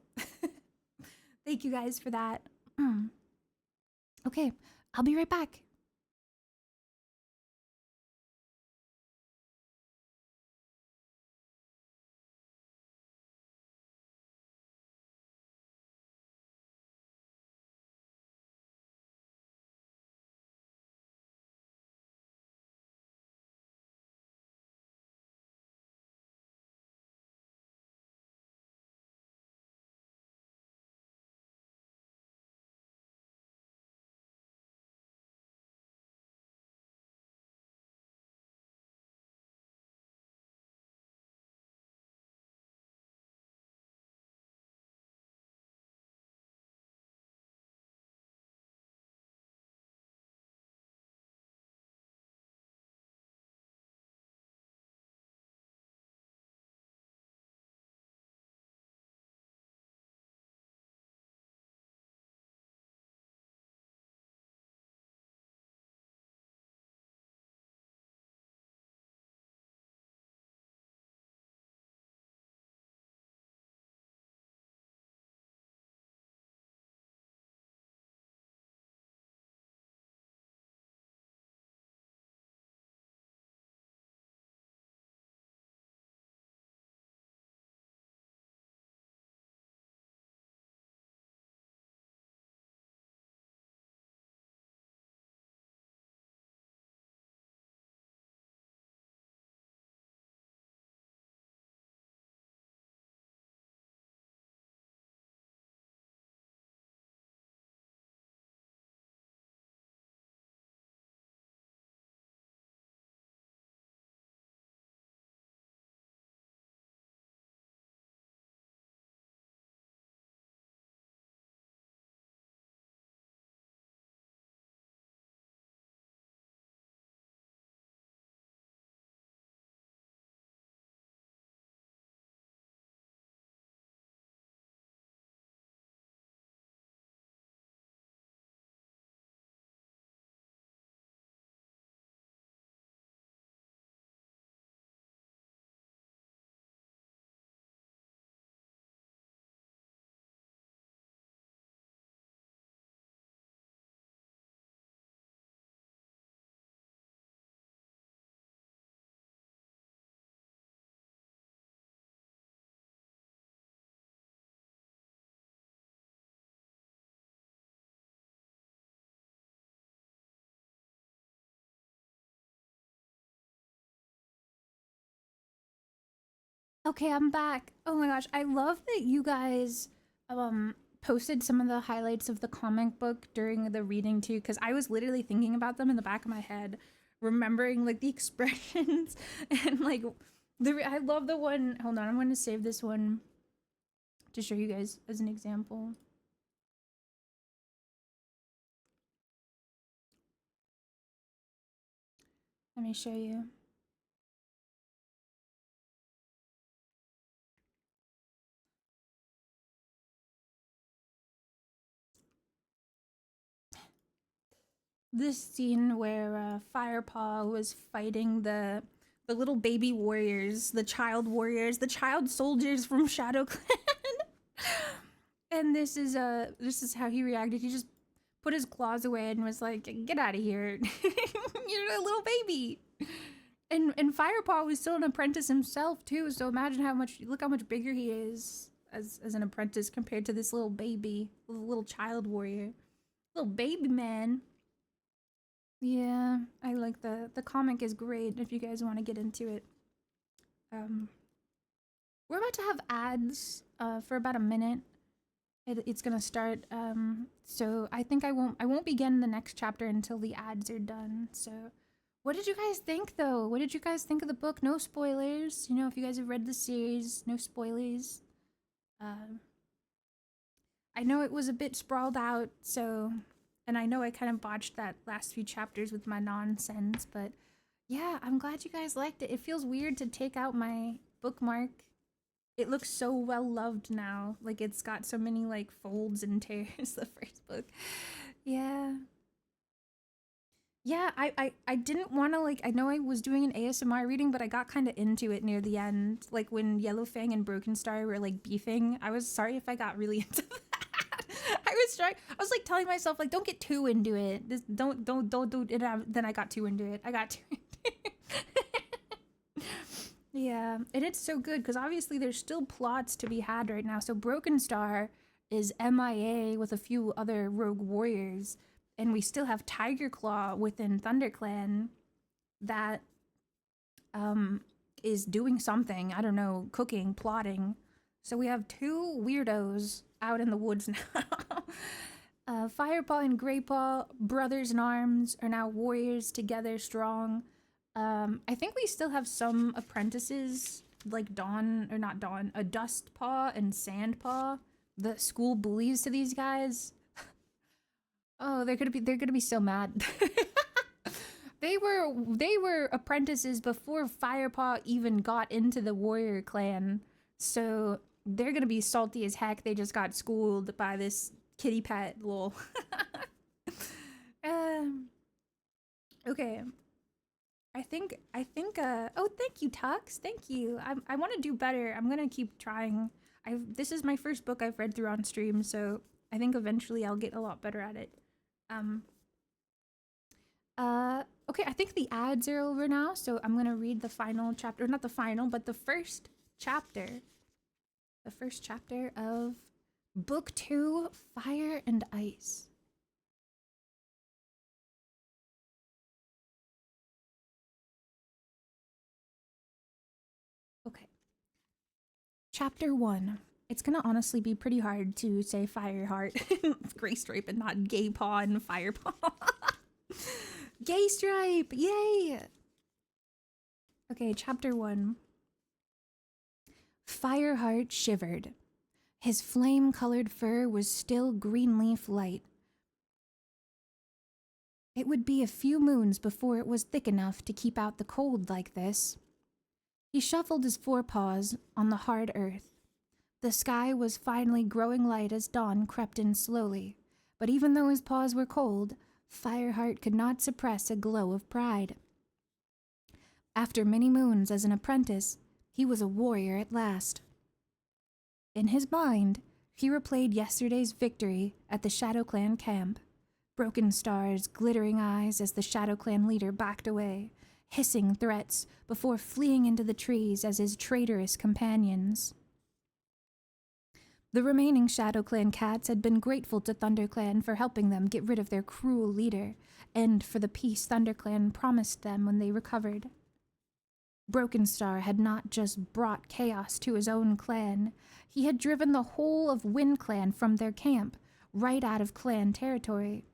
Thank you guys for that. Okay, I'll be right back. Okay, I'm back. Oh my gosh, I love that you guys posted some of the highlights of the comic book during the reading too, because I was literally thinking about them in the back of my head, remembering like the expressions and like I love the one. Hold on, I'm going to save this one to show you guys as an example. Let me show you. This scene where Firepaw was fighting the little baby warriors, the child warriors, the child soldiers from Shadow Clan. And this is how he reacted. He just put his claws away and was like, "Get out of here. You're a little baby." And Firepaw was still an apprentice himself too, so imagine look how much bigger he is as an apprentice compared to this little baby, little child warrior. Little baby man. Yeah, I like the comic is great if you guys want to get into it. We're about to have ads for about a minute. It's gonna start. So I think I won't begin the next chapter until the ads are done. So, what did you guys think though? What did you guys think of the book? No spoilers. You know, if you guys have read the series, no spoilers. I know it was a bit sprawled out, so. And I know I kind of botched that last few chapters with my nonsense, but yeah, I'm glad you guys liked it. It feels weird to take out my bookmark. It looks so well loved now. Like it's got so many like folds and tears, the first book. Yeah. Yeah, I didn't want to like, I know I was doing an ASMR reading, but I got kind of into it near the end. Like when Yellowfang and Broken Star were like beefing. I was sorry if I got really into that. I was like telling myself like don't get too into it. Just don't do it. Then I got too into it. Yeah, and it's so good because obviously there's still plots to be had right now. So Broken Star is MIA with a few other rogue warriors, and we still have Tiger Claw within ThunderClan that is doing something. I don't know, cooking, plotting. So we have two weirdos out in the woods now. Firepaw and Greypaw, brothers in arms, are now warriors together, strong. I think we still have some apprentices, like Dustpaw and Sandpaw, the school bullies to these guys. Oh, they're gonna be so mad. They were apprentices before Firepaw even got into the warrior clan, so they're gonna be salty as heck. They just got schooled by this kitty pet, lol. Okay. I think, oh, thank you, Tux. Thank you. I want to do better. I'm gonna keep trying. This is my first book I've read through on stream, so I think eventually I'll get a lot better at it. Okay, I think the ads are over now, so I'm gonna read the final chapter, not the final, but the first chapter. The first chapter of Book 2, Fire and Ice. Okay. Chapter 1. It's gonna honestly be pretty hard to say Fireheart, Greystripe, and not Gaypaw and Firepaw. Gaystripe! Yay! Okay, chapter 1. Fireheart shivered. His flame-colored fur was still green leaf light. It would be a few moons before it was thick enough to keep out the cold like this. He shuffled his forepaws on the hard earth. The sky was finally growing light as dawn crept in slowly, but even though his paws were cold, Fireheart could not suppress a glow of pride. After many moons as an apprentice, he was a warrior at last. In his mind, he replayed yesterday's victory at the Shadow Clan camp. Broken Star's glittering eyes as the Shadow Clan leader backed away, hissing threats before fleeing into the trees as his traitorous companions. The remaining Shadow Clan cats had been grateful to ThunderClan for helping them get rid of their cruel leader, and for the peace ThunderClan promised them when they recovered. Broken Star had not just brought chaos to his own clan, he had driven the whole of Wind Clan from their camp, right out of clan territory.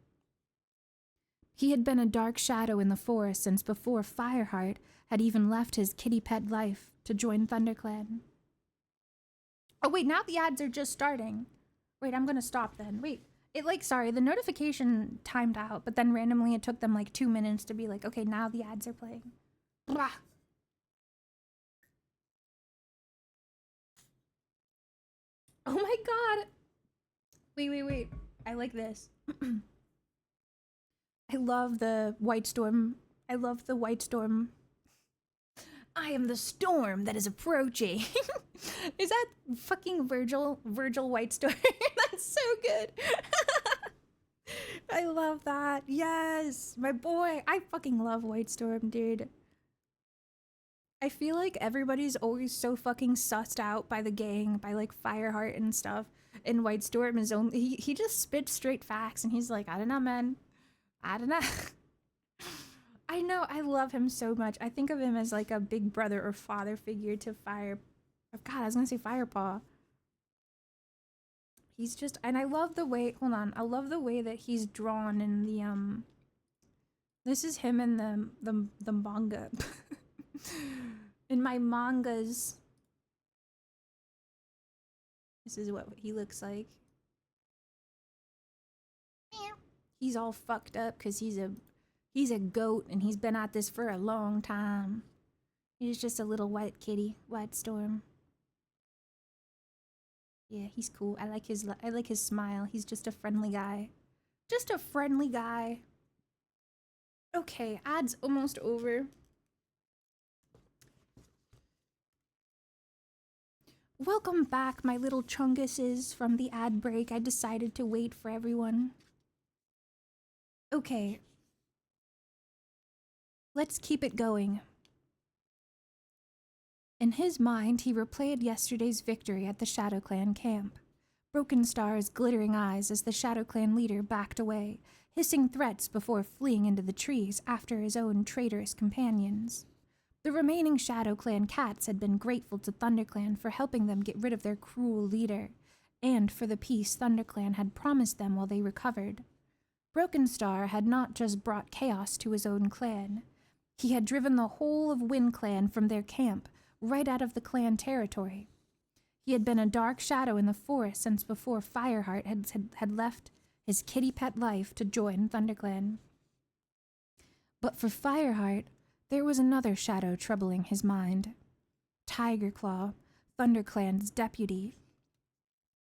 He had been a dark shadow in the forest since before Fireheart had even left his kitty pet life to join ThunderClan. Oh wait, now the ads are just starting. Wait, I'm gonna stop then. Wait, sorry, the notification timed out, but then randomly it took them like 2 minutes to be like, okay, now the ads are playing. Blah. Oh my god. Wait. I like this. I love the White Storm. I love the White Storm. I am the storm that is approaching. Is that fucking Virgil White Storm? That's so good. I love that. Yes, my boy. I fucking love White Storm, dude. I feel like everybody's always so fucking sussed out by the gang, by like Fireheart and stuff. And White Storm is only he just spits straight facts, and he's like, I don't know, man. I don't know. I know, I love him so much. I think of him as like a big brother or father figure to God, I was gonna say Firepaw. He's just, and I love the way, hold on, I love the way that he's drawn in the, this is him in the manga. In my mangas. This is what he looks like. He's all fucked up because he's a goat and he's been at this for a long time. He's just a little white kitty, White Storm. Yeah, he's cool. I like his smile. He's just a friendly guy. Just a friendly guy. Okay, ad's almost over. Welcome back, my little chunguses from the ad break. I decided to wait for everyone. Okay. Let's keep it going. In his mind, he replayed yesterday's victory at the Shadow Clan camp. Broken Star's glittering eyes as the Shadow Clan leader backed away, hissing threats before fleeing into the trees after his own traitorous companions. The remaining Shadow Clan cats had been grateful to ThunderClan for helping them get rid of their cruel leader, and for the peace ThunderClan had promised them while they recovered. Broken Star had not just brought chaos to his own clan. He had driven the whole of Wind Clan from their camp, right out of the clan territory. He had been a dark shadow in the forest since before Fireheart had left his kitty pet life to join ThunderClan. But for Fireheart, there was another shadow troubling his mind. Tigerclaw, ThunderClan's deputy.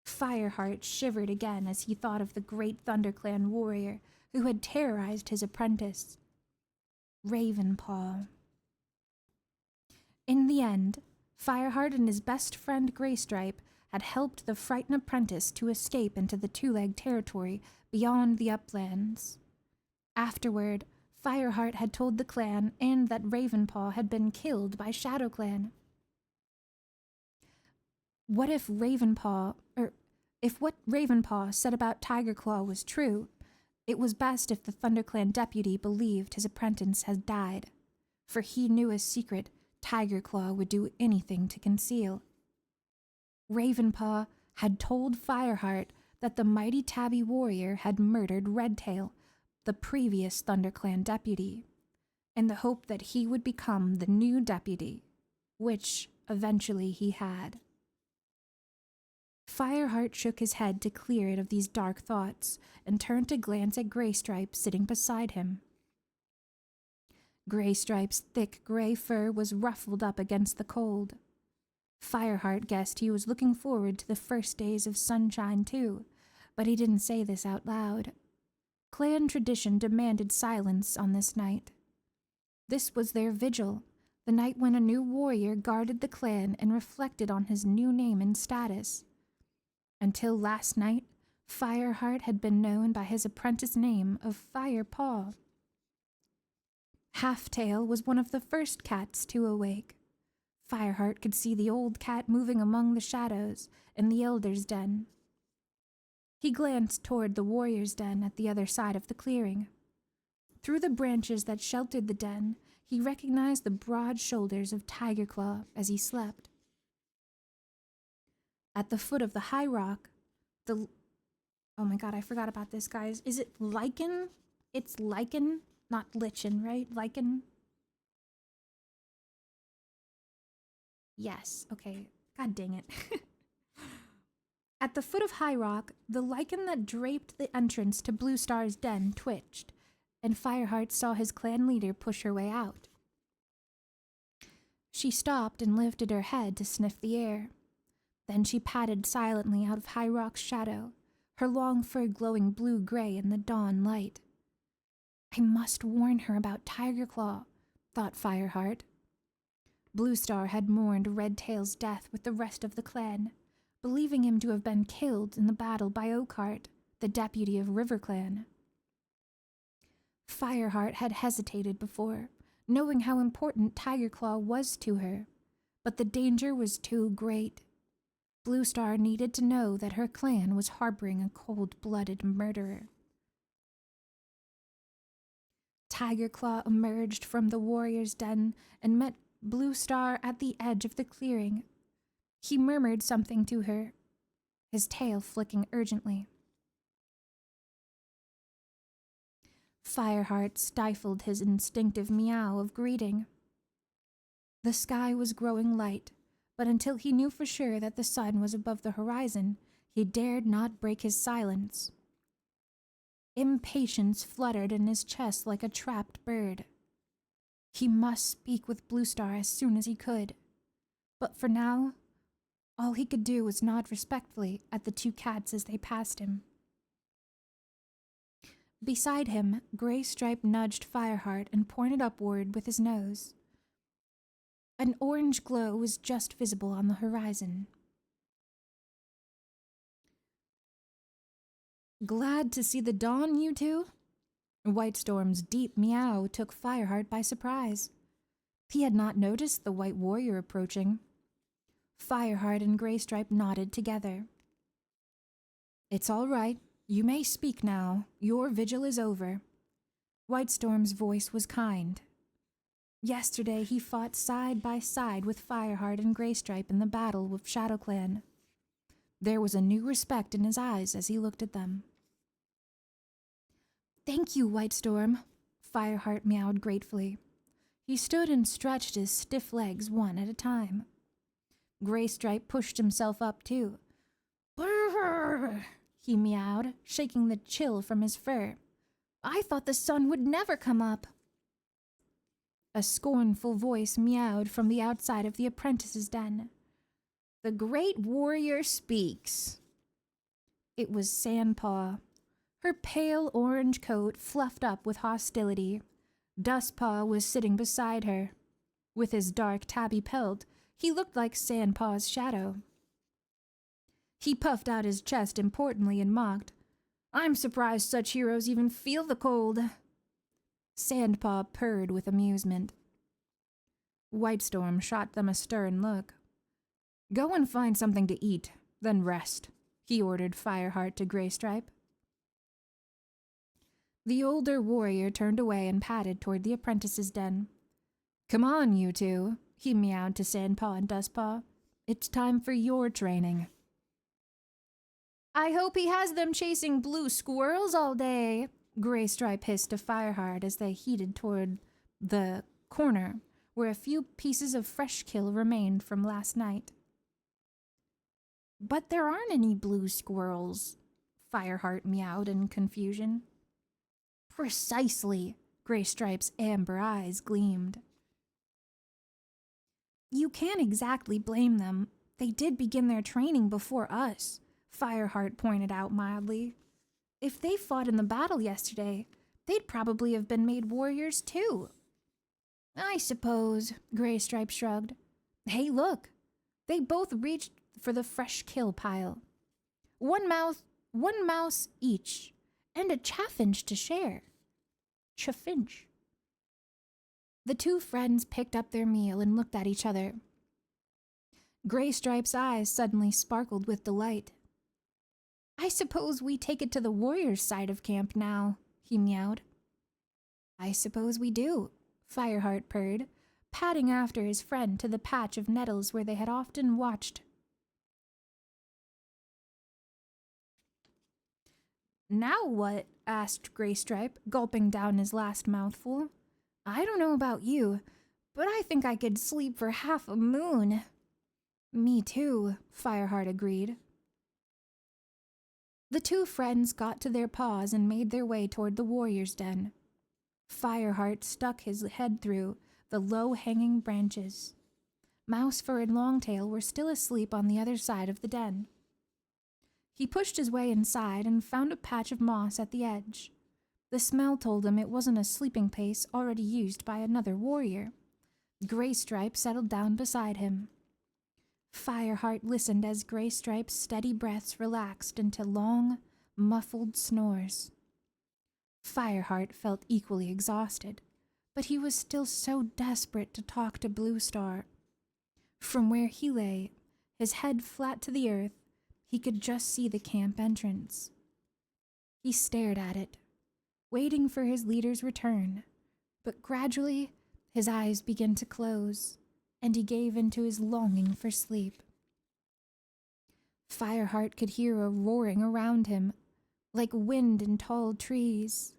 Fireheart shivered again as he thought of the great ThunderClan warrior who had terrorized his apprentice, Ravenpaw. In the end, Fireheart and his best friend Graystripe had helped the frightened apprentice to escape into the Two-Leg territory beyond the uplands. Afterward, Fireheart had told the clan and that Ravenpaw had been killed by ShadowClan. What if if what Ravenpaw said about Tigerclaw was true, it was best if the ThunderClan deputy believed his apprentice had died, for he knew a secret Tigerclaw would do anything to conceal. Ravenpaw had told Fireheart that the mighty Tabby warrior had murdered Redtail, the previous ThunderClan deputy, in the hope that he would become the new deputy, which eventually he had. Fireheart shook his head to clear it of these dark thoughts and turned to glance at Graystripe sitting beside him. Graystripe's thick gray fur was ruffled up against the cold. Fireheart guessed he was looking forward to the first days of sunshine too, but he didn't say this out loud. Clan tradition demanded silence on this night. This was their vigil, the night when a new warrior guarded the clan and reflected on his new name and status. Until last night, Fireheart had been known by his apprentice name of Firepaw. Halftail was one of the first cats to awake. Fireheart could see the old cat moving among the shadows in the Elder's Den. He glanced toward the warrior's den at the other side of the clearing. Through the branches that sheltered the den, he recognized the broad shoulders of Tiger Claw as he slept. At the foot of the high rock, oh my god, I forgot about this, guys. Is it lichen? It's lichen, not lichen, right? Lichen? Yes, okay. God dang it. At the foot of High Rock, the lichen that draped the entrance to Blue Star's den twitched, and Fireheart saw his clan leader push her way out. She stopped and lifted her head to sniff the air. Then she padded silently out of High Rock's shadow, her long fur glowing blue-gray in the dawn light. I must warn her about Tiger Claw, thought Fireheart. Blue Star had mourned Redtail's death with the rest of the clan, believing him to have been killed in the battle by Oakheart, the deputy of River Clan. Fireheart had hesitated before, knowing how important Tiger Claw was to her, but the danger was too great. Blue Star needed to know that her clan was harboring a cold-blooded murderer. Tiger Claw emerged from the warrior's den and met Blue Star at the edge of the clearing. He murmured something to her, his tail flicking urgently. Fireheart stifled his instinctive meow of greeting. The sky was growing light, but until he knew for sure that the sun was above the horizon, he dared not break his silence. Impatience fluttered in his chest like a trapped bird. He must speak with Blue Star as soon as he could. But for now, all he could do was nod respectfully at the two cats as they passed him. Beside him, Gray Stripe nudged Fireheart and pointed upward with his nose. An orange glow was just visible on the horizon. Glad to see the dawn, you two? White Storm's deep meow took Fireheart by surprise. He had not noticed the White Warrior approaching. Fireheart and Graystripe nodded together. It's all right. You may speak now. Your vigil is over. White Storm's voice was kind. Yesterday he fought side by side with Fireheart and Graystripe in the battle with ShadowClan. There was a new respect in his eyes as he looked at them. Thank you, White Storm, Fireheart meowed gratefully. He stood and stretched his stiff legs one at a time. Graystripe pushed himself up too. Brrr, he meowed, shaking the chill from his fur. I thought the sun would never come up. A scornful voice meowed from the outside of the apprentice's den. The great warrior speaks. It was Sandpaw, her pale orange coat fluffed up with hostility. Dustpaw was sitting beside her. With his dark tabby pelt, he looked like Sandpaw's shadow. He puffed out his chest importantly and mocked, I'm surprised such heroes even feel the cold. Sandpaw purred with amusement. White Storm shot them a stern look. Go and find something to eat, then rest, he ordered Fireheart to Graystripe. The older warrior turned away and padded toward the apprentice's den. Come on, you two, he meowed to Sandpaw and Dustpaw. It's time for your training. I hope he has them chasing blue squirrels all day, Graystripe hissed to Fireheart as they headed toward the corner, where a few pieces of fresh kill remained from last night. But there aren't any blue squirrels, Fireheart meowed in confusion. Precisely, Graystripe's amber eyes gleamed. You can't exactly blame them. They did begin their training before us, Fireheart pointed out mildly. If they fought in the battle yesterday, they'd probably have been made warriors too. I suppose, Graystripe shrugged. Hey, look! They both reached for the fresh kill pile. One mouse each, and a chaffinch to share. Chaffinch. The two friends picked up their meal and looked at each other. Graystripe's eyes suddenly sparkled with delight. I suppose we take it to the warrior's side of camp now, he meowed. I suppose we do, Fireheart purred, padding after his friend to the patch of nettles where they had often watched. Now what? Asked Graystripe, gulping down his last mouthful. I don't know about you, but I think I could sleep for half a moon. Me too, Fireheart agreed. The two friends got to their paws and made their way toward the warrior's den. Fireheart stuck his head through the low-hanging branches. Mousefur and Longtail were still asleep on the other side of the den. He pushed his way inside and found a patch of moss at the edge. The smell told him it wasn't a sleeping place already used by another warrior. Graystripe settled down beside him. Fireheart listened as Graystripe's steady breaths relaxed into long, muffled snores. Fireheart felt equally exhausted, but he was still so desperate to talk to Bluestar. From where he lay, his head flat to the earth, he could just see the camp entrance. He stared at it, waiting for his leader's return, but gradually his eyes began to close, and he gave into his longing for sleep. Fireheart could hear a roaring around him, like wind in tall trees.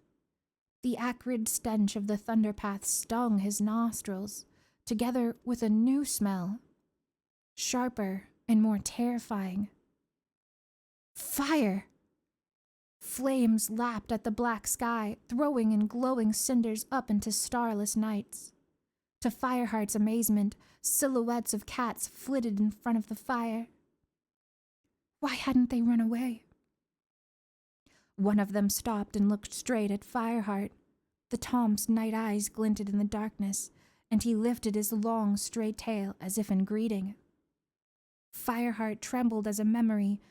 The acrid stench of the thunderpath stung his nostrils, together with a new smell, sharper and more terrifying. Fire! Flames lapped at the black sky, throwing and glowing cinders up into starless nights. To Fireheart's amazement, silhouettes of cats flitted in front of the fire. Why hadn't they run away? One of them stopped and looked straight at Fireheart. The Tom's night eyes glinted in the darkness, and he lifted his long, straight tail as if in greeting. Fireheart trembled as a memory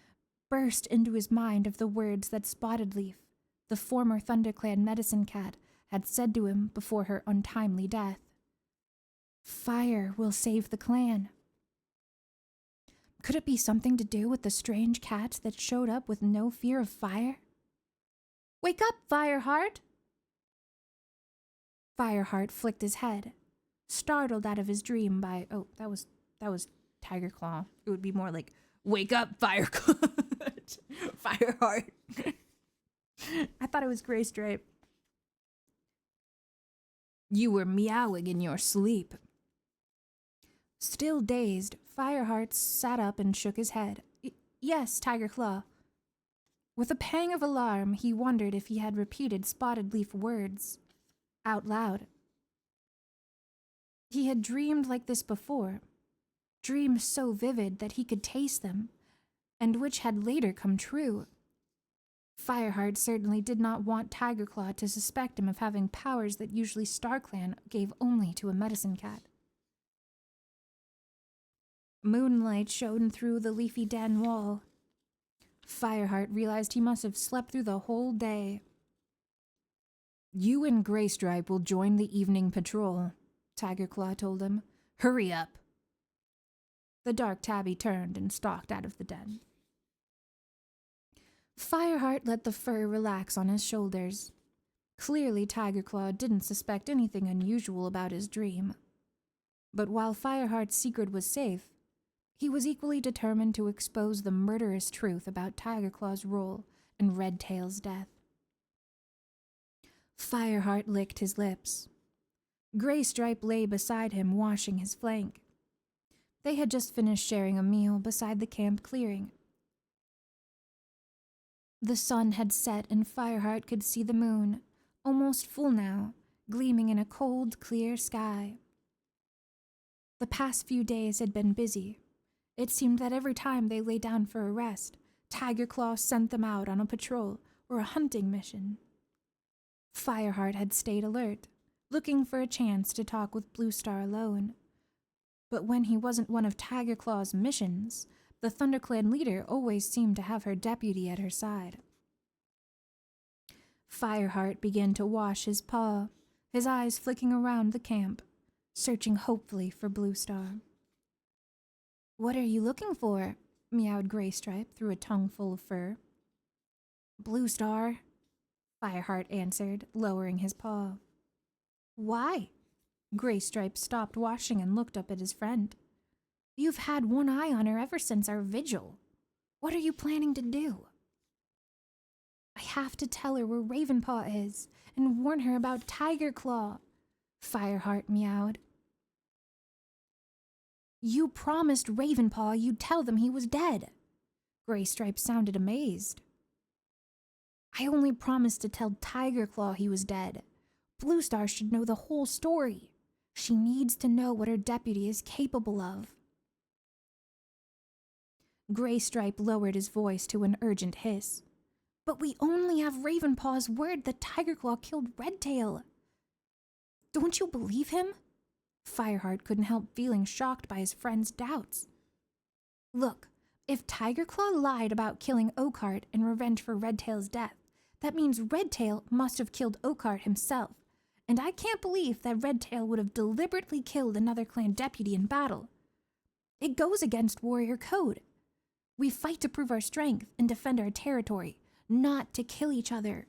burst into his mind of the words that Spotted Leaf, the former ThunderClan medicine cat, had said to him before her untimely death. Fire will save the clan. Could it be something to do with the strange cats that showed up with no fear of fire? Wake up, Fireheart! Fireheart flicked his head, startled out of his dream by, oh, that was Tiger Claw. It would be more like, wake up, Fireheart! Fireheart. I thought it was Graystripe. You were meowing in your sleep. Still dazed, Fireheart sat up and shook his head. Yes, Tiger Claw. With a pang of alarm, he wondered if he had repeated Spotted Leaf words out loud. He had dreamed like this before, dreams so vivid that he could taste them, and which had later come true. Fireheart certainly did not want Tigerclaw to suspect him of having powers that usually StarClan gave only to a medicine cat. Moonlight shone through the leafy den wall. Fireheart realized he must have slept through the whole day. You and Graystripe will join the evening patrol, Tigerclaw told him. Hurry up. The dark tabby turned and stalked out of the den. Fireheart let the fur relax on his shoulders. Clearly Tigerclaw didn't suspect anything unusual about his dream. But while Fireheart's secret was safe, he was equally determined to expose the murderous truth about Tigerclaw's role in Redtail's death. Fireheart licked his lips. Graystripe lay beside him, washing his flank. They had just finished sharing a meal beside the camp clearing. The sun had set and Fireheart could see the moon, almost full now, gleaming in a cold, clear sky. The past few days had been busy. It seemed that every time they lay down for a rest, Tigerclaw sent them out on a patrol or a hunting mission. Fireheart had stayed alert, looking for a chance to talk with Bluestar alone. But when he wasn't one of Tigerclaw's missions, the ThunderClan leader always seemed to have her deputy at her side. Fireheart began to wash his paw, his eyes flicking around the camp, searching hopefully for Bluestar. What are you looking for? Meowed Graystripe through a tongue full of fur. Bluestar, Fireheart answered, lowering his paw. Why? Graystripe stopped washing and looked up at his friend. You've had one eye on her ever since our vigil. What are you planning to do? I have to tell her where Ravenpaw is and warn her about Tiger Claw, Fireheart meowed. You promised Ravenpaw you'd tell them he was dead. Graystripe sounded amazed. I only promised to tell Tiger Claw he was dead. Bluestar should know the whole story. She needs to know what her deputy is capable of. Graystripe lowered his voice to an urgent hiss. But we only have Ravenpaw's word that Tiger Claw killed Redtail. Don't you believe him? Fireheart couldn't help feeling shocked by his friend's doubts. Look, if Tiger Claw lied about killing Oakheart in revenge for Redtail's death, that means Redtail must have killed Oakheart himself, and I can't believe that Redtail would have deliberately killed another clan deputy in battle. It goes against warrior code. We fight to prove our strength and defend our territory, not to kill each other.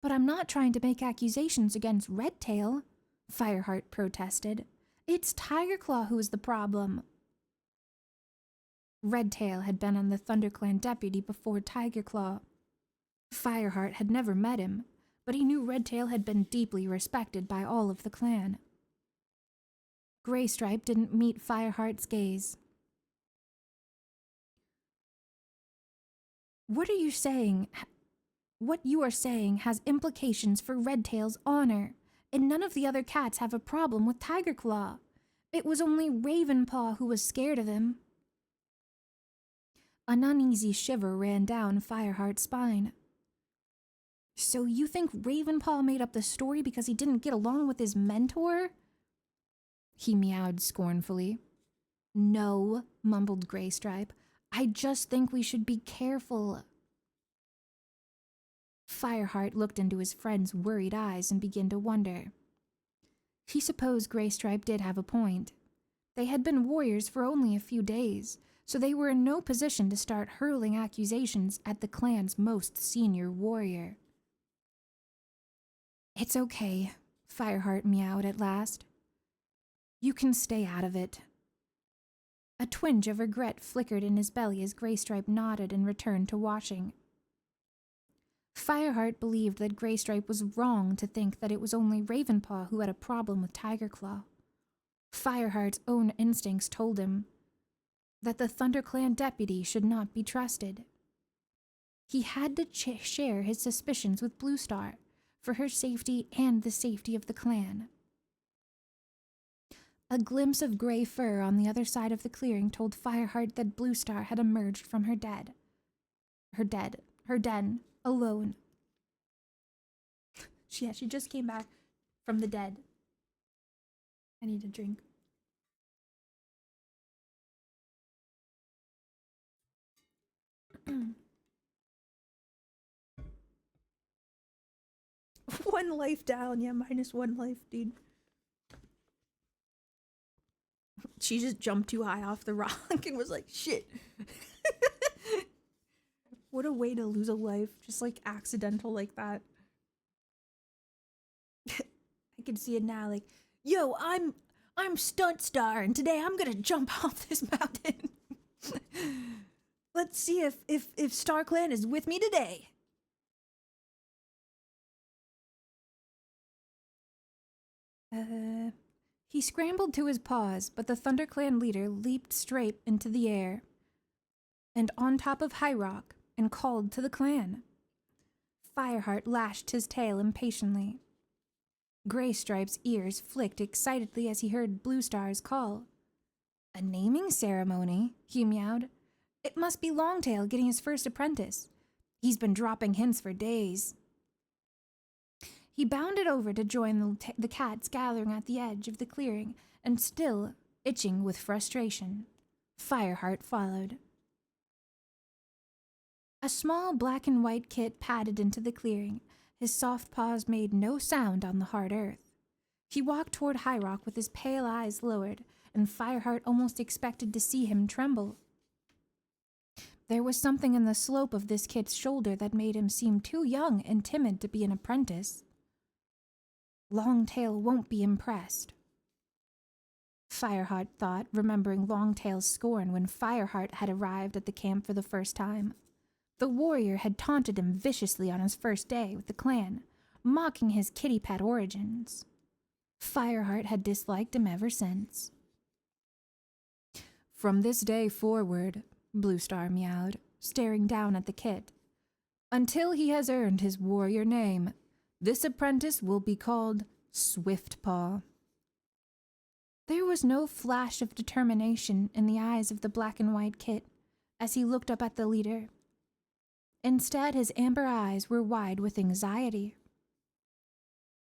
But I'm not trying to make accusations against Redtail, Fireheart protested. It's Tiger Claw who is the problem. Redtail had been on the ThunderClan deputy before Tiger Claw. Fireheart had never met him, but he knew Redtail had been deeply respected by all of the clan. Graystripe didn't meet Fireheart's gaze. What are you saying? What you are saying has implications for Redtail's honor, and none of the other cats have a problem with Tiger Claw. It was only Ravenpaw who was scared of him. An uneasy shiver ran down Fireheart's spine. So you think Ravenpaw made up the story because he didn't get along with his mentor? He meowed scornfully. No, mumbled Graystripe. I just think we should be careful. Fireheart looked into his friend's worried eyes and began to wonder. He supposed Graystripe did have a point. They had been warriors for only a few days, so they were in no position to start hurling accusations at the clan's most senior warrior. It's okay, Fireheart meowed at last. You can stay out of it. A twinge of regret flickered in his belly as Graystripe nodded and returned to washing. Fireheart believed that Graystripe was wrong to think that it was only Ravenpaw who had a problem with Tiger Claw. Fireheart's own instincts told him that the ThunderClan deputy should not be trusted. He had to share his suspicions with Bluestar for her safety and the safety of the clan. A glimpse of gray fur on the other side of the clearing told Fireheart that Bluestar had emerged from her den, alone. She just came back from the dead. I need a drink. One life down, yeah, -1 life, dude. She just jumped too high off the rock and was like, shit. What a way to lose a life, just like accidental like that. I can see it now, like, yo, I'm Stunt Star, and today I'm gonna jump off this mountain. Let's see if StarClan is with me today. He scrambled to his paws, but the ThunderClan leader leaped straight into the air and on top of High Rock and called to the clan. Fireheart lashed his tail impatiently. Graystripe's ears flicked excitedly as he heard Bluestar's call. A naming ceremony, he meowed. It must be Longtail getting his first apprentice. He's been dropping hints for days. He bounded over to join the cats gathering at the edge of the clearing, and still itching with frustration, Fireheart followed. A small black and white kit padded into the clearing. His soft paws made no sound on the hard earth. He walked toward High Rock with his pale eyes lowered, and Fireheart almost expected to see him tremble. There was something in the slope of this kit's shoulder that made him seem too young and timid to be an apprentice. Longtail won't be impressed. Fireheart thought, remembering Longtail's scorn when Fireheart had arrived at the camp for the first time. The warrior had taunted him viciously on his first day with the clan, mocking his kitty pet origins. Fireheart had disliked him ever since. From this day forward, Bluestar meowed, staring down at the kit, until he has earned his warrior name, this apprentice will be called Swiftpaw. There was no flash of determination in the eyes of the black and white kit as he looked up at the leader. Instead, his amber eyes were wide with anxiety.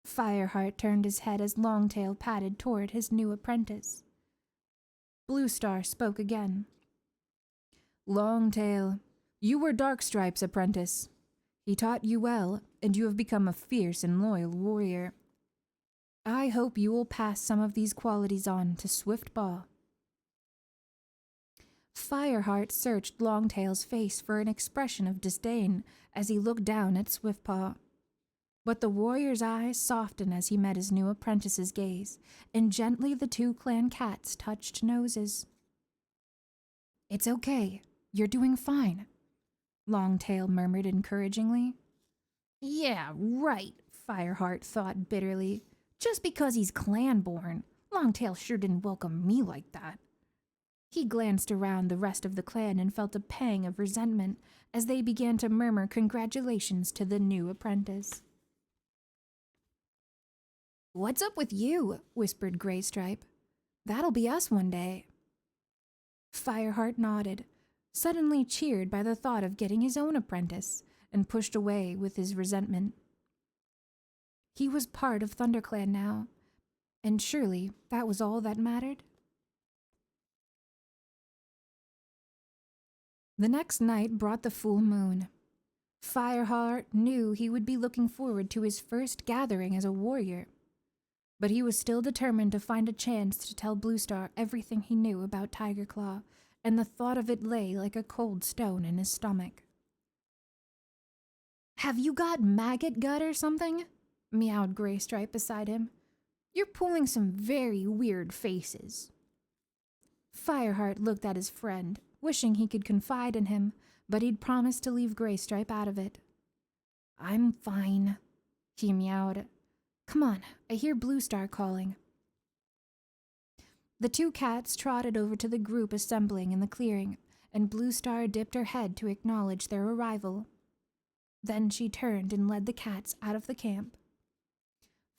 Fireheart turned his head as Longtail padded toward his new apprentice. Bluestar spoke again. Longtail, you were Darkstripe's apprentice. He taught you well, and you have become a fierce and loyal warrior. I hope you will pass some of these qualities on to Swiftpaw. Fireheart searched Longtail's face for an expression of disdain as he looked down at Swiftpaw. But the warrior's eyes softened as he met his new apprentice's gaze, and gently the two clan cats touched noses. It's okay. You're doing fine, Longtail murmured encouragingly. Yeah, right, Fireheart thought bitterly. Just because he's clan-born, Longtail sure didn't welcome me like that. He glanced around the rest of the clan and felt a pang of resentment as they began to murmur congratulations to the new apprentice. What's up with you? Whispered Graystripe. That'll be us one day. Fireheart nodded, suddenly cheered by the thought of getting his own apprentice, and pushed away with his resentment. He was part of ThunderClan now, and surely that was all that mattered. The next night brought the full moon. Fireheart knew he would be looking forward to his first gathering as a warrior, but he was still determined to find a chance to tell Bluestar everything he knew about Tigerclaw, and the thought of it lay like a cold stone in his stomach. Have you got maggot gut or something? Meowed Graystripe beside him. You're pulling some very weird faces. Fireheart looked at his friend, wishing he could confide in him, but he'd promised to leave Graystripe out of it. I'm fine, he meowed. Come on, I hear Bluestar calling. The two cats trotted over to the group assembling in the clearing, and Bluestar dipped her head to acknowledge their arrival. Then she turned and led the cats out of the camp.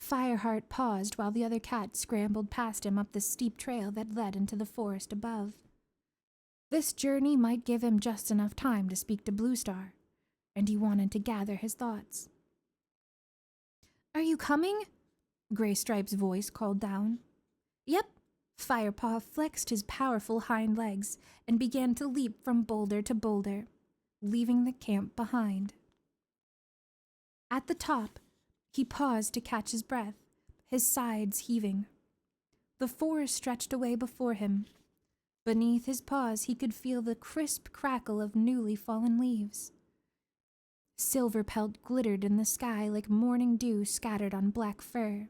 Fireheart paused while the other cats scrambled past him up the steep trail that led into the forest above. This journey might give him just enough time to speak to Bluestar, and he wanted to gather his thoughts. Are you coming? Graystripe's voice called down. Yep. Firepaw flexed his powerful hind legs and began to leap from boulder to boulder, leaving the camp behind. At the top, he paused to catch his breath, his sides heaving. The forest stretched away before him. Beneath his paws, he could feel the crisp crackle of newly fallen leaves. Silver pelt glittered in the sky like morning dew scattered on black fur.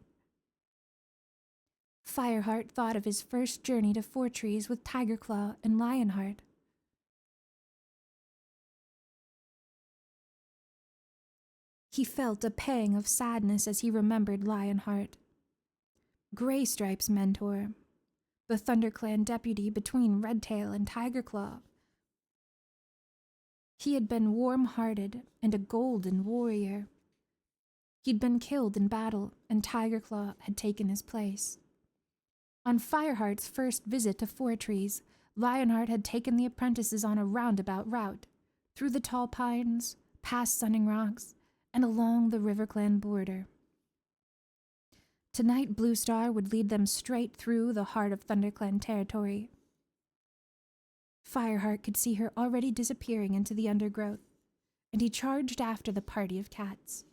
Fireheart thought of his first journey to Fortrees with Tigerclaw and Lionheart. He felt a pang of sadness as he remembered Lionheart, Graystripe's mentor, the ThunderClan deputy between Redtail and Tigerclaw. He had been warm-hearted and a golden warrior. He'd been killed in battle, and Tigerclaw had taken his place. On Fireheart's first visit to Fortrees, Lionheart had taken the apprentices on a roundabout route, through the tall pines, past Sunning Rocks, and along the RiverClan border. Tonight, Bluestar would lead them straight through the heart of ThunderClan territory. Fireheart could see her already disappearing into the undergrowth, and he charged after the party of cats.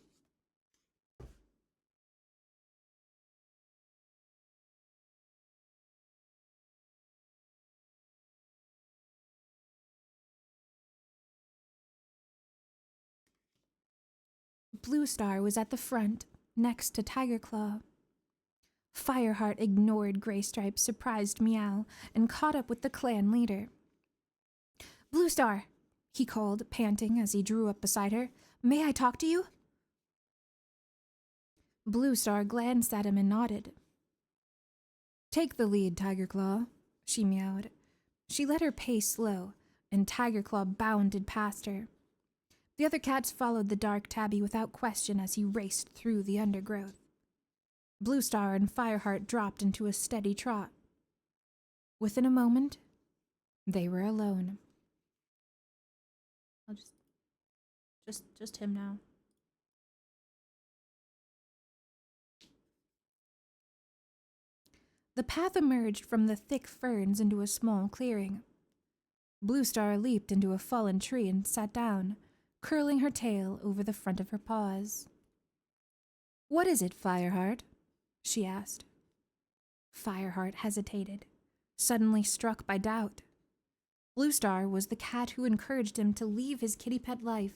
Bluestar was at the front, next to Tigerclaw. Fireheart ignored Graystripe's surprised meow and caught up with the clan leader. Bluestar, he called, panting as he drew up beside her. May I talk to you? Bluestar glanced at him and nodded. Take the lead, Tigerclaw, she meowed. She let her pace slow, and Tigerclaw bounded past her. The other cats followed the dark tabby without question as he raced through the undergrowth. Bluestar and Fireheart dropped into a steady trot. Within a moment, they were alone. I'll just him now. The path emerged from the thick ferns into a small clearing. Bluestar leaped into a fallen tree and sat down, curling her tail over the front of her paws. What is it, Fireheart? She asked. Fireheart hesitated, suddenly struck by doubt. Bluestar was the cat who encouraged him to leave his kitty pet life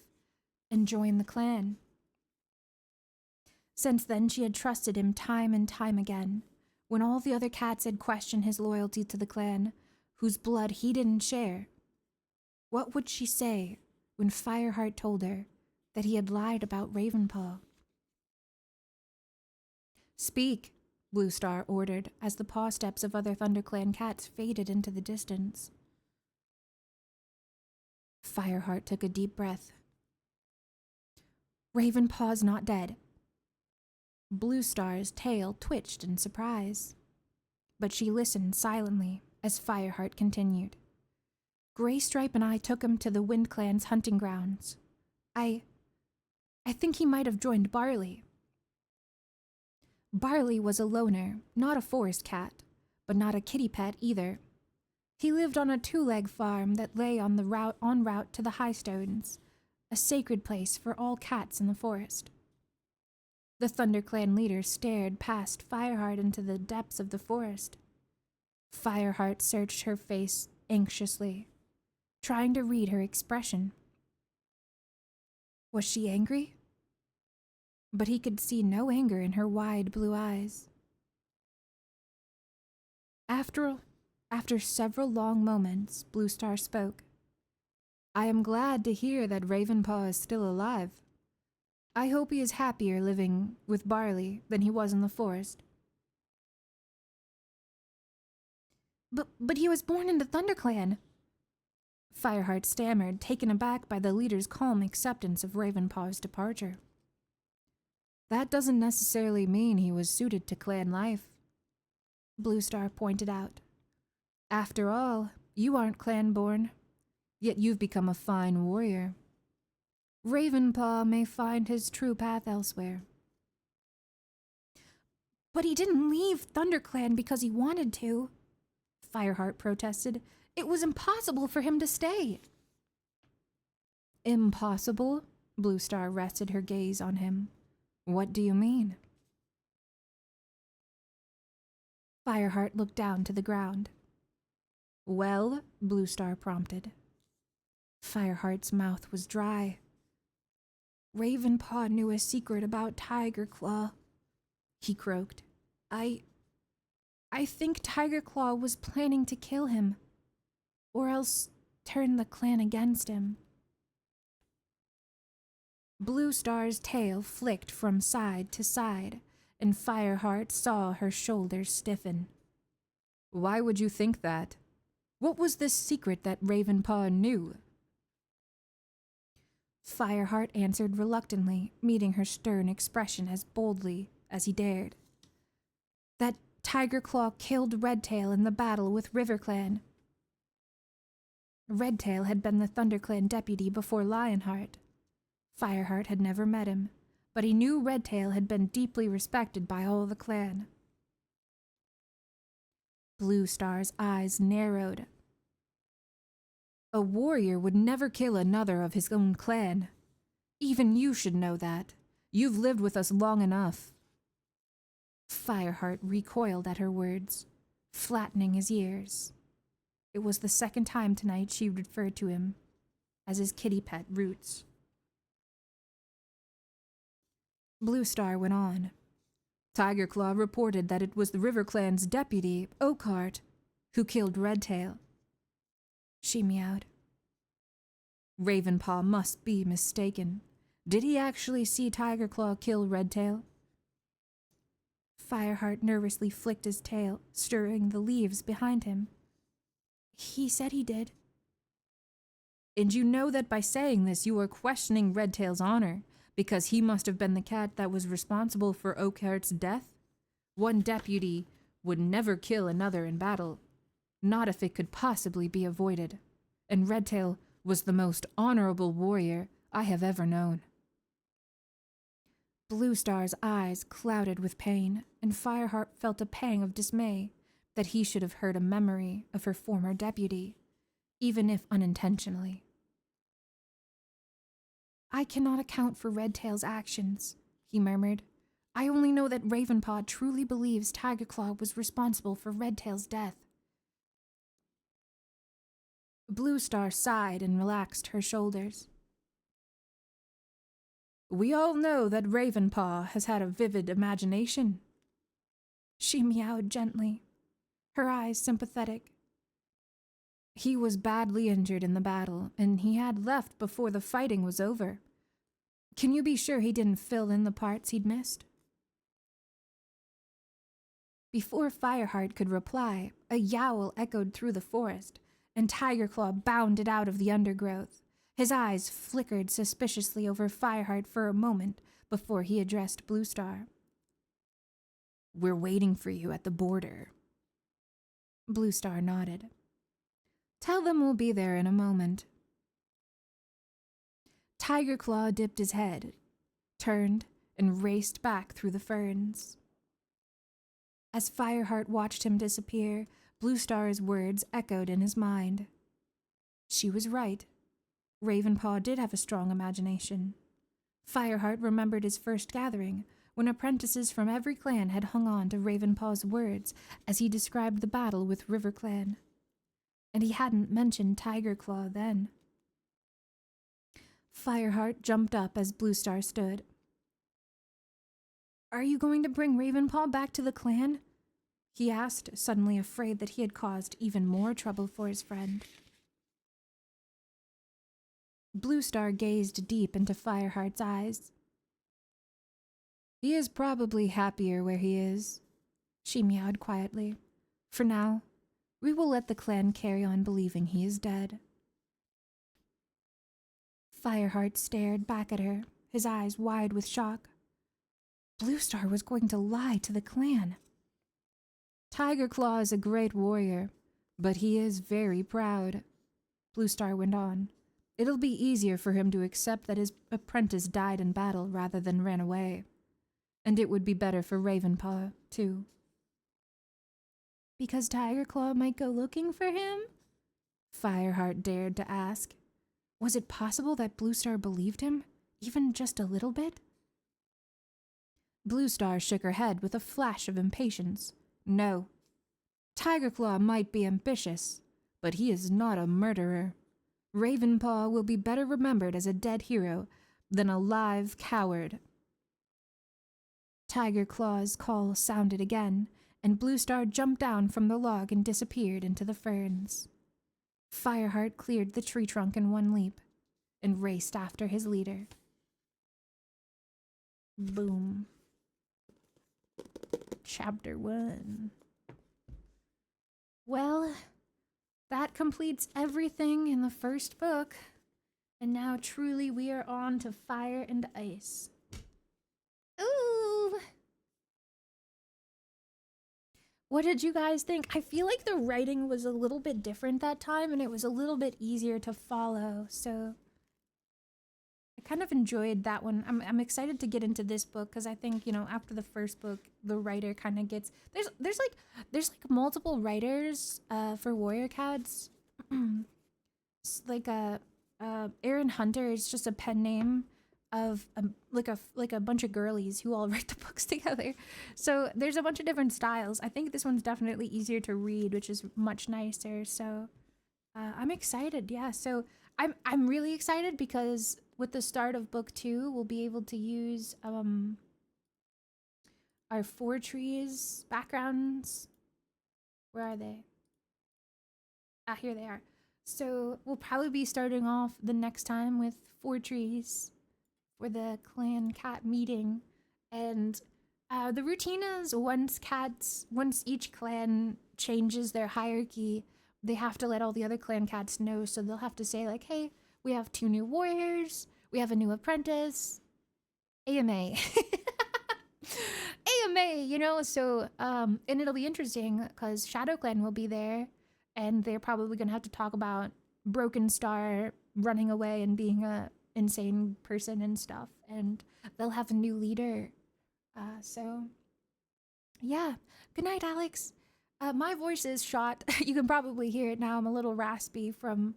and join the clan. Since then, she had trusted him time and time again, when all the other cats had questioned his loyalty to the clan, whose blood he didn't share. What would she say when Fireheart told her that he had lied about Ravenpaw? Speak, Bluestar ordered as the paw steps of other ThunderClan cats faded into the distance. Fireheart took a deep breath. Ravenpaw's not dead. Bluestar's tail twitched in surprise, but she listened silently as Fireheart continued. Graystripe and I took him to the Wind Clan's hunting grounds. I think he might have joined Barley. Barley was a loner, not a forest cat, but not a kitty pet either. He lived on a two-leg farm that lay on route to the High Stones, a sacred place for all cats in the forest. The ThunderClan leader stared past Fireheart into the depths of the forest. Fireheart searched her face anxiously, trying to read her expression. Was she angry? But he could see no anger in her wide blue eyes. After several long moments, Bluestar spoke. I am glad to hear that Ravenpaw is still alive. I hope he is happier living with Barley than he was in the forest. But he was born in the ThunderClan. Fireheart stammered, taken aback by the leader's calm acceptance of Ravenpaw's departure. That doesn't necessarily mean he was suited to clan life, Bluestar pointed out. After all, you aren't clan-born, yet you've become a fine warrior. Ravenpaw may find his true path elsewhere. But he didn't leave ThunderClan because he wanted to, Fireheart protested. It was impossible for him to stay. Impossible? Bluestar rested her gaze on him. What do you mean? Fireheart looked down to the ground. Well, Bluestar prompted. Fireheart's mouth was dry. Ravenpaw knew a secret about Tigerclaw, he croaked. I think Tigerclaw was planning to kill him, or else turn the clan against him. Bluestar's tail flicked from side to side, and Fireheart saw her shoulders stiffen. Why would you think that? What was this secret that Ravenpaw knew? Fireheart answered reluctantly, meeting her stern expression as boldly as he dared. That Tigerclaw killed Redtail in the battle with RiverClan. Redtail had been the ThunderClan deputy before Lionheart. Fireheart had never met him, but he knew Redtail had been deeply respected by all the clan. Bluestar's eyes narrowed. A warrior would never kill another of his own clan. Even you should know that. You've lived with us long enough. Fireheart recoiled at her words, flattening his ears. It was the second time tonight she referred to him as his kitty pet Roots. Bluestar went on. Tiger Claw reported that it was the River Clan's deputy, Oakhart, who killed Redtail. She meowed. Ravenpaw must be mistaken. Did he actually see Tiger Claw kill Redtail? Fireheart nervously flicked his tail, stirring the leaves behind him. He said he did. And you know that by saying this you are questioning Redtail's honor, because he must have been the cat that was responsible for Oakhart's death? One deputy would never kill another in battle, not if it could possibly be avoided. And Redtail was the most honorable warrior I have ever known. Bluestar's eyes clouded with pain, and Fireheart felt a pang of dismay that he should have heard a memory of her former deputy, even if unintentionally. I cannot account for Redtail's actions, he murmured. I only know that Ravenpaw truly believes Tigerclaw was responsible for Redtail's death. Bluestar sighed and relaxed her shoulders. We all know that Ravenpaw has had a vivid imagination. She meowed gently, her eyes sympathetic. He was badly injured in the battle, and he had left before the fighting was over. Can you be sure he didn't fill in the parts he'd missed? Before Fireheart could reply, a yowl echoed through the forest, and Tigerclaw bounded out of the undergrowth. His eyes flickered suspiciously over Fireheart for a moment before he addressed Bluestar. We're waiting for you at the border. Bluestar nodded. Tell them we'll be there in a moment. Tigerclaw dipped his head, turned, and raced back through the ferns. As Fireheart watched him disappear, Bluestar's words echoed in his mind. She was right. Ravenpaw did have a strong imagination. Fireheart remembered his first gathering, when apprentices from every clan had hung on to Ravenpaw's words as he described the battle with River Clan. And he hadn't mentioned Tigerclaw then. Fireheart jumped up as Bluestar stood. Are you going to bring Ravenpaw back to the clan? He asked, suddenly afraid that he had caused even more trouble for his friend. Bluestar gazed deep into Fireheart's eyes. He is probably happier where he is, she meowed quietly. For now, we will let the clan carry on believing he is dead. Fireheart stared back at her, his eyes wide with shock. Bluestar was going to lie to the clan. Tigerclaw is a great warrior, but he is very proud, Bluestar went on. It'll be easier for him to accept that his apprentice died in battle rather than ran away. And it would be better for Ravenpaw, too. Because Tigerclaw might go looking for him? Fireheart dared to ask. Was it possible that Bluestar believed him, even just a little bit? Bluestar shook her head with a flash of impatience. No. Tigerclaw might be ambitious, but he is not a murderer. Ravenpaw will be better remembered as a dead hero than a live coward. Tigerclaw's call sounded again, and Bluestar jumped down from the log and disappeared into the ferns. Fireheart cleared the tree trunk in one leap and raced after his leader. Boom. Chapter 1. Well, that completes everything in the first book, and now truly we are on to Fire and Ice. Ooh! What did you guys think? I feel like the writing was a little bit different that time, and it was a little bit easier to follow, so I kind of enjoyed that one. I'm excited to get into this book because I think, you know, after the first book, the writer kind of gets there's like multiple writers for Warrior Cats. Like Aaron Hunter is just a pen name of like a bunch of girlies who all write the books together. So there's a bunch of different styles. I think this one's definitely easier to read, which is much nicer. So I'm excited. Yeah. So I'm really excited because with the start of book 2, we'll be able to use our 4trees backgrounds. Where are they? Ah, here they are. So we'll probably be starting off the next time with 4trees for the clan cat meeting. And the routine is once each clan changes their hierarchy, they have to let all the other clan cats know. So they'll have to say like, hey, we have 2 new warriors, we have a new apprentice, AMA. AMA, you know, so, and it'll be interesting because Shadow Clan will be there and they're probably gonna have to talk about Broken Star running away and being a insane person and stuff, and they'll have a new leader. So, yeah. Good night, Alex. My voice is shot. You can probably hear it now. I'm a little raspy from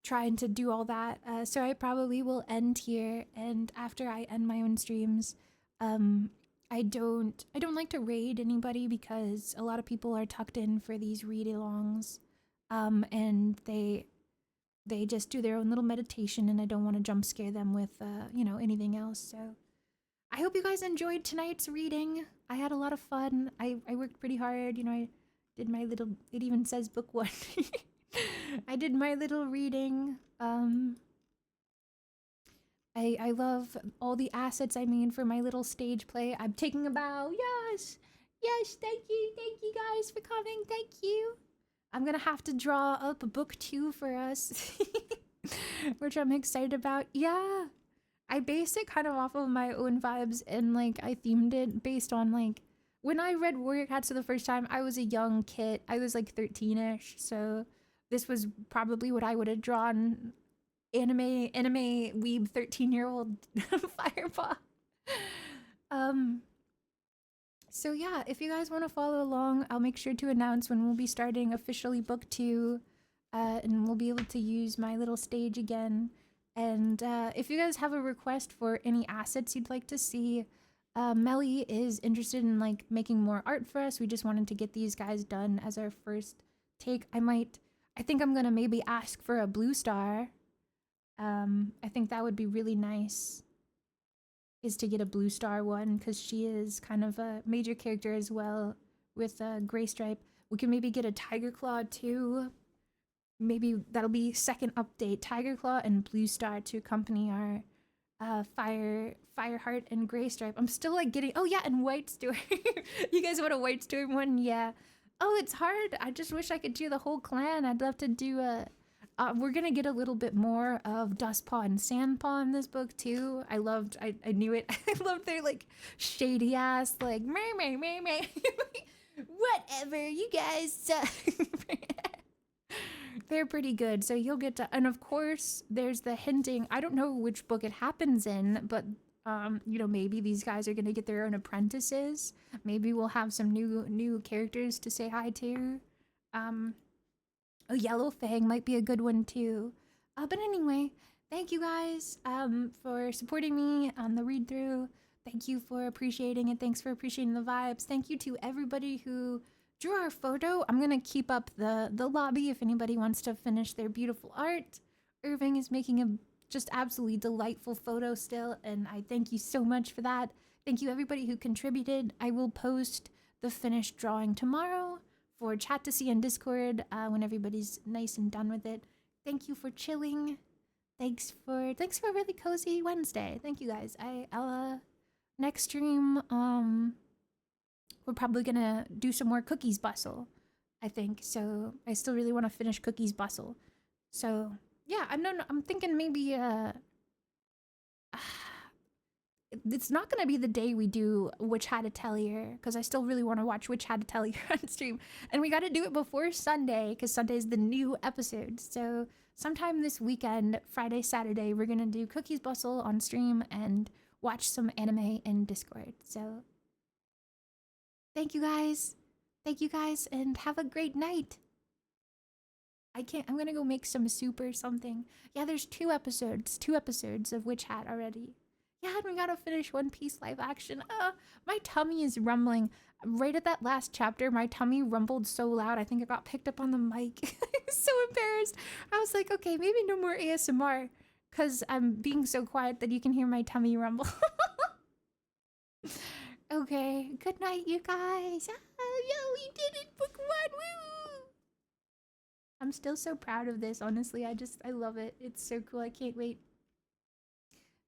trying to do all that. So I probably will end here, and after I end my own streams, I don't like to raid anybody because a lot of people are tucked in for these read-alongs, and they just do their own little meditation, and I don't want to jump scare them with you know, anything else. So I hope you guys enjoyed tonight's reading. I had a lot of fun. I worked pretty hard, you know. I did my little, it even says book 1. I did my little reading. I love all the assets I made for my little stage play. I'm taking a bow. Yes. Yes, thank you guys for coming. Thank you. I'm gonna have to draw up book 2 for us, which I'm excited about. Yeah. I based it kind of off of my own vibes, and like I themed it based on like when I read Warrior Cats for the first time, I was a young kid. I was like 13ish, so this was probably what I would have drawn. Anime weeb 13-year-old Firepaw. So yeah, if you guys want to follow along, I'll make sure to announce when we'll be starting officially book 2, and we'll be able to use my little stage again. And if you guys have a request for any assets you'd like to see, Melly is interested in like making more art for us. We just wanted to get these guys done as our first take. I think I'm gonna maybe ask for a blue star. I think that would be really nice, is to get a blue star one, because she is kind of a major character as well with a gray stripe. We can maybe get a tiger claw too. Maybe that'll be second update. Tiger claw and blue star to accompany our Fireheart and gray stripe. I'm still like getting, oh yeah, and white storm. You guys want a white storm one? Yeah. Oh, it's hard. I just wish I could do the whole clan. I'd love to do a we're gonna get a little bit more of Dustpaw and Sandpaw in this book too. I knew it. I loved their like shady ass like meh. Whatever, you guys suck. They're pretty good, so you'll get to, and of course there's the hinting. I don't know which book it happens in, but you know, maybe these guys are gonna get their own apprentices. Maybe we'll have some new characters to say hi to. Oh, Yellow Fang might be a good one too. But anyway, thank you guys for supporting me on the read through. Thank you for appreciating it. Thanks for appreciating the vibes. Thank you to everybody who drew our photo. I'm gonna keep up the lobby if anybody wants to finish their beautiful art. Irving is making a just absolutely delightful photo still, and I thank you so much for that. Thank you everybody who contributed. I will post the finished drawing tomorrow for chat to see in Discord when everybody's nice and done with it. Thank you for chilling. Thanks for a really cozy Wednesday. Thank you guys. I'll next stream we're probably gonna do some more Cookies Bustle, I think. So I still really want to finish Cookies Bustle. So yeah, I'm thinking maybe it's not gonna be the day we do Witch Hat Atelier, because I still really want to watch Witch Hat Atelier on stream, and we got to do it before Sunday because Sunday's the new episode. So sometime this weekend, Friday, Saturday, we're gonna do Cookies Bustle on stream and watch some anime in Discord. So thank you guys, and have a great night. I'm gonna go make some soup or something. Yeah, there's two episodes of Witch Hat already. Yeah, and we gotta finish One Piece live action. My tummy is rumbling. Right at that last chapter, my tummy rumbled so loud, I think it got picked up on the mic. I was so embarrassed. I was like, okay, maybe no more ASMR, because I'm being so quiet that you can hear my tummy rumble. Okay, good night, you guys. Oh, yo, we did it, book one, woo! I'm still so proud of this, honestly. I love it. It's so cool. I can't wait.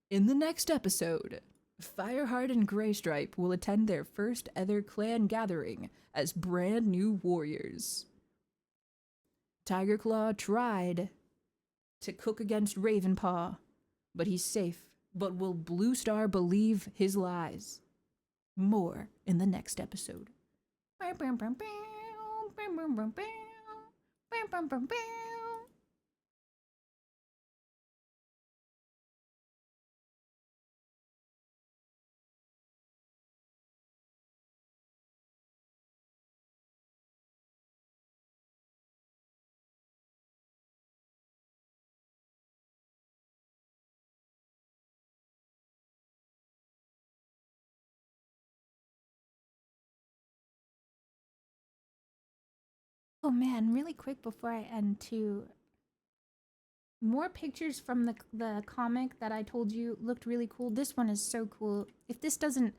In the next episode, Fireheart and Greystripe will attend their first ever clan gathering as brand new warriors. Tigerclaw tried to cook against Ravenpaw, but he's safe. But will Bluestar believe his lies? More in the next episode. Oh man, really quick before I end too. More pictures from the comic that I told you looked really cool. This one is so cool. If this doesn't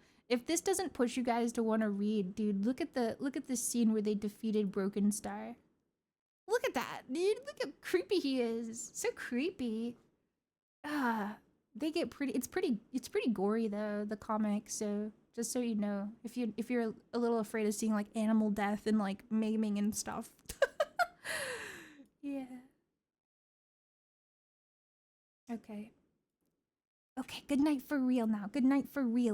push you guys to want to read, dude, look at the scene where they defeated Broken Star. Look at that, dude. Look how creepy he is. So creepy. They get pretty. It's pretty gory though, the comic. So just so you know, if you're a little afraid of seeing like animal death and like maiming and stuff. Yeah. Okay. Okay, good night for real now. Good night for real.